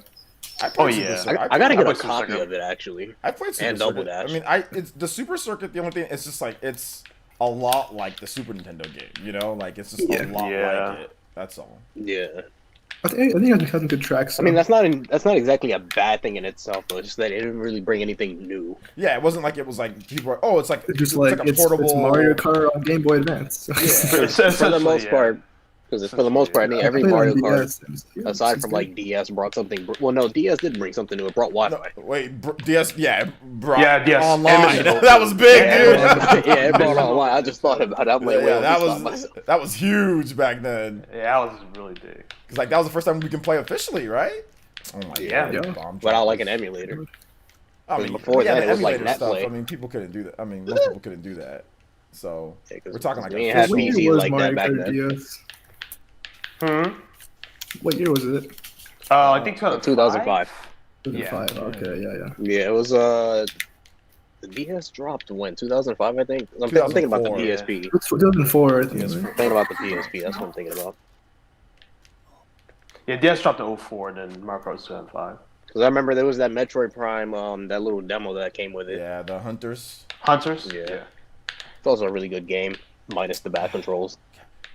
I played Oh, Super yeah. Circuit. I gotta get a played Super copy Circuit. of it actually. I played Super and Double Circuit. Dash. I mean, it's the Super Circuit. The only thing it's just like it's a lot like the Super Nintendo game. Like it's just a lot Yeah. like it. That's all. Yeah. I think it has some good tracks. I mean, that's not exactly a bad thing in itself, though. It's just that it didn't really bring anything new. Yeah, it wasn't like people were. Oh, it's like It's just like a it's portable Mario Kart on Game Boy Advance. For the most part, because for the most part, I think every I played on Mario Kart, DS, and yeah, aside it's from good. like DS, brought something. Well, no, DS did bring something new. It brought Wi-Fi. No, wait, DS. Yeah, bro. Yeah, DS. Online. Invisible. That was big, Yeah, dude. it brought online. I just thought about it. I'm like, Yeah, wait, that was huge back then. Yeah, that was really big. Cause like that was the first time we can play officially, right? Oh my Yeah. god. Yeah. Bomb without like droppers. an emulator. I mean, before yeah, that, the it was like emulator stuff. Netplay. I mean, people couldn't do that. I mean, most people couldn't do that. So Yeah, 'cause we're talking like we a ain't had What official- year PCs was like Mario that back Kart then. DS? Hmm. What year was it? I think 2005. 2005. Okay, yeah. Yeah, it was the DS dropped when 2005, I think. I'm thinking about the 2004. PSP. It's 2004, I think. Yes. right? I'm thinking about the PSP. That's what I'm thinking about. Yeah, DS dropped in 04, then Mario Kart was 2005. Because I remember there was that Metroid Prime, that little demo that came with it. Yeah, the hunters. Hunters. Yeah. It's also a really good game, minus the bad controls.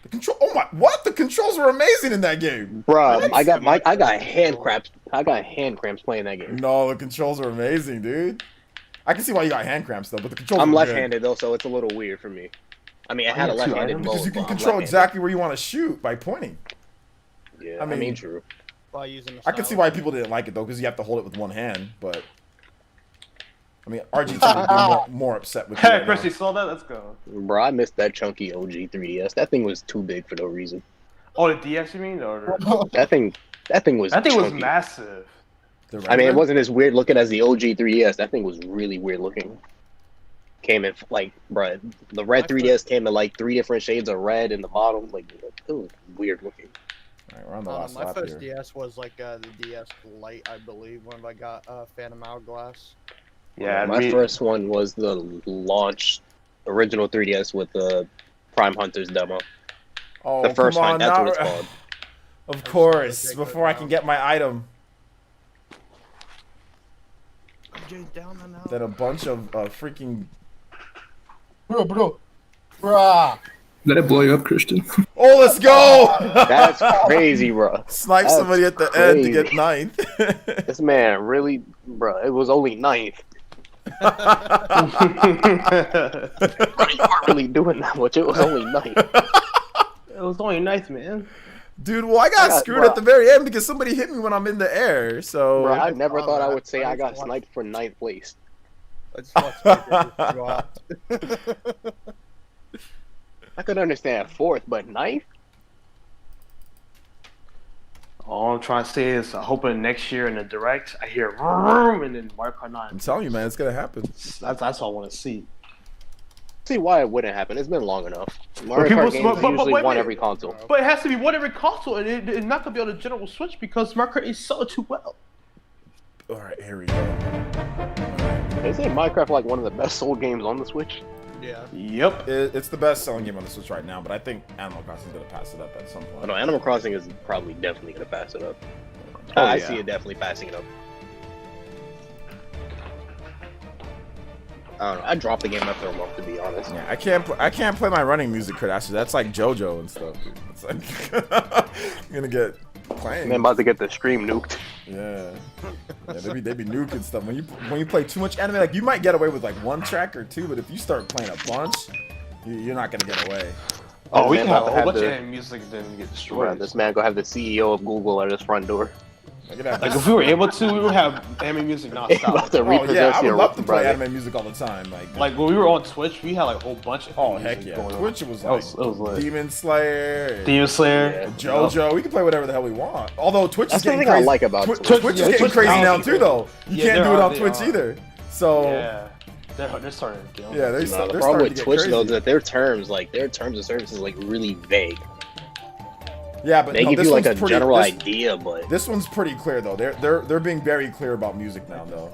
The control. Oh my! What? The controls were amazing in that game. Bruh, I got hand cramps. I got hand cramps playing that game. No, the controls are amazing, dude. I can see why you got hand cramps though, but the controls. I'm are left-handed though, so it's a little weird for me. I mean, I had a left-handed mode, because you can but I'm control left-handed. exactly where you want to shoot by pointing. Yeah, I mean true. By using the I can see why people didn't like it though, because you have to hold it with one hand. But I mean, RG2 would be more upset with. Hey, Chris, you saw that? Let's go. Bro, I missed that chunky OG 3DS. That thing was too big for no reason. Oh, the DX, you mean? Or That thing was. that thing was chunky. massive. I mean, it wasn't as weird looking as the OG 3DS. That thing was really weird looking. Came in like, bro, the red 3DS came in like 3 different shades of red in the bottom. Like, it was weird looking. All right, we're on the last my lap first here. DS was like the DS Lite, I believe, when I got Phantom Hourglass. Yeah, My first one was the launch original 3DS with the Prime Hunters demo. Oh, The first come one, on, that's now- what it's called. Of course, before I can get my item. Then a bunch of freaking. Bro. Bruh. Let it blow you up, Christian. Oh, let's go! That's crazy, bro. Snipe That's somebody at the end to crazy. get ninth. This man really, bro. It was only ninth. Bro, you weren't really doing that much. It was only ninth. It was only nice, man. Dude, well, I got screwed at the very end because somebody hit me when I'm in the air. So Bro, I never thought I would say I got sniped for ninth place. I just watched it just drop. I could understand fourth, but ninth? All I'm trying to say is, I hope next year in the direct, I hear vroom, and then Mario Kart 9. I'm telling you, man, it's gonna happen. That's all I want to see. See why it wouldn't happen. It's been long enough. Mario people- Kart games but- but usually wait, won wait. every console. But it has to be one every console, and it's not gonna be on the general Switch because Mario Kart is sold too well. All right, here we go. Isn't Minecraft like one of the best sold games on the Switch? Yeah. Yep. It's the best selling game on the Switch right now, but I think Animal Crossing is gonna pass it up at some I point. know Animal Crossing is probably definitely gonna pass it up. Oh, I yeah. see it definitely passing it up. I don't know. I dropped the game after a month, to be honest. Yeah, I can't play my running music crit. Actually, that's like JoJo and stuff. Dude. It's like I'm gonna get playing. Man, about to get the stream nuked. Yeah, they be nuking stuff. When you play too much anime, like you might get away with like one track or two, but if you start playing a bunch, you're not gonna get away. Oh, we man, can have a about to whole have bunch the- of music and then get Bro, destroyed. this man gonna have the CEO of Google at his front door. Like if we were able to, we would have anime music About nonstop. to Oh yeah, repossess I would your love to play brother. anime music all the time. Like when we were on Twitch, we had like a whole bunch of Oh music heck yeah, going on. Twitch was That like it was lit. Demon Slayer, and Demon Slayer, JoJo. We can play whatever the hell we want. Although Twitch That's is the getting thing I crazy. like about Twitch Twitch. is Yeah, getting Twitch crazy now now is too, though. You Yeah, can't they do it are, on they Twitch are. either. So Yeah, they're starting to kill. yeah, they're No, the starting problem to with get Twitch crazy. though is that their terms of service is like really vague. Yeah, but They no, give this you like a one's pretty, general this, idea, but This one's pretty clear though. They're being very clear about music now though.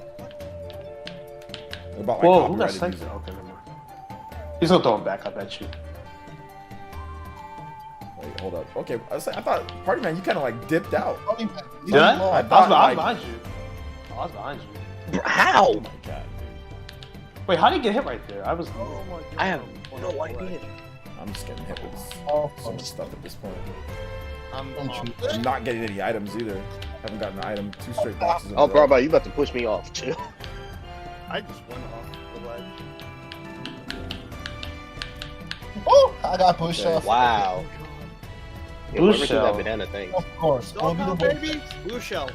About like Whoa, who got copyrighted sniped? music. Okay, never mind. He's gonna throw him back. I bet you. Wait, hold up. Okay, I thought Party Man, you kind of like dipped out. Did I? I I was thought, like- behind you. I was behind you. how? Oh my god, Wait, how did he get hit right there? I was. I have no idea. I'm just getting hit with Oh, so much stuff at this point. I'm I'm not getting any items either. Haven't gotten an item. 2 straight boxes. in a Oh, row. bro, you about to push me off? Chill. I just went off the ledge. Oh, I got pushed Okay. off. Wow. Yeah, Blue whoever did shell. that banana thing. Of course. I'll be the one. baby! Blue shell.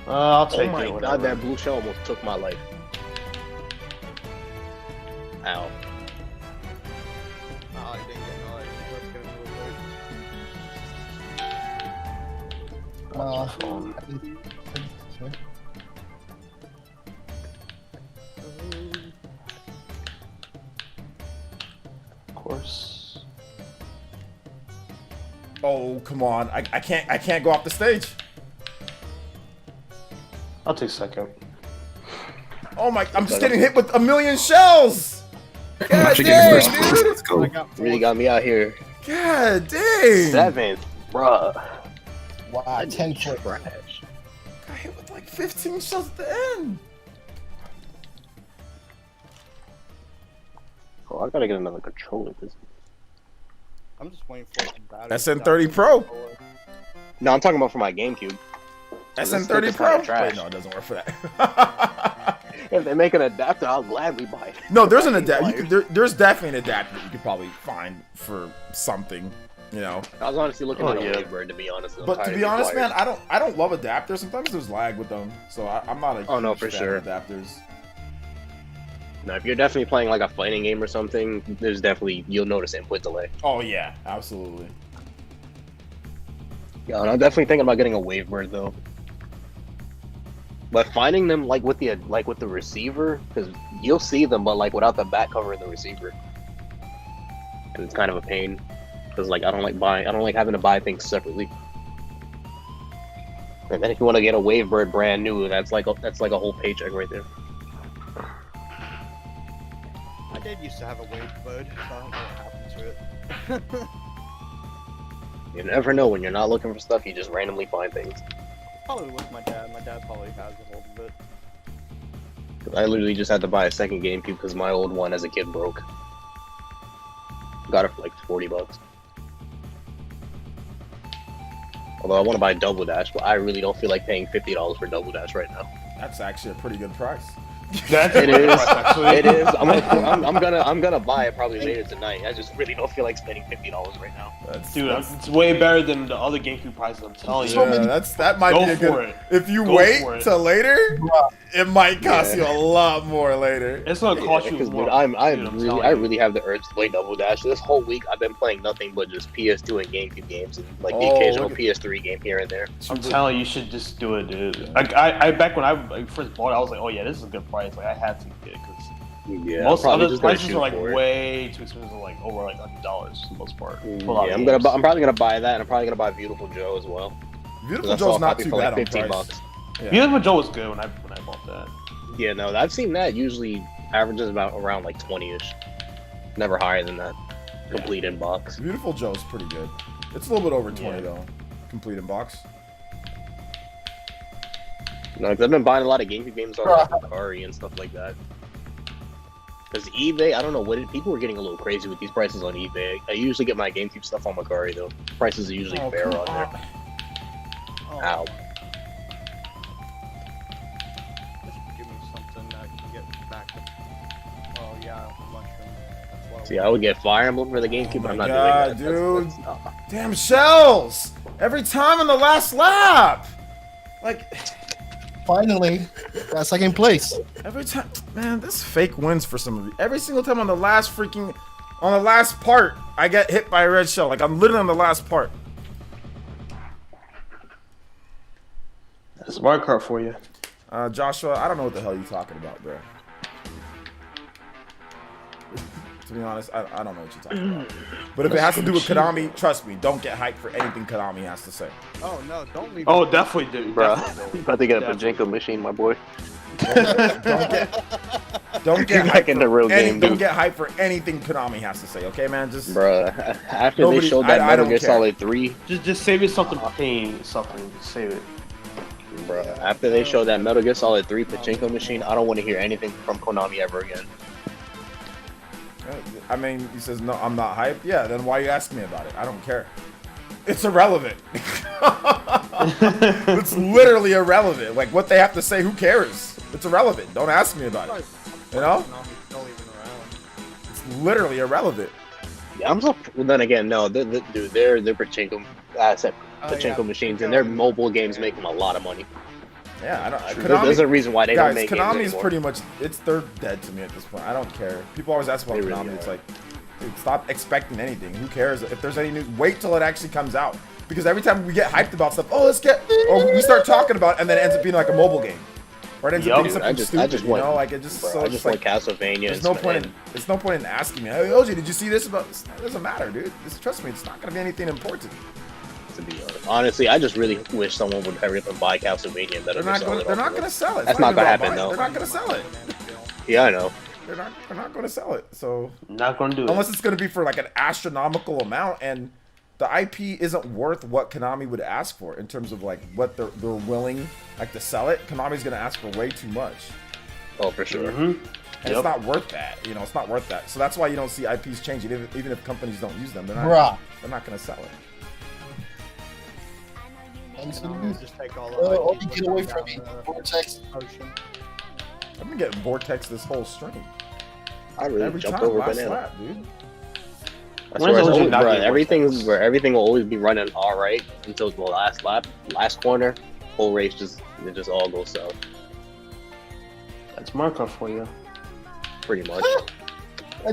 I'll Oh take my it. god, Whatever. that blue shell almost took my life. Ow. Oh, I didn't get no life. Let's get Of course. Oh come on! I can't go off the stage. I'll take second. Oh my! I'm just getting hit with a million shells. God Actually getting first dang, place. dude! Let's go. Really got me out here. God dang! 7th, bruh. Wow, 10 Trash. Got hit with like 15 shells at the end. Oh, I gotta get another controller. This. I'm just waiting for it to battle. SN30 Pro. No, I'm talking about for my GameCube. SN30 Pro. Wait, no, it doesn't work for that. If they make an adapter, I'll gladly buy it. No, there's an adapter. There's definitely an adapter you could probably find for something. You know. I was honestly looking at a Wavebird, to be honest. But to be honest, man, I don't love adapters. Sometimes there's lag with them, so I'm not a huge fan of adapters. No, if you're definitely playing like a fighting game or something, there's definitely you'll notice input delay. Oh yeah, absolutely. Yeah, and I'm definitely thinking about getting a Wavebird though. But finding them like with the receiver, because you'll see them, but like without the back cover of the receiver, and it's kind of a pain. Because like I don't like having to buy things separately. And then if you want to get a Wavebird brand new, that's like a whole paycheck right there. I did used to have a Wavebird, so I don't know what happened to it. You never know when you're not looking for stuff, you just randomly find things. Probably with my dad. My dad probably has a hold of it. I literally just had to buy a second GameCube because my old one as a kid broke. Got it for like $40. Although I want to buy Double Dash, but I really don't feel like paying $50 for Double Dash right now. That's actually a pretty good price. It is. It is. I'm gonna buy it probably later tonight. I just really don't feel like spending $50 right now. It's way better than the other GameCube prices. I'm telling you. Yeah, that might be a good. If you wait till later, it might cost you a lot more later. It's gonna cost you more. Dude, I really have the urge to play Double Dash. This whole week I've been playing nothing but just PS2 and GameCube games and like the occasional PS3 game here and there. I'm telling you, you should just do it, dude. Like I back when I first bought it, I was like, oh yeah, this is a good price. Like I had to get it because most other prices are like way too expensive, like over like $100 for the most part. Yeah, I'm probably gonna buy that, and I'm probably gonna buy Beautiful Joe as well. Beautiful Joe's not too bad on price. Yeah. Beautiful Joe was good when I bought that. Yeah, no, I've seen that usually averages about around like 20-ish. Never higher than that. Complete in box. Beautiful Joe's pretty good. It's a little bit over 20 though. Complete in box. No, because I've been buying a lot of GameCube games on like Atari and stuff like that. Because eBay, I don't know what people were getting a little crazy with these prices on eBay. I usually get my GameCube stuff on Macari though. Prices are usually fair on there. Ow. Just give me something I can get back. Oh yeah, mushroom. That's what See, I would get Fire Emblem for the GameCube, but I'm not doing that. Dude. Damn shells! Every time on the last lap! Like... Finally, got second place. Every time, man, this fake wins for some of you. Every single time on the last part, I get hit by a red shell. Like I'm literally on the last part. That's Mario Kart for you. Joshua, I don't know what the hell you're talking about, bro. To be honest, I don't know what you're talking about. But if it has to do with Konami, trust me, don't get hyped for anything Konami has to say. Oh no, don't leave. Oh, definitely do, bro. You about to get a pachinko machine, my boy. Don't get back in the real game. Don't get hyped for anything Konami has to say, okay, man? Just, bro. After they showed that Metal Gear Solid 3, just save it something pain, something. Just save it. Bro, after they showed that Metal Gear Solid 3 pachinko machine, I don't want to hear anything from Konami ever again. I mean, he says, no, I'm not hyped. Yeah, then why are you asking me about it? I don't care. It's irrelevant. It's literally irrelevant. Like, what they have to say, who cares? It's irrelevant. Don't ask me about it. You know? It's literally irrelevant. Yeah, I'm so... Well, then again, no, dude, they're pachinko machines, and their mobile games make them a lot of money. Yeah, I don't. Konami, there's a reason why they don't make Konami's games anymore. pretty much they're dead to me at this point. I don't care. People always ask about Konami. It's like, dude, stop expecting anything. Who cares if there's any news? Wait till it actually comes out. Because every time we get hyped about stuff, or we start talking about it, and then it ends up being like a mobile game, or it ends up being something stupid. You know, like it just. Bro, so I just like Castlevania. There's no point. There's no point in asking me. Hey, OG, did you see this about? It doesn't matter, dude. Trust me, it's not gonna be anything important. To be honest. Honestly, I just really wish someone would hurry up and buy Castlevania. They're not going to sell it. That's not going to happen, though. They're not going to sell it. Yeah, I know. They're not going to sell it. So not going to do it unless it's going to be for like an astronomical amount, and the IP isn't worth what Konami would ask for in terms of like what they're willing like to sell it. Konami's going to ask for way too much. Oh, for sure. And And it's not worth that. You know, it's not worth that. So that's why you don't see IPs changing. Even if companies don't use them, they're not going to sell it. Just take all Oh, get away from me. Vortex. I've been getting Vortex this whole stream. I really Every jumped time, over last banana. lap, dude. I swear, it's always, bro, everything will always be running all right until the last lap, last corner. Whole race just all goes south. That's Mario Kart for you. Pretty much.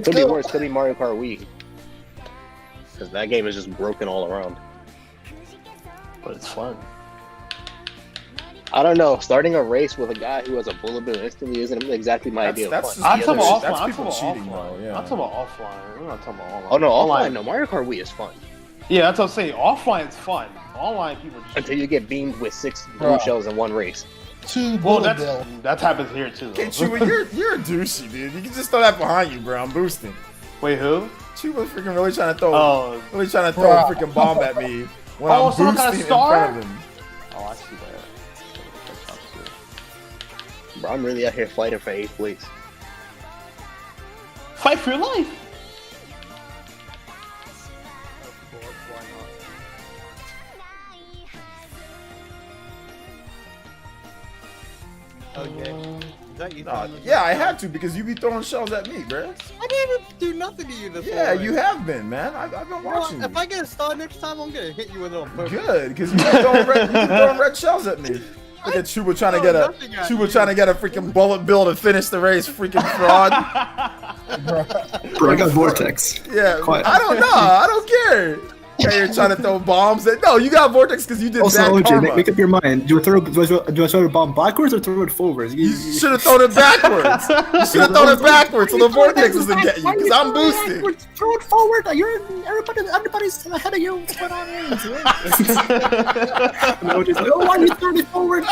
Could be worse. Could be Mario Kart Wii. Because that game is just broken all around. But it's fun. I don't know. Starting a race with a guy who has a bullet bill instantly isn't exactly my idea of fun. I'm talking about offline. I'm talking about offline. We're not talking about online. Oh no, offline. No, Mario Kart Wii is fun. Yeah, that's what I'm saying. Offline is fun. Online people just... Until you get beamed with 6 blue shells in one race. 2 bullet bill. That happens here too. Okay, Chuba, you're a douchey, dude. You can just throw that behind you, bro. I'm boosting. Wait, who? Chuba's freaking really trying to throw a freaking bomb at me when I'm boosting in front of him. Oh, I see that. Bro, I'm really out here fighting for 8th place. Fight for your life. Yeah, I had to because you be throwing shells at me, bro. I didn't even do nothing to you this Yeah, you have been, man. I've been watching you. If I get a star next time, I'm gonna hit you with it on purpose. Good, because you been throwing red shells at me. Look at Chuba trying to get a freaking bullet bill to finish the race, freaking fraud. Bro, I got Vortex. Yeah, Quiet. I don't know. I don't care. Okay, you're trying to throw bombs. No, you got Vortex because you did Also, bad OJ, karma. make up your mind. Do I throw the bomb backwards or throw it forwards? You should have thrown it backwards. You should have thrown it backwards so the Vortex doesn't get you, because I'm boosting. Throw it forward. Everybody's ahead of you. What's going on? And OJ's like, oh, why are you throwing it forward?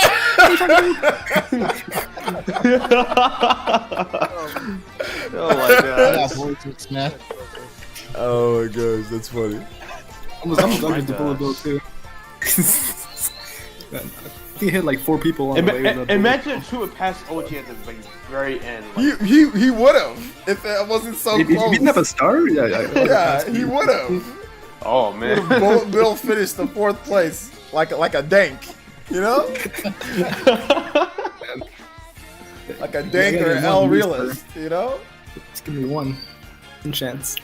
Oh my god. Vortex, man. Oh my gosh, that's funny. I'm dodging the bullet bill too. Man, he hit like 4 people on the way. Imagine if Chuba passed OG at the very end. Like, he would have if it wasn't so if close. he didn't have a star, yeah, he would have. Oh man. Bullet Bill finished the 4th place like a dank, you know? Like a dank or an L realist, you know? Just give me one chance.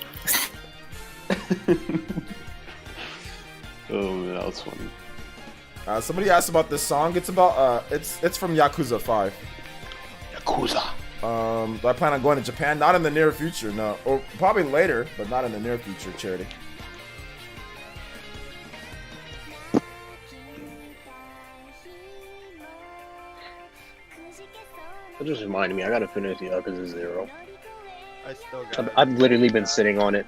Oh man, that was funny. Somebody asked about this song. It's about it's from Yakuza 5. Yakuza. I plan on going to Japan, not in the near future, no. Or probably later, but not in the near future, Charity. That just reminded me, I gotta finish the Yakuza 0. I still got I've literally been sitting on it.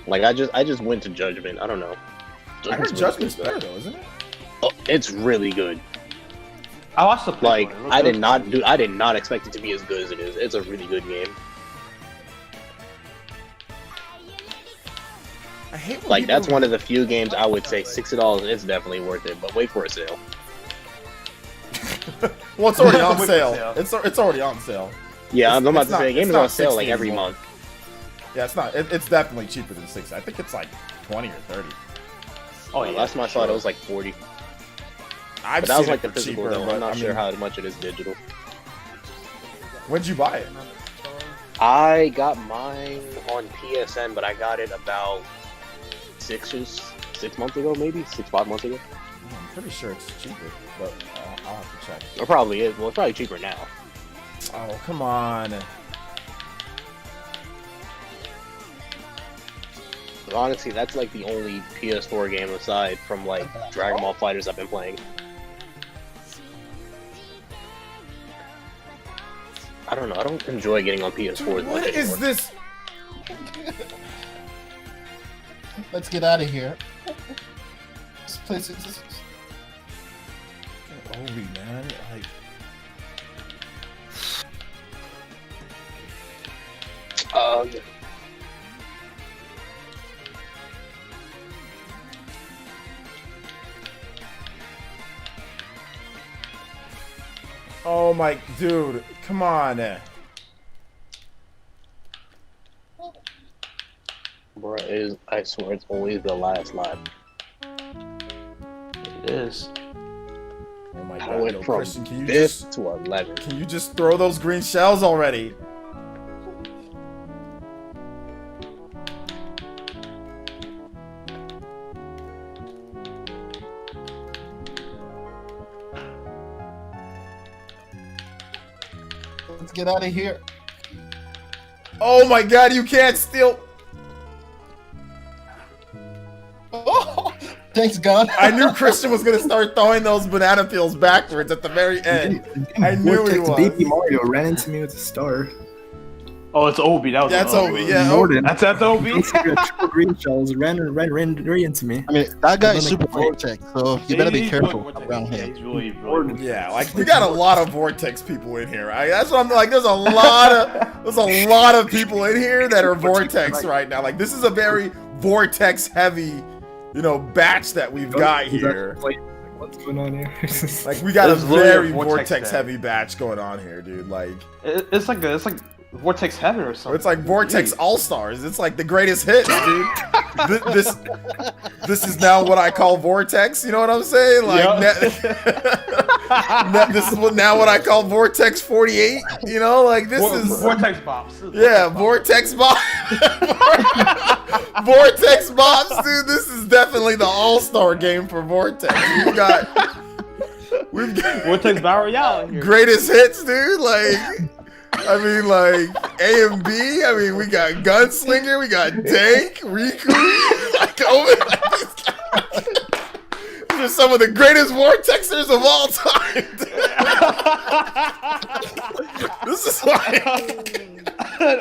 Like I just went to Judgment. I don't know. I heard Judgment's better though, isn't it? Oh, it's really good. I watched the play. Like I did not expect it to be as good as it is. It's a really good game. I hate when Like that's one of the few games I would say $60. It's definitely worth it, but wait for a sale. Well, it's already on sale. It's already on sale. Yeah, I'm about to not- say the game it's is not on sale 60 like every anymore. month. Yeah, it's not. It's definitely cheaper than 60. I think it's like 20 or 30. Oh yeah. Last time I saw it was like 40. I've But that was seen like it the for physical cheaper, though. but I'm not I sure mean, how much it is digital. When'd you buy it? I got mine on PSN, but I got it about 6 months ago, maybe 5 months ago. I'm pretty sure it's cheaper, but I'll have to check. It probably is. Well, it's probably cheaper now. Oh, come on. But honestly, that's like the only PS4 game aside from like Dragon Ball Fighters I've been playing. I don't know. I don't enjoy getting on PS4 as much What anymore. is this? Let's get out of here. This place is... Obi, man. Like, Yeah. Oh my, dude, come on. Bro, I swear it's always the last lap. It is. Oh my I god, went yo, from Christian, can you 5th to 11th. can you just throw those green shells already? Let's get out of here. Oh my god, you can't steal. Oh, thanks, God. I knew Christian was gonna start throwing those banana peels backwards at the very end. I knew he Vortex was. Baby Mario ran into me with a star. Oh, it's Obi. That was That's Obi. Obi, yeah. Norden. That's Obi. Triple green shells ran right into me. I mean, that guy is Let me super complain. vortex, so you better be He's careful really- around yeah, him. he's really Yeah, like we got a lot of vortex people in here. Right? That's what I'm like. There's a lot of people in here that are vortex right now. Like this is a very vortex heavy, you know, batch that we've got here. Like, what's going on here? Like we got a There's literally a very vortex vortex there. heavy batch going on here, dude. Like It's like Vortex Heaven or something. it's like Vortex All Stars. It's like the greatest hits, dude. This is now what I call Vortex. You know what I'm saying? Like this is what I call Vortex 48. You know, like this is Vortex Bops. yeah, Vortex Bops. Vortex Bops, dude. This is definitely the All Star game for Vortex. We've got Vortex Battle Royale in here. greatest hits, dude. Like. I mean, like, A and B. I mean, we got Gunslinger, we got Dank, Riku, like, these are some of the greatest Vortexers of all time. This is like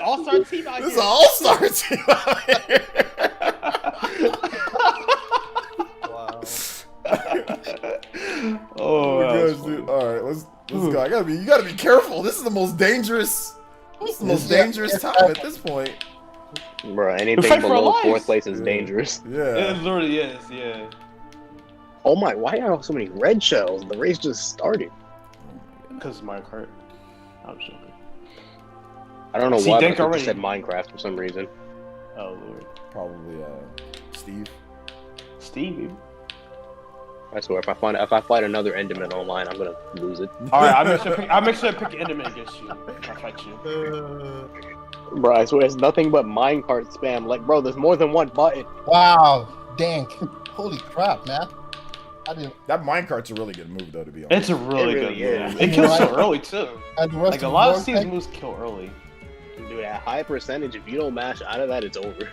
All-Star team out this is here. an all-star team out here. Oh, that was Gosh, dude. All right, let's go. You gotta be careful. This is the most dangerous. This is the most dangerous time at this point. Bro, anything fight for our below lives. 4th place is dangerous. Yeah. It literally is, yeah. Oh my, why are so many red shells? The race just started. Because Mario Kart. I'm joking. I don't know See, why, Dink but I already- said Minecraft for some reason. Oh, Lord. Probably Steve. Steve. I swear, if I fight another Enderman online, I'm gonna lose it. Alright, I'll make sure I pick Enderman against you. I'll fight you. Bro, I swear, it's nothing but minecart spam. Like, bro, there's more than one button. Wow, Dank. Holy crap, man. I didn't. That minecart's a really good move, though, to be honest. It's a really It good really move. is. It kills so early, too. And the rest Like, a of lot of Vortex- Steve's moves kill early. Dude, at high percentage, if you don't mash out of that, it's over.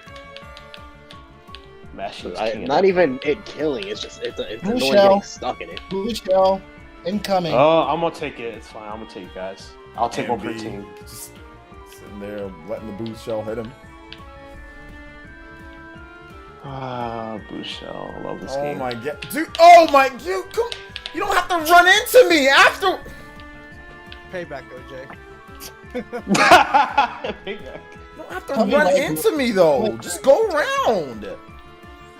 Mashing Not even it killing, it's Blue annoying shell. getting stuck in it. Blue shell incoming. Oh, I'm gonna take it. It's fine. I'm gonna take it, guys. I'll take one per B, team. just sitting there letting the boost shell hit him. Ah, Blue Shell. I love this Oh game. my god, dude! Oh my, dude! Come, you don't have to run into me after. Payback, OJ. You don't have to Tell me run why- into me though. Just go around.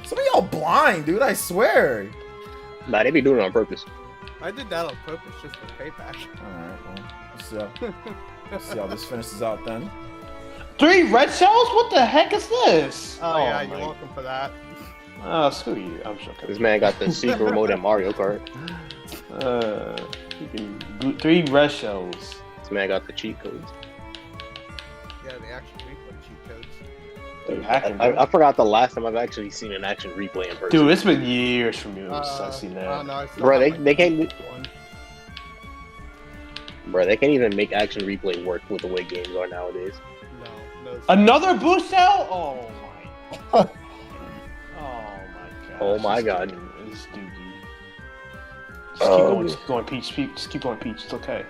Some of y'all blind, dude. I swear. Nah, they be doing it on purpose. I did that on purpose just for payback. All right, well, let's see how this finishes out then. 3 red shells? What the heck is this? Oh, yeah, you're my- welcome for that. Oh, screw you. I'm joking. This man got the secret mode in Mario Kart. You can 3 red shells. This man got the cheat codes. Yeah, the action replay cheat codes. Dude, hacking, I bro. forgot the last time I've actually seen an action replay in person. Dude, it's been years from you since I've seen I that. don't know, I still Bro, have they my can't- one. Bro, they can't even make action replay work with the way games are nowadays. No. Another boost cell? Oh my. Oh my god. Oh my god. This doogie. Oh. Just keep going, Peach. Just keep going, Peach. It's okay.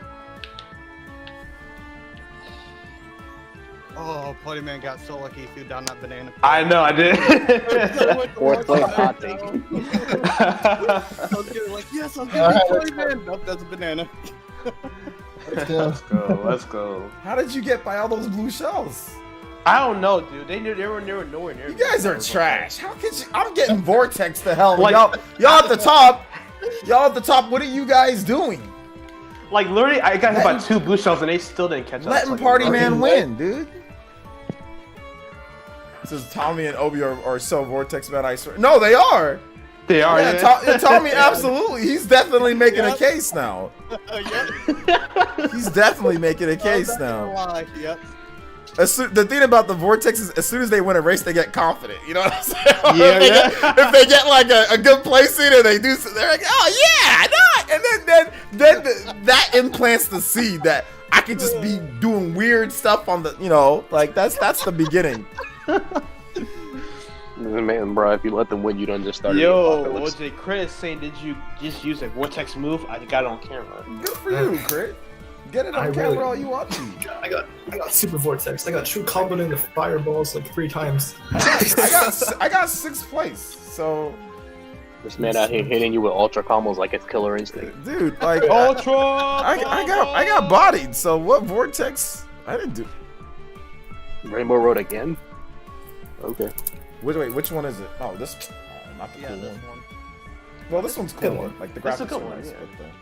Oh, Putty Man got so lucky he threw down that banana. I know, I did. 4th place hot take. I was getting like, yes, I'm All right, getting Putty Man. Nope, that's a banana. Let's go. Let's go. How did you get by all those blue shells? I don't know, dude. They were nowhere near. You guys are trash. How could you? I'm getting vortex to hell. Like- Y'all at the top. Y'all at the top. What are you guys doing? Like literally, I got hit by 2 blue shells and they still didn't catch up. Letting Party Man win, dude. It says Tommy and Obi are so Vortex man, I swear. No, they are. They are. Yeah, Tommy, absolutely. He's definitely making a case now. He's definitely making a case now. Yep. The thing about the Vortex is, as soon as they win a race, they get confident. You know what I'm saying? If they get like a good placing and they do, they're like, oh yeah, no. And then that implants the seed that I could just be doing weird stuff on the, you know, like that's the beginning. Man, bro, if you let them win, you don't just start. Yo, OJ, Chris saying, did you just use a Vortex move? I got it on camera. Good for you, Chris. Get it on camera all you want to. I got super vortex. I got true comboing the fireballs like 3 times. I got 6th place. So this man out here hitting you with ultra combos like it's Killer Instinct. Dude, like ultra. I got bodied. So what Vortex? I didn't do. Rainbow Road again. Okay. Wait, which one is it? Oh, this. Oh, not the cool one. Well, this one's cool. Like the graphics are nice. You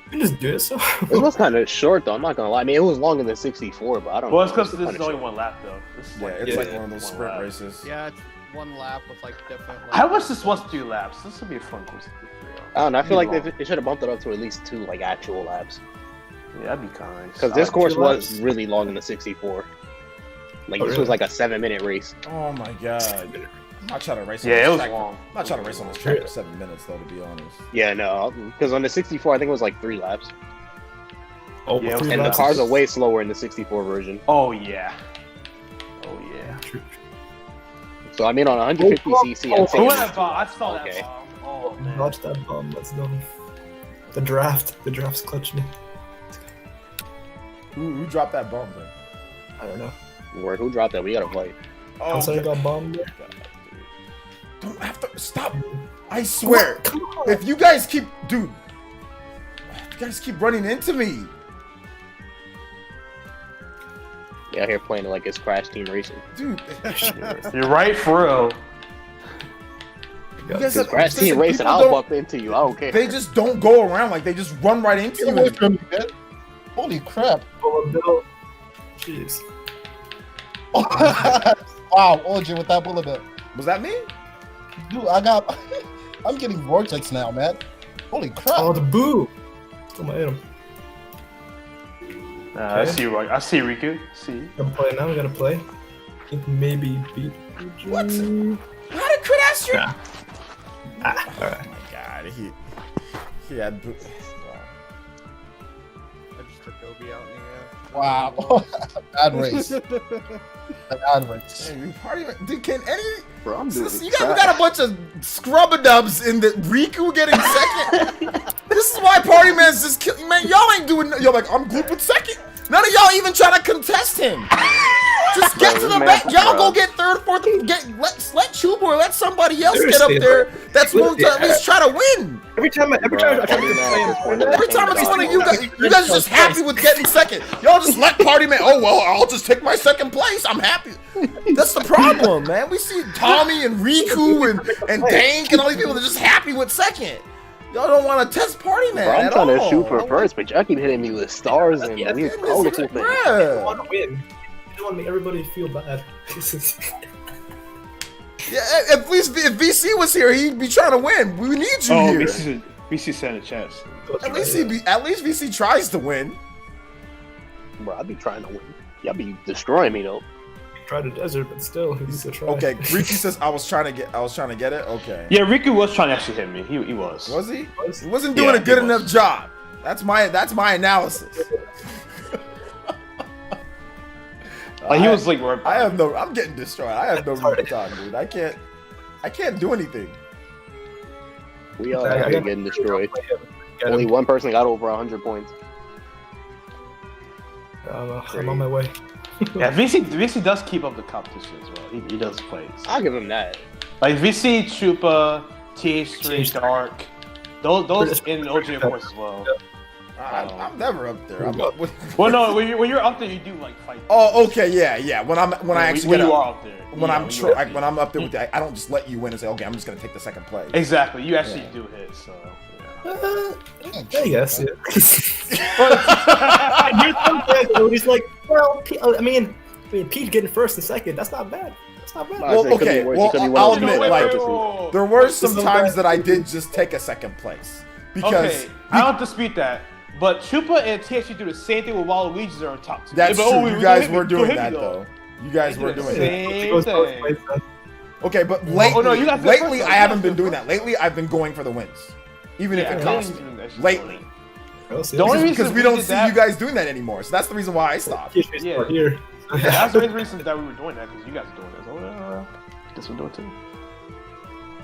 can just do it. So it was kind of short though. I'm not gonna lie. I mean, it was longer than 64, but I don't. Well, it's because this is only 1 lap though. This is it's like one of those sprint races. Yeah, it's 1 lap with like different. I wish this was 2 laps. This would be a fun course to do. I don't know. I feel like they should have bumped it up to at least 2 like actual laps. Yeah, that'd be kind. Because this course was really long in the 64. Like this was like a 7-minute race. Oh my god. I'm not trying to race. Yeah, it was track. long. I'm not trying to race on this track for 7 minutes though, to be honest. Yeah, no, because on the 64, I think it was like 3 laps. Oh, yeah, and the cars are way slower in the 64 version. Oh yeah. Oh yeah. So I mean, on 150cc, I'd say. I saw that bomb. Oh man. Dodge that bomb. That's done. The draft's clutched me. Who dropped that bomb then? I don't know. Word, who dropped that? We gotta fight. Oh, I got bombed there. Don't have to stop. I swear. If you guys keep, dude, if you guys keep running into me. Yeah, here playing like it's Crash Team Racing. Dude. You're right, for real. Crash Team Racing, I'll bump into you. I don't care. They just don't go around. Like, they just run right into you. Holy crap. Jeez. Wow, OJ with that bullet bill. Was that me? Dude, I'm getting Vortex now, man. Holy crap. Oh, the boo. Oh, my hit him. I see Riku. See. I'm playing now. I'm gonna play. I think maybe beat. What? How did Crit ask you? Yeah. Oh my god, he had. I just took Obi out in the air. Wow. Bad race. Bad race. Dude, can any? Bro, I'm doing we got a bunch of scrub-a-dubs in the Riku getting second. This is why Party Man's just killing. Man, y'all ain't doing. You're like, I'm grouped with second. None of y'all even trying to contest him. Just get to the back. Y'all go get 3rd, 4th. Let Chuba or let somebody else get up there. That's willing to at least try to win. Every time I try to play every time it's one of you guys are just happy with getting second. Y'all just let Party Man. Oh well, I'll just take my 2nd place. I'm happy. That's the problem, man. We see Tommy and Riku and Dank and all these people that are just happy with 2nd. Y'all don't want to test Party Man. Bro, I'm trying to shoot for 1st, but y'all keep hitting me with stars and weird colorful things. I want to win. You don't want to make everybody feel bad. Yeah, at least if VC was here, he'd be trying to win. We need you here. VC sent a chest. At least VC tries to win. Bro, I'd be trying to win. Y'all be destroying me though. Try the desert, but still, he's a try. Okay, Riku says I was trying to get it. Okay. Yeah, Riku was trying to actually hit me. He was. Was he? He wasn't doing a good enough job. That's my analysis. Like he was like, I'm getting destroyed. I have no room to talk, dude. I can't do anything. We all are getting destroyed. Only one person got over 100 points. I'm on my way. Yeah, VC does keep up the competition as well. He does play. I'll give him that. Like VC, Chupa, TH3, Dark, those in OG of course as well. I'm never up there. Well, no, when you're up there, you do like fight. Oh, okay, yeah. When I actually when you are up there. When I'm up there with that, I don't just let you win and say, okay, I'm just gonna take the 2nd place. Exactly, you actually do hit. So Yes. He's like, well, I mean, Pete getting first and second. That's not bad. That's not bad. Well, okay. Well, I'll admit, like, there were some This is times bad. that I did just take a second place because Okay, I don't dispute that. But Chupa and TXG do the same thing with Waluigi's are on top two. that's But, true. You guys were doing that though. You guys They were do the doing that. same thing. Okay, but lately, no, you got the first lately one. I haven't been doing that. Lately, I've been going for the wins, even if it costs me. Lately, The only reason because we don't see you guys doing that anymore, so that's the reason why I stopped. Yeah. Here. That's the reason that we were doing that, because you guys are doing it. So, guess we'll do it too.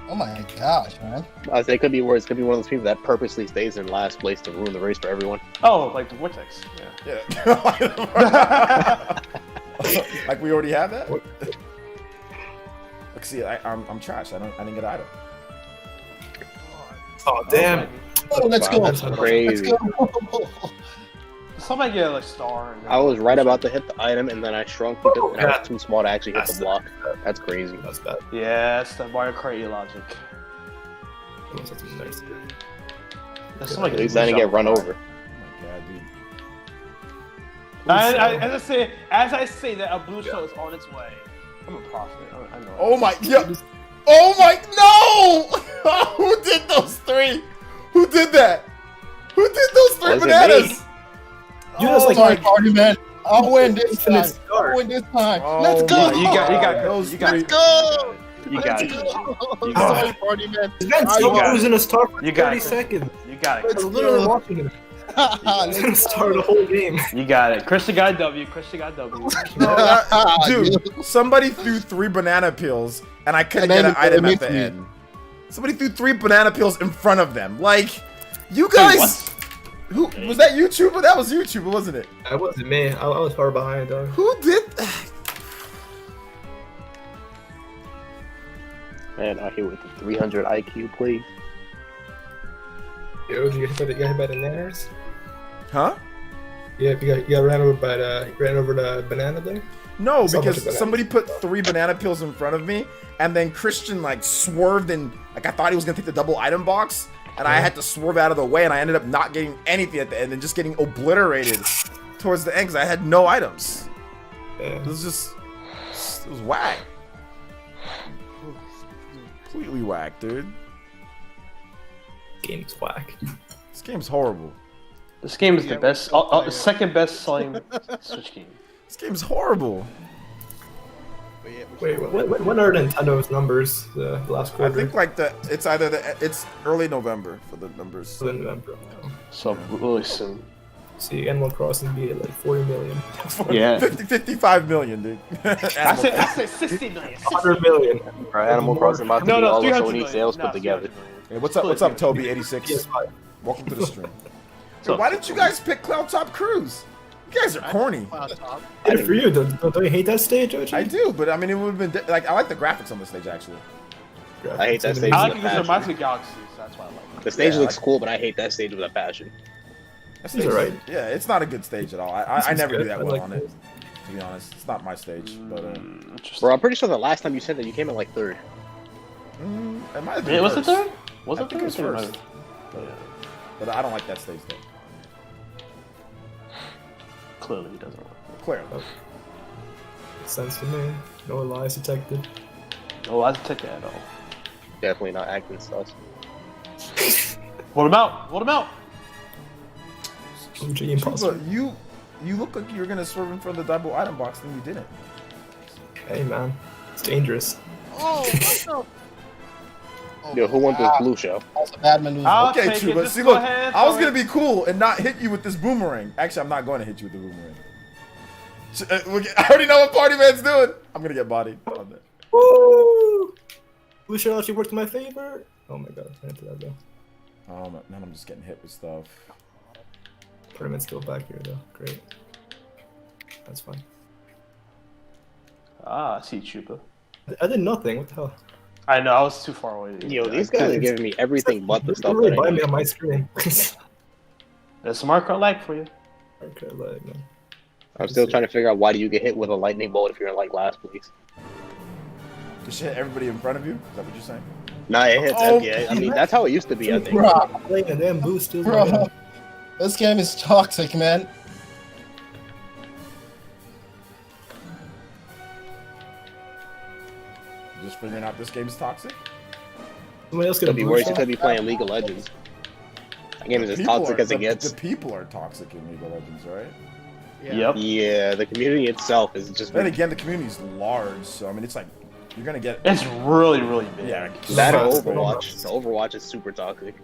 Oh my gosh, man. I say it could be worse. It could be one of those people that purposely stays in last place to ruin the race for everyone. Oh, like the Vortex. Yeah. Like we already have that. Look, see, I'm trash. I didn't get an item. Oh damn! Oh, let's go. That's crazy. Let's go. Somebody get like star. And I was right about to hit the item, and then I shrunk because I God. was too small to actually hit the block. That's crazy. That's bad. Yeah, it's the Mario Kart logic. That's somebody At least I didn't get run over. Oh my god, dude. As I say that a blue shell is on its way. I'm a prophet. I know. Oh my, yeah. Oh my, no! Who did those three? Who did that? Who did those three Was it bananas? me? You Oh just like my Party man. I'll win this time. Infinite star. I'll win this time. Oh Let's go. my You got those you got three. it. Let's go. You got it. Let's You go. got Sorry, party man. This man's I still got losing a star for You got 30 it. seconds. You got I was it. literally watching him. He's gonna start the whole game. You got it. Christian got a W. Christian got a W. No, dude, somebody threw 3 banana peels and I couldn't And get then an item it at the makes me- end. Somebody threw 3 banana peels in front of them. Like, you guys. Who was that? YouTuber? That was YouTuber, wasn't it? That wasn't me. I was far behind, dog. Who did? Man, out here with the 300 IQ, please. Yo, you got hit by the nanners? Huh? Yeah, you got ran over by the banana there. No, So much because banana. somebody put 3 banana peels in front of me, and then Christian like swerved and like I thought he was gonna take the double item box, and I had to swerve out of the way, and I ended up not getting anything at the end and just getting obliterated towards the end because I had no items. Yeah. It was whack. Completely whack, dude. Game's whack. This game's horrible. This game is the best, second best selling Switch game. This game's horrible. Wait, what are Nintendo's numbers? The last I quarter. think like it's early November for the numbers. So really soon. See, Animal Crossing be at like 40 million. Yeah. 55 million, dude. I said 60 million. 100 million. Bro, Animal Crossing about to be all the 300 Sony million. sales No, put together. 300 million. Hey, what's up, Toby86? PS5. Welcome to the stream. Hey, why didn't you guys pick Cloud Top Cruise? You guys are corny. Good for you. Don't you hate that stage, OG? I do, but I mean, it would have been like I like the graphics on the stage actually. I hate that stage I with like a it because it reminds passion. me of Galaxy, so that's why I like it. The stage Yeah, looks like- cool, but I hate that stage with a passion. That stage, alright. Yeah, it's not a good stage at all. I Seems never do good. that I well like on it. To be honest, it's not my stage, but Bro, I'm pretty sure the last time you said that you came in like 3rd. it might have been Yeah, was it first. third? Was I it think it was third? first. But I don't like that stage though. Clearly he doesn't. Clearly. Sense to me. No lies detected. Oh, I didn't take that at all. Definitely not acting sus. Vote him out! Vote him out! OG imposter. But you look like you were gonna swerve in front of the double item box, then you didn't. Hey man, it's dangerous. Oh, what the? Yo, who wants this blue shell? That's a bad maneuver. I'll Okay, take true, it. but Just see, go look, ahead, I was throw gonna be cool and not hit you with this boomerang. Actually, I'm not going to hit you with the boomerang. I already know what Party Man's doing. I'm gonna get bodied on that. Woo! Blue shell actually worked in my favor. Oh my god, I into that though. Oh man, I'm just getting hit with stuff. Tournament's still back here though. Great. That's fine. Ah, I see Chupa. I did nothing. What the hell? I know, I was too far away. Yo, these guys are giving me everything but the You stuff really that I buy me need. on my screen. There's some Mario Kart lag for you. Okay, like, man. I'm still trying to figure out why do you get hit with a lightning bolt if you're in like last place. Just hit everybody in front of you? Is that what you're saying? Nah, it hits Oh, empty. I mean, that's how it used to be, I think. Bro, Playing a damn boost too. bro, this game is toxic, man. Just figuring out this game's toxic. Somebody else Could gonna be worse. You could be playing League of Legends. That game is as toxic as it gets. The people are toxic in League of Legends, right? Yep. Yeah, the community itself is just. Then again, the community's large, so I mean, it's like you're gonna get. It's really, really big. Yeah. That or Overwatch. So Overwatch is super toxic.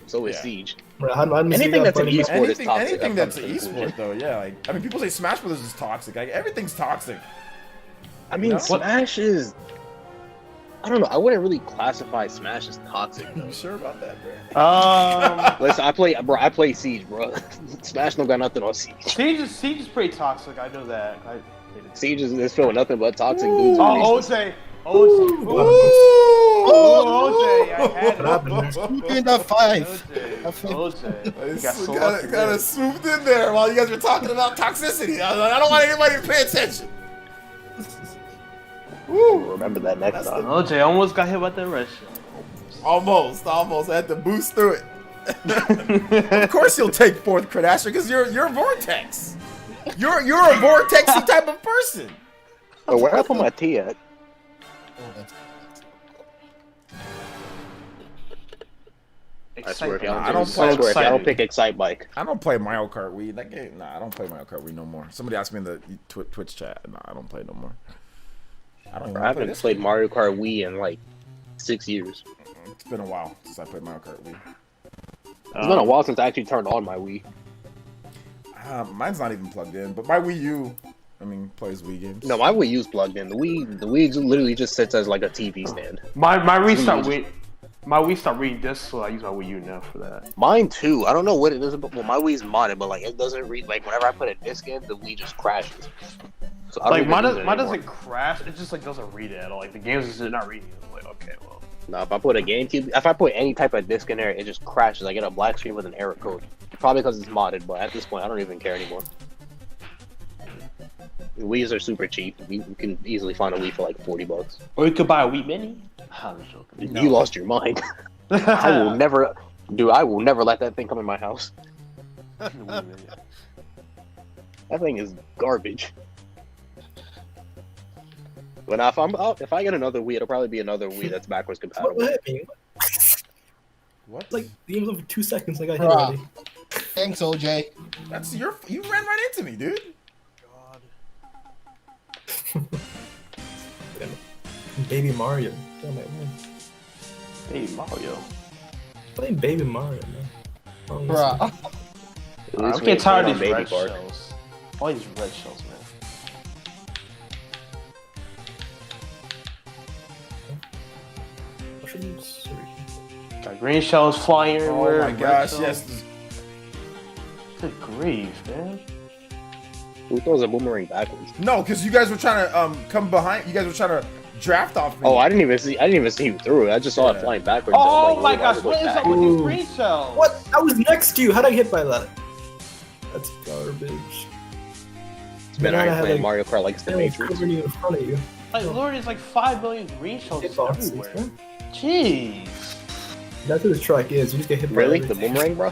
So is Yeah. Siege. Anything that's an esport is Anything, toxic. anything I've that's come an to the esport, conclusion. though, yeah. Like, I mean, people say Smash Brothers is toxic. Like, everything's toxic. I mean, No? Smash is. I don't know. I wouldn't really classify Smash as toxic. You sure about that, bro? Listen, I play Siege, bro. Smash don't got nothing on Siege. Siege is pretty toxic. I know that. Siege is feeling nothing but toxic dudes. Oh, OJ. OJ. OJ. I had What happened there? Who gained that 5? OJ. Kind of swooped in there while you guys were talking about toxicity. I don't want anybody to pay attention. Woo. Remember that next time. OJ almost got hit by the red shell. Almost. I had to boost through it. Of course you'll take fourth crit, Asher, because you're a Vortex. You're a Vortexy type of person. Oh, where I put my T at? I swear, if y'all don't pick Excite Bike. I don't play Mario Kart Wii. That game, nah, I don't play Mario Kart Wii no more. Somebody asked me in the Twitch chat. Nah, I don't play no more. I haven't played Mario Kart Wii in like 6 years. It's been a while since I played Mario Kart Wii. It's been a while since I actually turned on my Wii. Mine's not even plugged in, but my Wii U, I mean, plays Wii games. No, my Wii U's plugged in. The Wii literally just sits as like a TV stand. My Wii stopped reading discs, so I use my Wii U now for that. Mine too. I don't know what it is, but well, my Wii's modded, but like it doesn't read. Like whenever I put a disc in, the Wii just crashes. So I don't Like even mine use it doesn't crash. It just like doesn't read it at all. Like the game's just not reading it. I'm like, okay, well. No, if I put a GameCube, if I put any type of disc in there, it just crashes. I get a black screen with an error code. Probably because it's modded, but at this point, I don't even care anymore. The Wii's are super cheap. You can easily find a Wii for like $40. Or you could buy a Wii Mini. I'm joking. You lost your mind. I will never, dude. I will never let that thing come in my house. That thing is garbage. But now if I get another Wii, it'll probably be another Wii that's backwards compatible. What hit me? What? Like the game's over 2 seconds. I got hit Bruh. already. Thanks, OJ. You ran right into me, dude. Baby Mario. Damn it, man. Hey Mario. Playing Baby Mario, man. Oh, Bruh. At least I'm we getting ain't tired playing of these on red Baby Park. shells. All these red shells, man. Got green shells flying everywhere. Oh my red gosh, shells. yes. Good grief, man. Who throws a boomerang backwards? No, because you guys were trying to come behind. You guys were trying to draft off me. Oh, I didn't even see you threw it. I just saw it flying backwards. Oh I my was gosh, like, what is back. up with these green shells? What? I was next to you. How'd I get by that? That's garbage. It's been alright playing Mario Kart like it's the It's Matrix. covering you in front of you. Like, Lord, there's like 5 million green shells Hitboxes, everywhere. man. Jeez. That's what the track is. You just get hit by Really? The everything. boomerang, bro?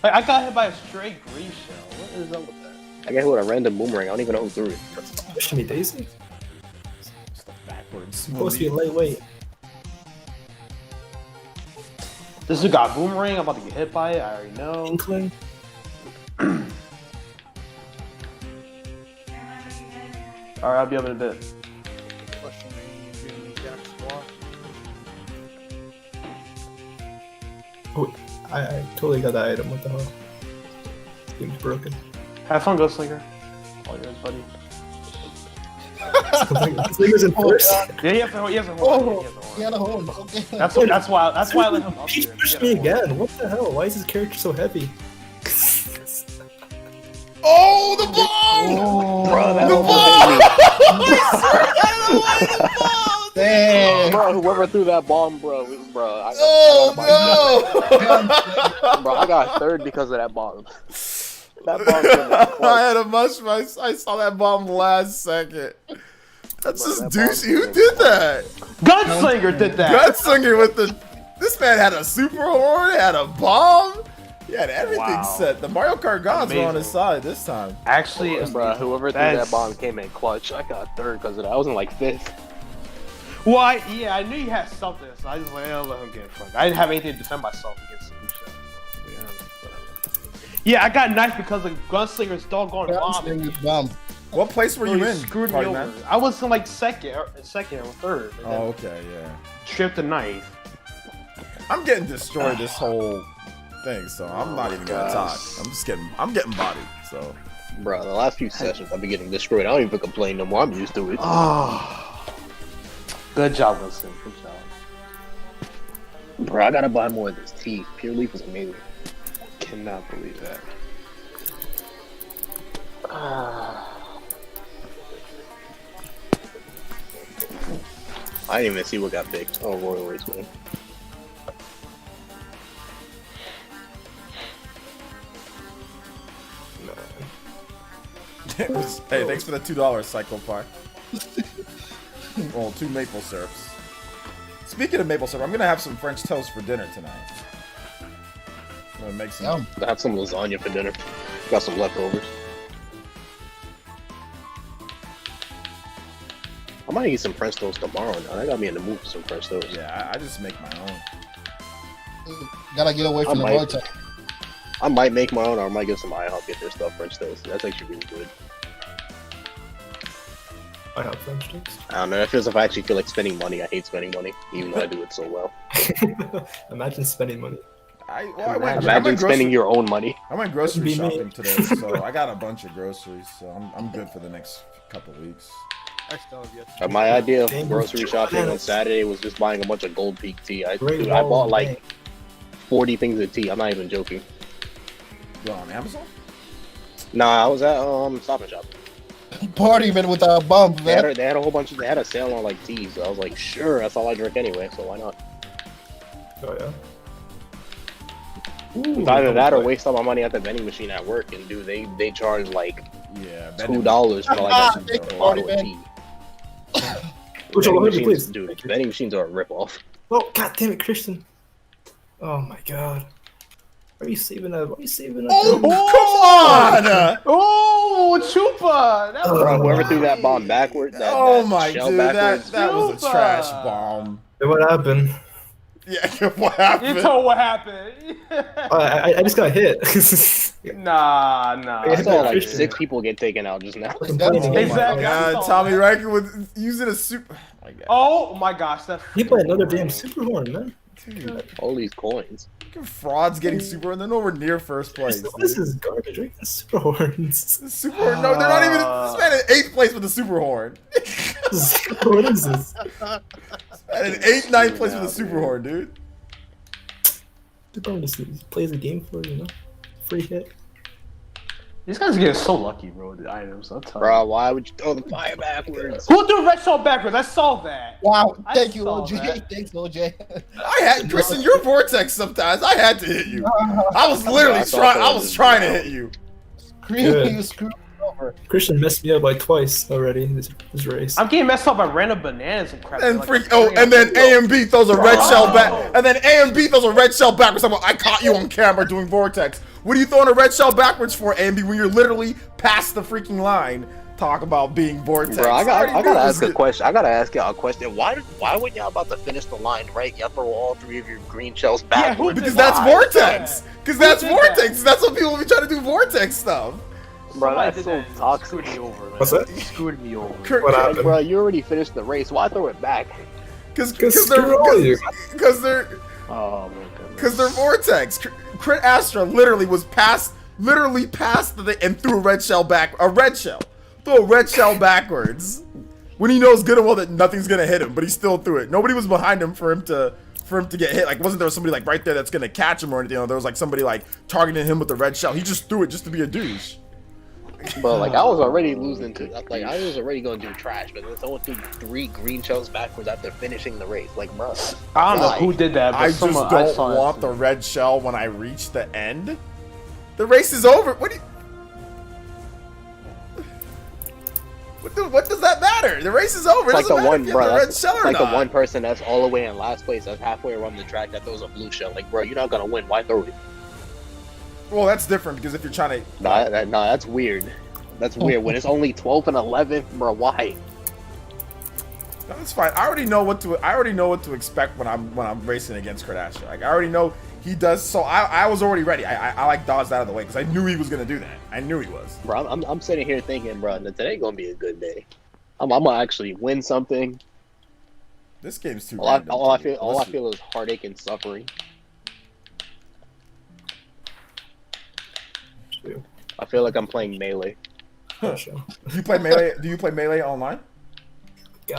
Like, I got hit by a straight green shell. What is up with that? I got hit with a random boomerang. I don't even know who threw it. Pushing me, Daisy. It's the backwards. Supposed to be lightweight. This dude got a boomerang. I'm about to get hit by it. I already know. Inkling. Alright, I'll be up in a bit. Oh, I totally got that item. What the hell? This game's broken. Have fun, Ghostlinger. All yours, buddy. Slinger's in first. Yeah, he has a horn. Oh, he had a horn. Okay. That's why I let him up Peach here. pushed me again. What the hell? Why is his character so heavy? Oh, the bomb! Bro, that Damn. Bro, whoever threw that bomb, bro. Oh Bro, I got third because of that bomb. That bomb. I had a mush. I saw that bomb last second. That's just douchey. Who did that? Gunslinger did that. Gunslinger with the. This man had a super horn, had a bomb. He had everything set. The Mario Kart gods were on his side this time. Actually, bro, whoever threw that bomb came in clutch. I got third because of that. I was in like fifth. Well, I knew you had something, so I just like, let him get fucked. I didn't have anything to defend myself against the shot. So, yeah, I got knifed because of Gunslinger's doggone bomb. What place were you in? Screwed me over. Man. I was in like second or third. Oh, okay, yeah. Tripped the knife. I'm getting destroyed this whole thing, so I'm not even gonna talk. I'm getting bodied. So, bro, the last few sessions I've been getting destroyed. I don't even complain no more. I'm used to it. Oh, good job, Wilson. Good job. Bro, I gotta buy more of this tea. Pure Leaf is amazing. Cannot believe that. I didn't even see what got picked. Oh, Royal Raceway. Hey, thanks for the $2 Psycho Pie. Well, 2 maple syrups. Speaking of maple syrup, I'm gonna have some French toast for dinner tonight. I'm gonna make some. I have some lasagna for dinner. Got some leftovers. I might eat some French toast tomorrow now. That got me in the mood for some French toast. Yeah, I just make my own. Gotta get away from the vortex. I might make my own, or I might get some IHOP get their stuff French toast. That's actually really good. IHOP French toast? I don't know. It feels if I actually feel like spending money. I hate spending money, even though I do it so well. Imagine spending money. Imagine spending your own money. I went grocery shopping today, so I got a bunch of groceries, so I'm good for the next couple weeks. My idea of grocery shopping on Saturday was just buying a bunch of Gold Peak tea. I bought like 40 things of tea. I'm not even joking. You on Amazon? Nah, I was at Stop and Shop. Partyman with a bump, man. They had a whole bunch of. They had a sale on like teas. So I was like, sure, that's all I drink anyway, so why not? Oh yeah. It's either that or waste all my money at the vending machine at work, and they charge like $2 for like a bottle of tea. Vending machines are a ripoff. Oh god damn it, Christian! Oh my god. Why are you saving that? Why are you saving that? Oh, come on! Oh, Chupa! Bro, whoever threw that bomb backwards, that was a trash bomb. What happened? Yeah, what happened? You told what happened. I just got hit. Nah. I saw like 6 people get taken out just now. Exactly. Tommy Riker was using a super. Oh my gosh, he played another damn super horn, man. Dude, all these coins. Frauds getting super horn. They're nowhere near first place. This is garbage. Right? Super horns. The super horn. No, they're not even. This man in 8th place with the super horn. What is this? And in 8th, 9th place with a super horn, dude. The bonus plays the game for you know, free hit. These guys are getting so lucky, bro. With the items, bro. Why would you throw the fire backwards? Who threw red shell backwards? I saw that. Wow, thank you, OJ. Thanks, OJ. I had Kristen, your vortex. Sometimes I had to hit you. I was literally trying. I was trying to hit you. You screwed over. Christian messed me up like twice already in this race. I'm getting messed up by random bananas and crap. And and then AMB throws a red shell back. And then AMB throws a red shell backwards. I caught you on camera doing vortex. What are you throwing a red shell backwards for, AMB, when you're literally past the freaking line? Talk about being vortex. Bro, I gotta ask a question. I gotta ask y'all a question. Why when y'all about to finish the line, right? Y'all throw all 3 of your green shells backwards. Because that's vortex. Because that's vortex. That's what people be trying to do vortex stuff. Bro, that's so toxic. What's that? You screwed me over. What happened? Bro, you already finished the race. Why throw it back? Because they're vortex. Crit Astra literally passed and threw a red shell back. Threw a red shell backwards. When he knows good and well that nothing's gonna hit him, but he still threw it. Nobody was behind him for him to get hit. Like, wasn't there somebody like right there that's gonna catch him or anything? There was like somebody like targeting him with the red shell. He just threw it just to be a douche. Bro, like I was already losing to, like I was already going to do trash, but then someone threw 3 green shells backwards after finishing the race. Like, bro, I don't know who did that. But I just don't want the red shell when I reach the end. The race is over. What Dude, what does that matter? The race is over. It It's like doesn't the matter one, if you bro. have the red That's shell or like the not. one person that's all the way in last place, that's halfway around the track that throws a blue shell. Like, bro, you're not gonna win. Why throw it? Well, that's different because if you're trying to. Nah, that's weird. That's weird. When it's only 12 and 11, bro, why? That's fine. I already know what to expect when I'm racing against Kardashian. Like I already know he does. So I was already ready. I like dodged out of the way because I knew he was gonna do that. I knew he was. Bro, I'm sitting here thinking, bro, that today gonna be a good day. I'm gonna actually win something. This game's too. All I feel is heartache and suffering. I feel like I'm playing Melee. Do you play Melee? Do you play Melee online?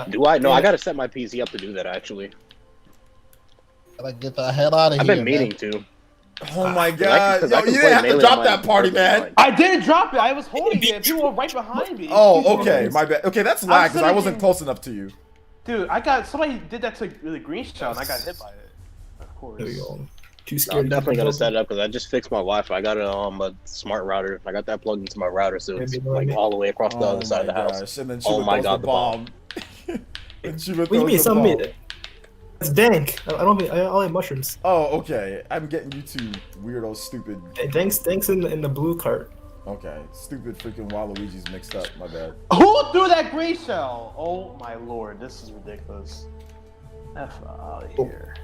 Do I? No, I gotta set my PC up to do that. Actually, Gotta get the hell out of here. I've been meaning man. to. Oh my god! Cause Yo, I you can didn't play have to Melee drop on that my party, personal man. line. I didn't drop it. I was holding it. People were right behind me. Oh, okay, my bad. Okay, that's lag because I sitting wasn't in- close enough to you. Dude, somebody did that to the green shell and I got hit by it. Of course. There you go. Too No, scared. I'm definitely gonna set it up because I just fixed my Wi-Fi. I got a smart router. I got that plugged into my router, so it's like all the way across the Oh other side of the my house. gosh! And then Oh Chuba my throws God, the the bomb. And Chuba What do you throws mean? the Some bomb. made it. It's dank. I don't mean. I have mushrooms. Oh, okay. I'm getting you two weirdo, stupid. Hey, thanks in the blue cart. Okay, stupid freaking Waluigi's mixed up. My bad. Who threw that green shell? Oh my lord, this is ridiculous. F out of here.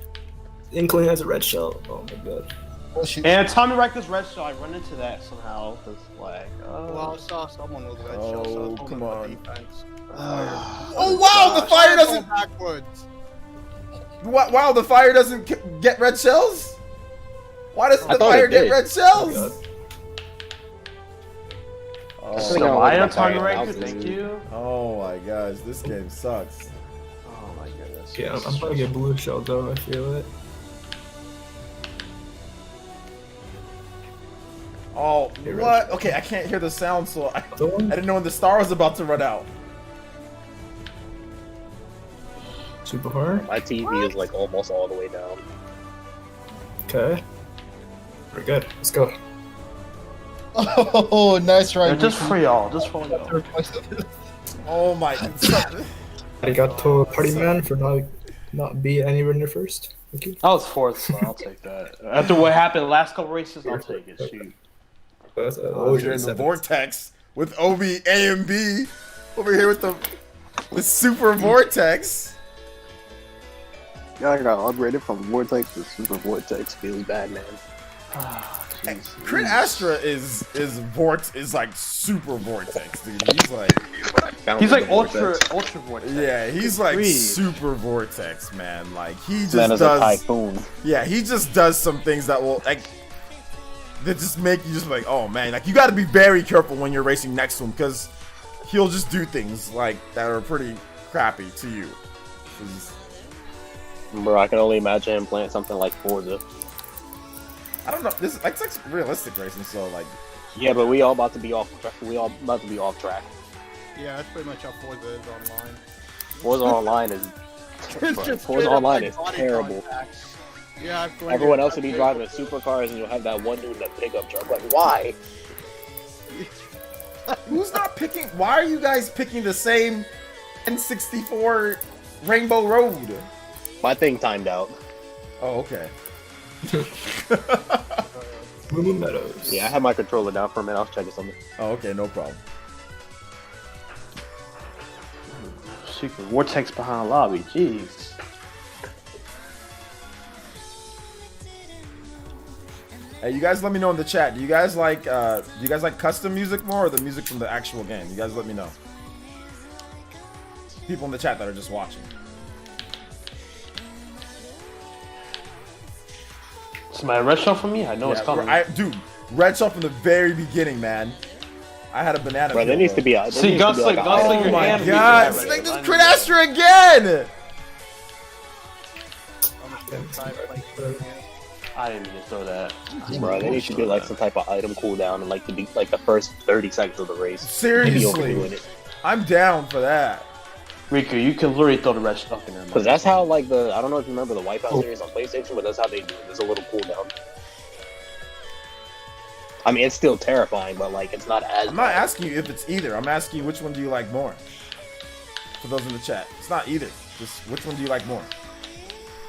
Inkling has a red shell. Oh my god. Oh, shoot. And Tommy Riker's red shell, I run into that somehow. This flag. Well, I saw someone with red shell, so I Oh, told come him to on. defense. Oh wow, the fire doesn't. Backwards. Wow, the fire doesn't get red shells. Why doesn't I the thought fire it get did. red shells? So I am Tommy Fire Riker, houses. thank you. Oh my gosh, this game sucks. Oh my goodness. Yeah, I'm gonna get blue shell though. I feel it. Oh, Get red what? shell. Okay, I can't hear the sound, so I The one? didn't know when the star was about to run out. Super hard. My TV is like almost all the way down. Okay. We're good. Let's go. Oh, nice Yeah, right. just for y'all, just for y'all. Oh my. Arigato, party man, for not being anywhere near first. Thank you. I was fourth, so I'll take that. After what happened the last couple races, I'll take it. Shoot. Oh, you're in the vortex with Obi A and B over here with the super vortex. Yeah, I got upgraded from Vortex to Super Vortex. Feels bad, man. Crit Astra is like super vortex, dude. He's like He's like ultra vortex. yeah, he's like Breathe. super vortex, man. Like he just Man is a does typhoon. yeah, he just does some things that will like that just make you just like, oh man, like you got to be very careful when you're racing next to him because he'll just do things like that are pretty crappy to you. 'Cause Bro, I can only imagine him playing something like Forza. I don't know. This is like realistic racing, so like Yeah, but we all about to be off. We all about to be off track. Yeah, that's pretty much how Forza is online. Forza Online is bro, Forza Online is terrible. Yeah, I've played Everyone it. else will be driving the supercars, and you'll have that one dude in a pickup truck. Like, why? who's not picking? Why are you guys picking the same N64 Rainbow Road? My thing timed out. Oh, okay. Moon Meadows. Yeah, I had my controller down for a minute. I was checking something. Oh, okay, no problem. Secret vortex behind the lobby. Jeez. Hey, you guys, let me know in the chat. Do you guys like custom music more or the music from the actual game? You guys, let me know. People in the chat that are just watching. Somebody red shell for me? I know it's coming. Dude, red shell from the very beginning, man. I had a banana. Bro, there needs to be a. See, Gunslinger, like Gunslinger Oh my and god! Weekend Snake Red just Shell. crit Astra again! I didn't mean to throw that. Bro, they need to do like some type of item cooldown in like the first 30 seconds of the race. Seriously. Maybe overdoing it. I'm down for that. Riku, you can literally throw the red shell in there. Because that's how like I don't know if you remember the Wipeout series on PlayStation, but that's how they do it. There's a little cooldown. I mean, it's still terrifying, but like it's not as. I'm not asking you if it's either. I'm asking you which one do you like more. For those in the chat, it's not either. Just which one do you like more?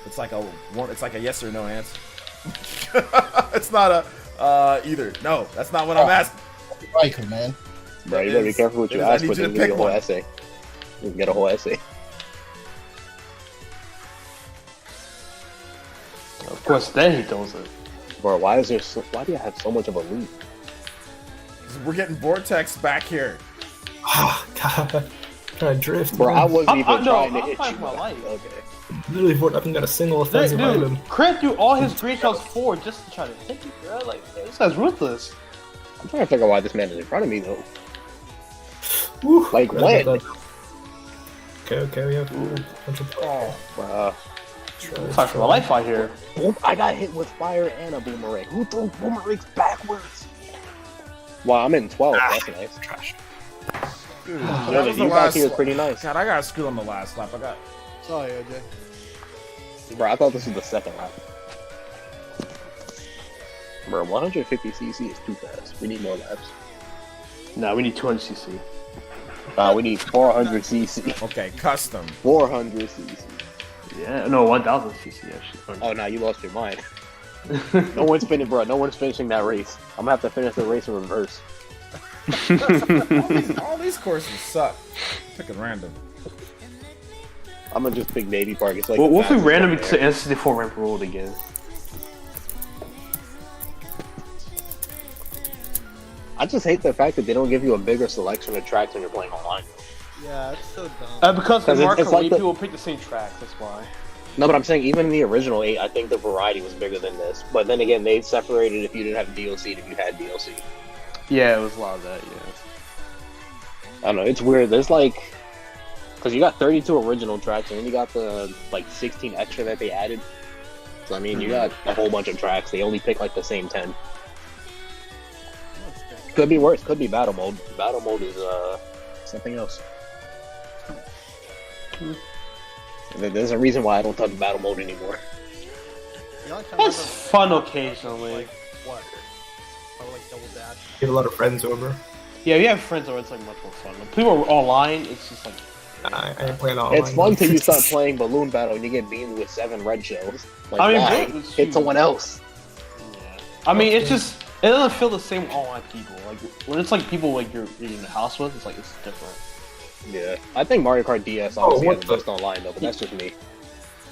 It's like a one. It's like a yes or no answer. It's not a either. No, that's not what I'm asking. Riker, man. Bro, you gotta be careful what you ask for. Then you get a whole essay. You can get a whole essay. Of course, then he throws it. Bro, why do you have so much of a lead? We're getting Vortex back here. Oh, God. Trying to drift. Bro, I wasn't even trying to I'm hit fighting you. my life. Okay. Literally, I haven't got a single offensive item. Crit threw all his green shells forward just to try to hit you, bro. Like, this guy's ruthless. I'm trying to figure out why this man is in front of me, though. Woo, like, when? Okay, we have a bunch of... Oh, bro. I'm fighting for my life out here. Boom, I got hit with fire and a boomerang. Who threw boomerangs backwards? Wow, I'm in 12. That's nice. Trash. Dude, Yeah, you guys here is pretty nice. God, I got screwed on the last lap. Sorry, AJ. Bro, I thought this was the second lap. Bro, 150cc is too fast. We need more laps. Nah, we need 200cc. We need 400cc. Okay, custom. 400cc. Yeah, no, 1000cc actually. Oh, now you lost your mind. No one's finishing, bro. No one's finishing that race. I'm gonna have to finish the race in reverse. all these courses suck. Picking random. I'm gonna just pick Navy Park. It's like Well, what if we randomly to N64 ramp road again? I just hate the fact that they don't give you a bigger selection of tracks when you're playing online. Yeah, it's so dumb. Because the it's marker like like people pick the same tracks, that's why. No, but I'm saying even in the original 8, I think the variety was bigger than this. But then again, they separated if you didn't have DLC and if you had DLC. Yeah, it was a lot of that, yeah. I don't know, it's weird. There's like... Because you got 32 original tracks and then you got the like 16 extra that they added. So I mean, you got a whole bunch of tracks. They only pick like the same 10. Could be worse. Could be battle mode. Battle mode is something else. There's a reason why I don't touch battle mode anymore. It's fun occasionally. Like, what? Or like double dash. Get a lot of friends over. Yeah, if you have friends over, it's like much more fun. When people are online, it's just like... I ain't playing online. It's fun till you start playing Balloon Battle and you get beamed with 7 red shells. Like, I mean, why? Hit someone else. Yeah. I mean, it's just... It doesn't feel the same with online people. Like, when it's like people like you're in the house with, it's like, it's different. Yeah. I think Mario Kart DS honestly has the best online though, but that's just me.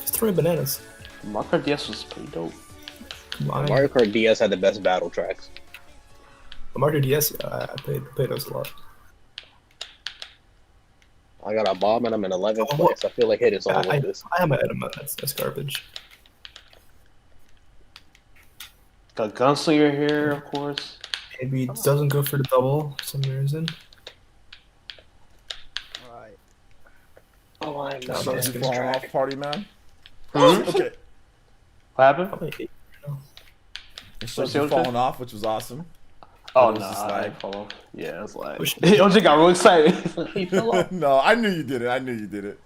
Just throwing bananas. Mario Kart DS was pretty dope. Mario Kart DS had the best battle tracks. Mario DS, yeah, I played those a lot. I got a bomb and I'm in 11th place. I feel like hitting someone with this. I have my item, that's garbage. Got Gunslinger here, of course. Maybe it doesn't go for the double for some reason. Alright. Oh, I'm No, not man, So it's falling off party, man. Hmm? Okay. What happened? Probably It shows you falling off, which was awesome. Oh, It was no, just I lag. didn't fall off. Yeah, it was like... Push- OJ got real excited. He fell off. No, I knew you did it. I knew you did it.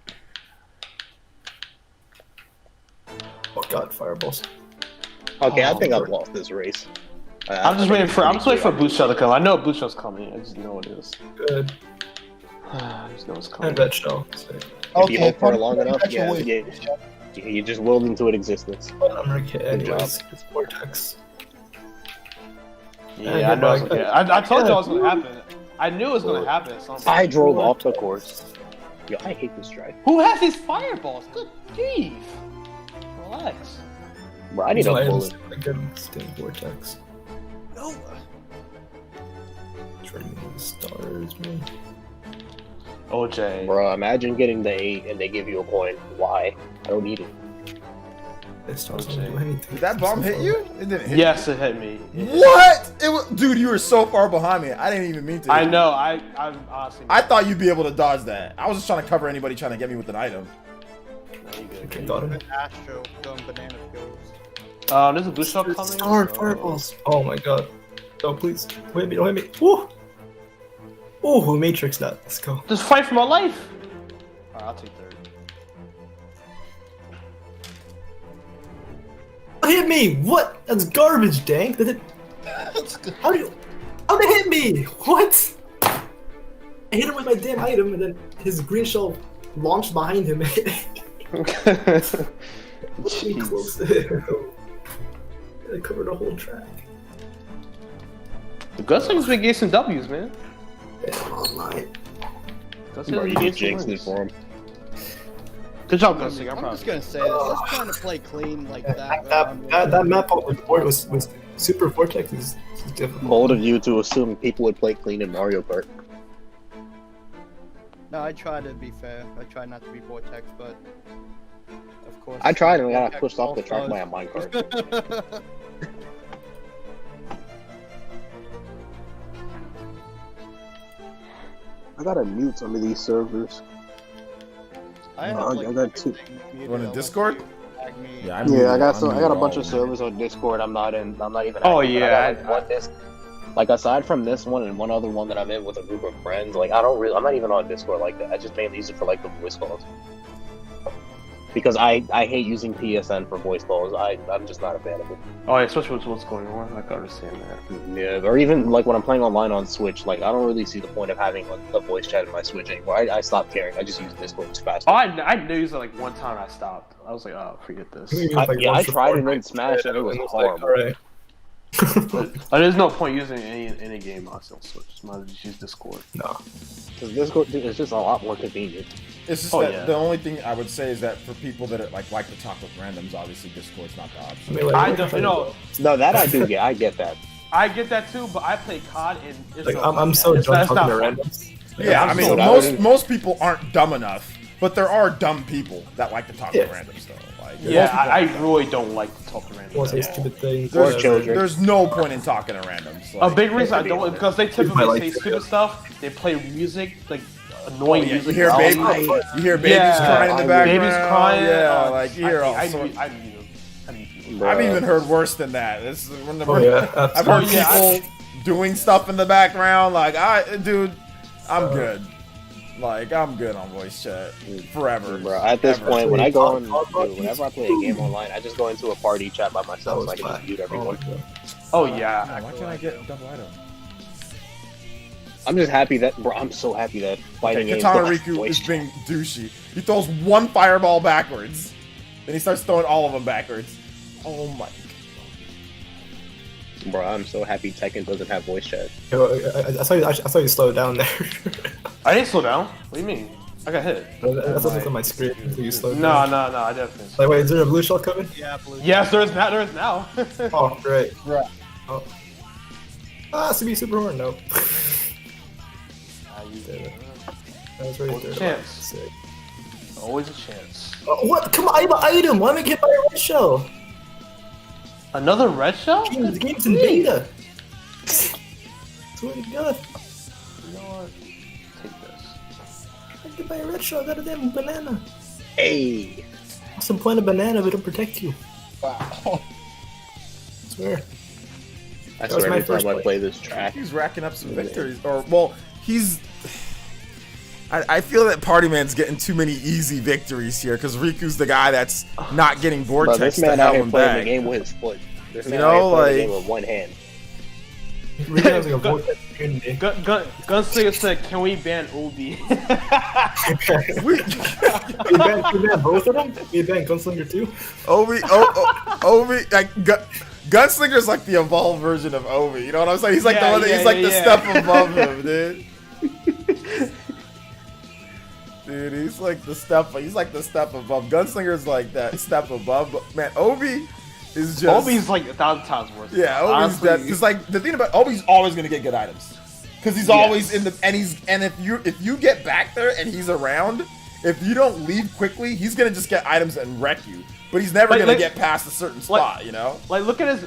Oh god, fireballs. Okay, I Oh, think I've Lord. lost this race. I'm just waiting for a boost shell to come. I know a boost shell's coming. I just know it is. Good. I just know it's And coming. red shell. So, If you hope for it long probably enough, catch yeah, a wave. you just willed into it existence. I'm okay, Good job. anyways. It's Vortex. Yeah, I know. I told you it was gonna happen. I knew it was gonna happen. At some point. I drove off the course. Yo, I hate this drive. Who has these fireballs? Good grief. Relax. Bro, I need a bullet. I get Sting Vortex. No. Trading the stars, man. OJ. Bro, imagine getting the 8 and they give you a coin. Why? I don't need it. This stars Okay. don't do anything. Did that bomb hit you? It didn't hit Yes, it hit me. you. What? It was, dude, you were so far behind me. I didn't even mean to. I know. I'm honestly. I thought you'd be able to dodge that. I was just trying to cover anybody trying to get me with an item. No, you good. Okay, got him. Astro throwing banana pills. There's a boost shell coming. Star fireballs. Oh my god. Oh please. Don't hit me, don't hit me. Woo! Oh, Matrix that. Let's go. Just fight for my life. Alright, I'll take third. Hit me! What? That's garbage, Dank. That How'd it hit me? What? I hit him with my damn item and then his green shell launched behind him. Too close to him. They covered the whole track. The Gunsling's been getting some W's, man. Yeah, online. Bro, you get jinxed it for him. Good job, Gunslinger. I'm just gonna say this. Let's try to play clean like that. That map on the board was Super Vortex is difficult. Bold of you to assume people would play clean in Mario Kart. No, I try to be fair. I try not to be Vortex, but of course. I tried and I got Vortex pushed off the track all by a minecart. I gotta mute some of these servers. I got two. You want in Discord? Yeah, I got a bunch of servers on Discord. I'm not even. Oh, active, yeah, but I got, like aside from this one and one other one that I'm in with a group of friends, like I'm not even on Discord like that. I just mainly use it for like the voice calls. Because I hate using PSN for voice calls. I'm just not a fan of it. Oh, yeah, especially with what's going on. I can understand that. Yeah, or even like when I'm playing online on Switch, like I don't really see the point of having like, a voice chat in my Switch anymore. I stopped caring. I just use Discord. It's faster. Oh, I used it like one time. I stopped. I was like, oh, forget this. I tried it in Smash and it was horrible. Alright. There's no point using any game on Switch. Might as well just use Discord. No. Because Discord is just a lot more convenient. It's just that the only thing I would say is that for people that are, like to talk with randoms, obviously Discord's not the option. I mean, like, I definitely know. No, that I do get. I get that. I get that too, but I play COD and it's Like, no I'm fun, so man. done talking to fun. randoms. Yeah, I mean, most people aren't dumb enough, but there are dumb people that like to talk to randoms though. Like, Yeah, I really don't like to talk to randoms. Won't say stupid things. There's no point in talking to randoms. A big reason I don't because they typically say stupid stuff. They play music like annoying music. You hear babies crying in the background. Babies crying. Yeah, like you hear all sorts. I've even heard worse than that. This is when I've heard people doing stuff in the background. Like, dude, I'm good. Like, I'm good on voice chat forever. Bro, at this point, when I go on, whenever I play a game online, I just go into a party chat by myself so I can just mute everyone. Oh yeah. Why can't I get double item? I'm just happy that, bro. I'm so happy that fighting games. Katana Riku is being douchey. He throws one fireball backwards, then he starts throwing all of them backwards. Oh my. Bro, I'm so happy Tekken doesn't have voice chat. I saw you slow down there. I didn't slow down. What do you mean? I got hit. That's what's on my screen. So you slowed down. No, I definitely. Like, wait, is there a blue shell coming? Yeah, blue. Yes, there is now. There is now. Oh, great. Right. Oh. CB Super Horn. No. That was right there. Chance. Sick. Always a chance. What? Come on, I have an item. Why am I getting by a red shell? Another red shell? The game's in beta. Swear to God. You know what? Take this. I get by a red shell. I got a damn banana. Hey. What's the point of banana if it don't protect you? Wow. I swear. I swear every time I play this track. He's racking up some victories. Or, well, he's... I feel that Party Man's getting too many easy victories here because Riku's the guy that's not getting Vortex Bro, this man to out help here him playing back. the game with his foot. This man You out here know, playing the like... game with one hand. Riku has like a vortex immunity. Gunslinger said, "Can we ban Obi?" We ban both of them? We ban Gunslinger too? Obi, like Gunslinger's like the evolved version of Obi. You know what I'm saying? He's like the one that he's like the step above him, dude. Dude, he's like the step above. Gunslinger's like that step above, but man, Obi is just Obi's like 1,000 times worse. Yeah, Obi's dead. Because like the thing about Obi's always gonna get good items. Because he's always in the and if you get back there and he's around, if you don't leave quickly, he's gonna just get items and wreck you. But he's never gonna get past a certain spot, you know. Like look at his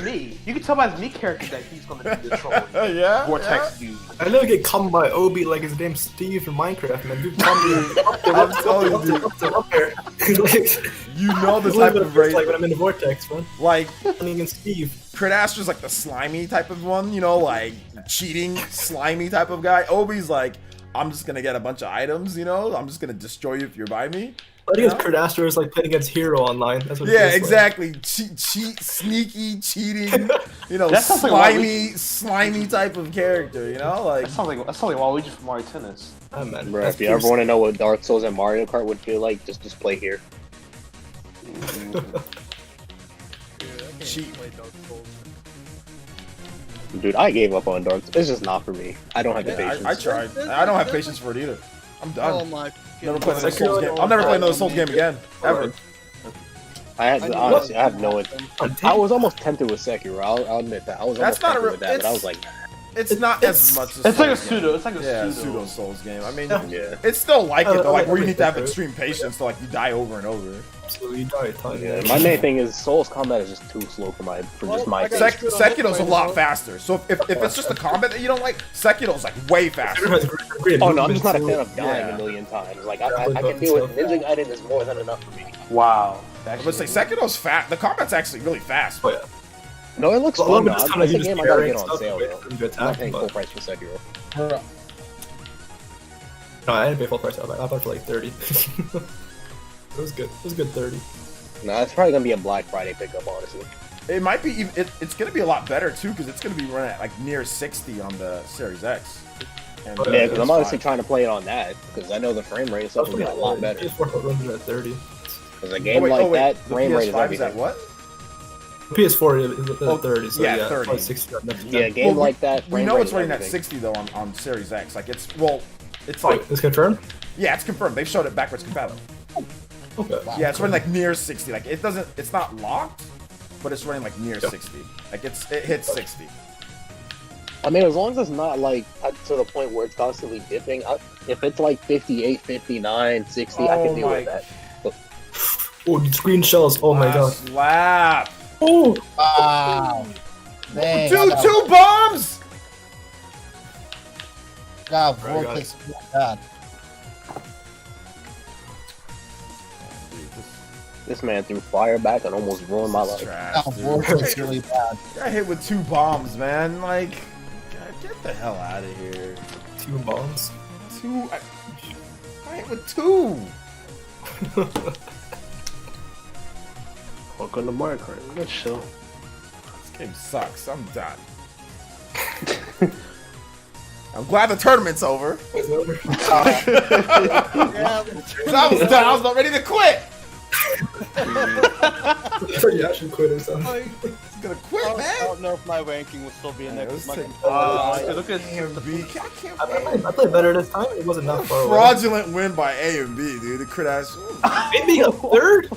knee. You can tell by his knee character that he's gonna be the troll. Yeah. Vortex dude. I never get come by Obi like his name Steve from Minecraft, man. Dude, I'm telling you, up there. Like, you know the type of raid. Like when I'm in the vortex, man. Like Running against Steve. Kradastra's like the slimy type of one, you know, like cheating, slimy type of guy. Obi's like, I'm just gonna get a bunch of items, you know. I'm just gonna destroy you if you're by me. I think Cardastra is like playing against Hero online. That's what it feels exactly. Cheat, sneaky, cheating. you know, That sounds like slimy type of character. You know, like that sounds like Waluigi from Mario Tennis. Bro, if you ever want to know what Dark Souls and Mario Kart would feel like, just play here. cheat. Dude, I gave up on Dark Souls. It's just not for me. I don't have the patience. I tried. I don't have patience for it either. I'm done. Oh my. Never play another Souls game. I'll never play another Souls game again, ever. Honestly, I have no. I was almost tempted with Sekiro. I'll admit that. I was almost tempted with that, but I was like, it's not as much as it's like a pseudo. It's like a pseudo Souls game. I mean, yeah. it's still like it though, like where you need to have extreme patience, so like you die over and over. So you die a ton. Yeah, my main thing is Souls combat is just too slow for my Sekiro's a lot faster. So if it's just the combat that you don't like, Sekiro's like way faster. Oh no, I'm just not a fan of dying a million times. Like I can deal with Ninja Gaiden is more than enough for me. Wow. I would say Sekiro's fast. The combat's actually really fast. Oh yeah. No, it looks fun. Though. That's a game I gotta get on stuff sale though. I'm not paying full price for Sekiro. No, I didn't pay full price. I bought it for like 30. It was good. It was good 30. No, it's probably gonna be a Black Friday pickup, honestly. It might be. It's gonna be a lot better too, because it's gonna be running at like near 60 on the Series X. And yeah, because I'm honestly trying to play it on that, because I know the frame rate and stuff will be a lot better. PS4 runs at 30. Because a game that, frame rate is everything. Is at what? PS4 is at 30, so yeah, 30. 60. Yeah, a game like that. We know it's running at 60 though on Series X. Like it's like it's confirmed. Yeah, it's confirmed. They've showed it backwards compatible. Okay. Yeah, it's running like near 60. Like it doesn't. It's not locked, but it's running like near 60. Like it hits 60. I mean, as long as it's not like to the point where it's constantly dipping. If it's like 58, 59, 60, I can deal with that. But, oh, the screen shells! Oh my god! Slap! Oh! Wow! Dang, two bombs! God, Vortex, God. This man threw fire back and almost ruined my life. Vortex really bad. Got hit with 2 bombs, man. Like, get the hell out of here. 2 bombs? 2. I hit with 2. Welcome to Mario Kart. Let's chill. This game sucks. I'm done. I'm glad the tournament's over. It's over. I was done. I was about ready to quit. You actually quit or something. He's gonna quit, man. I don't know if my ranking will still be in there. Look at AMB. I played better this time. It wasn't that far away. Fraudulent win by AMB, dude. The crit ass. Maybe a third?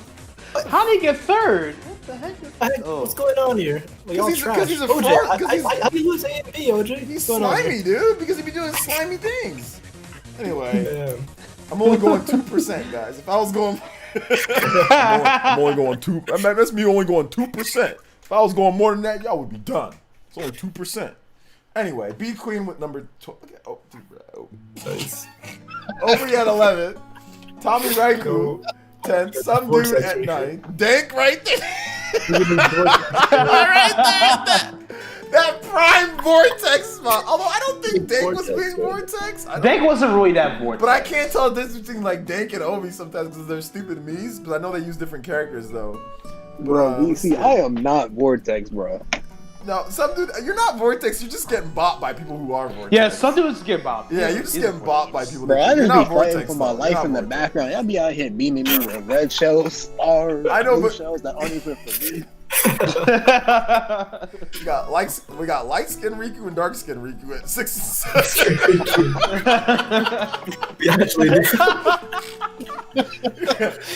How did he get third? What the heck? What's going on here? Because he's a OJ, fraud. how do you lose A and B, OJ? He's slimy, dude. Because he be doing slimy things. Anyway, Damn. I'm only going 2%, guys. If I was going, I'm only going 2. I mean, that's me only going 2%. If I was going more than that, y'all would be done. It's only 2%. Anyway, B Queen with number 12. Okay. Oh, dude, bro. Nice. Obi at 11. Tommy Raiku 10. Some dude at 9. Dank right there. Right there. That prime Vortex spot. Although I don't think Dank was being Vortex. Dank wasn't really that Vortex. But I can't tell the difference between like Dank and Obi sometimes because they're stupid me's. But I know they use different characters though. Bro, you see, I am not Vortex, bro. No, some dude, you're not Vortex. You're just getting bought by people who are Vortex. Yeah, some dudes get bought. Yeah, you're just getting bought by people. Bro, I you're just not be fighting Vortex, for my though. life in the background. Y'all be out here beaming me with red shells, stars, I know, blue but shells that aren't even for me. We got light skin Riku and dark skin Riku at 6 and 7. We actually do.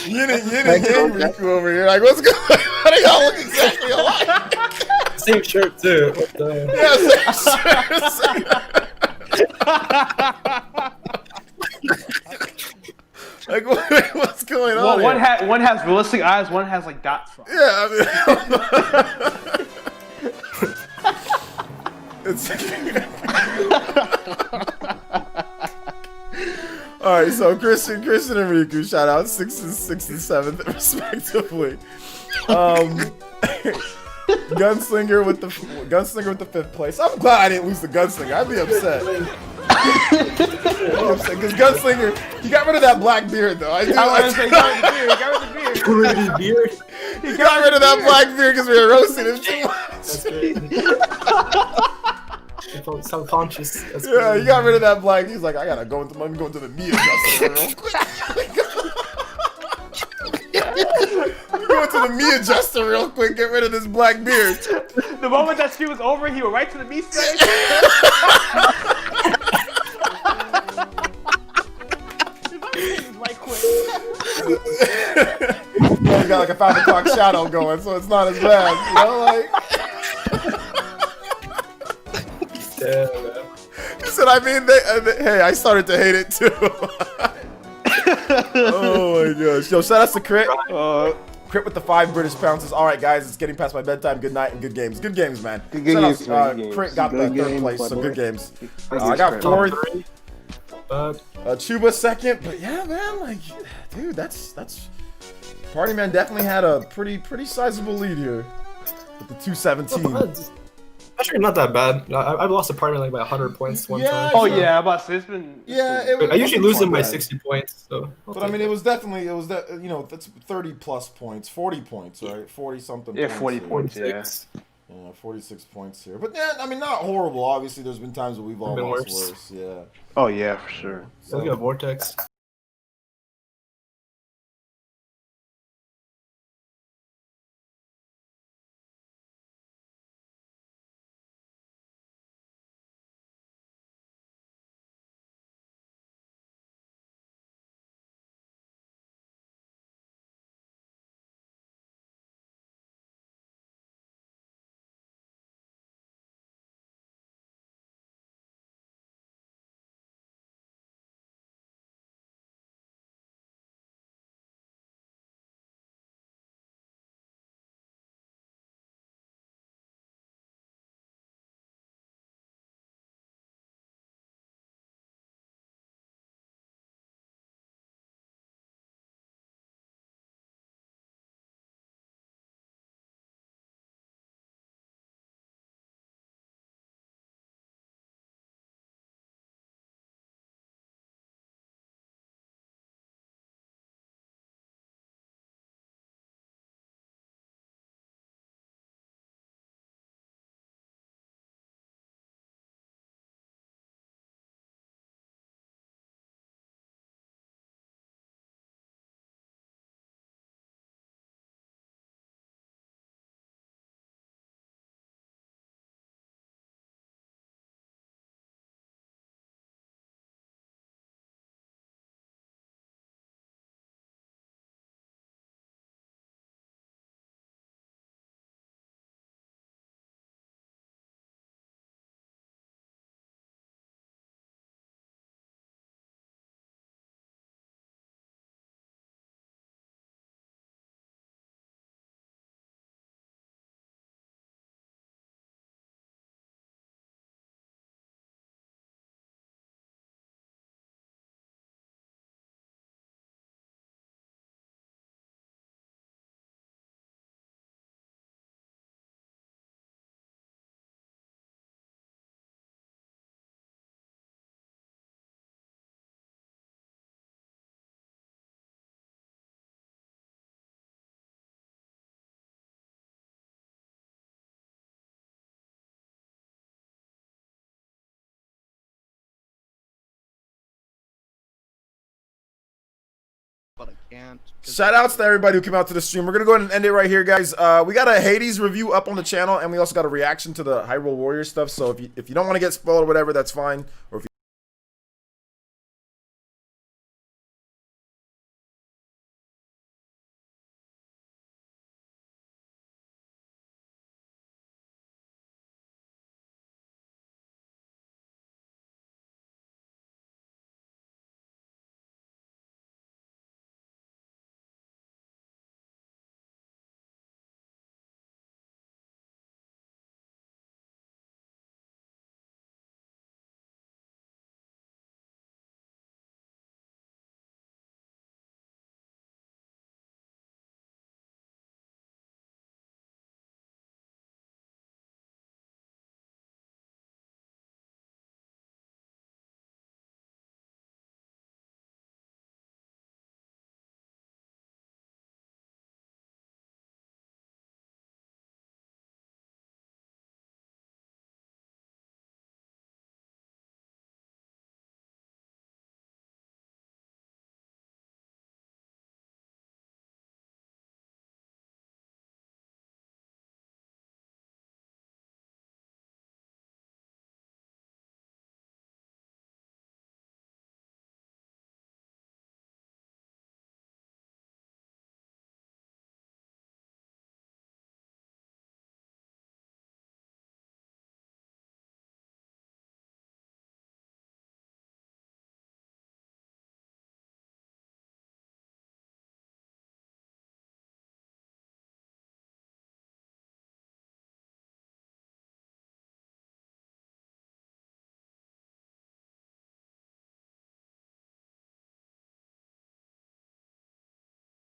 Yin and Yang Riku over here. Like, what's going on? How do y'all look exactly alike? Same shirt too. What the... Like, what's going on? One has realistic eyes, one has like dots. Yeah, I mean, it's. All right, so Christian and Riku, shout out 6th and 7th respectively. Gunslinger with the 5th place. I'm glad I didn't lose the Gunslinger. I'd be upset. Because Gunslinger, he got rid of that black beard though. He got rid of the beard. Beard. He got rid of that black beard because we were roasting him too much. That's great. I felt self-conscious. That's Yeah, great. he got rid of that black. He's like, I gotta go into. I'm going to the Mia adjuster real quick. Going to the Mia adjuster real quick. Get rid of this black beard. The moment that stream was over, he went right to the meat setting. Yeah, he got like a 5 o'clock shadow going, so it's not as bad. You know, like. Yeah, man. He said, I mean, hey, I started to hate it too. Oh my gosh. Yo, shout out to Crit. Crit with the 5 British pounces. All right, guys, it's getting past my bedtime. Good night and good games. Good games, man. Good Shout games, out, man. Crit got the Good 3rd games, place, my so boy. good games. Good I got games, 4th. But Chuba 2nd. But yeah, man, like, dude, that's Party Man definitely had a pretty sizable lead here with the 217. actually not that bad. I've lost a partner like by 100 points one time. Oh yeah, I'm about to say it's been. Yeah, I usually lose them by bad. 60 points. So, But I mean, it was that, you know, that's 30 plus points, 40 points, right? 40 something. Yeah, points 40 here. points. Yeah. 46. Yeah, 46 points here. But yeah, I mean, not horrible. Obviously, there's been times where we've all Been lost worse. worse. Yeah. Oh yeah, for sure. Let's get a vortex. But I can't. Shout outs to everybody who came out to the stream. We're going to go ahead and end it right here, guys. We got a Hades review up on the channel, and we also got a reaction to the Hyrule Warriors stuff. So if you don't want to get spoiled or whatever, that's fine. Or if you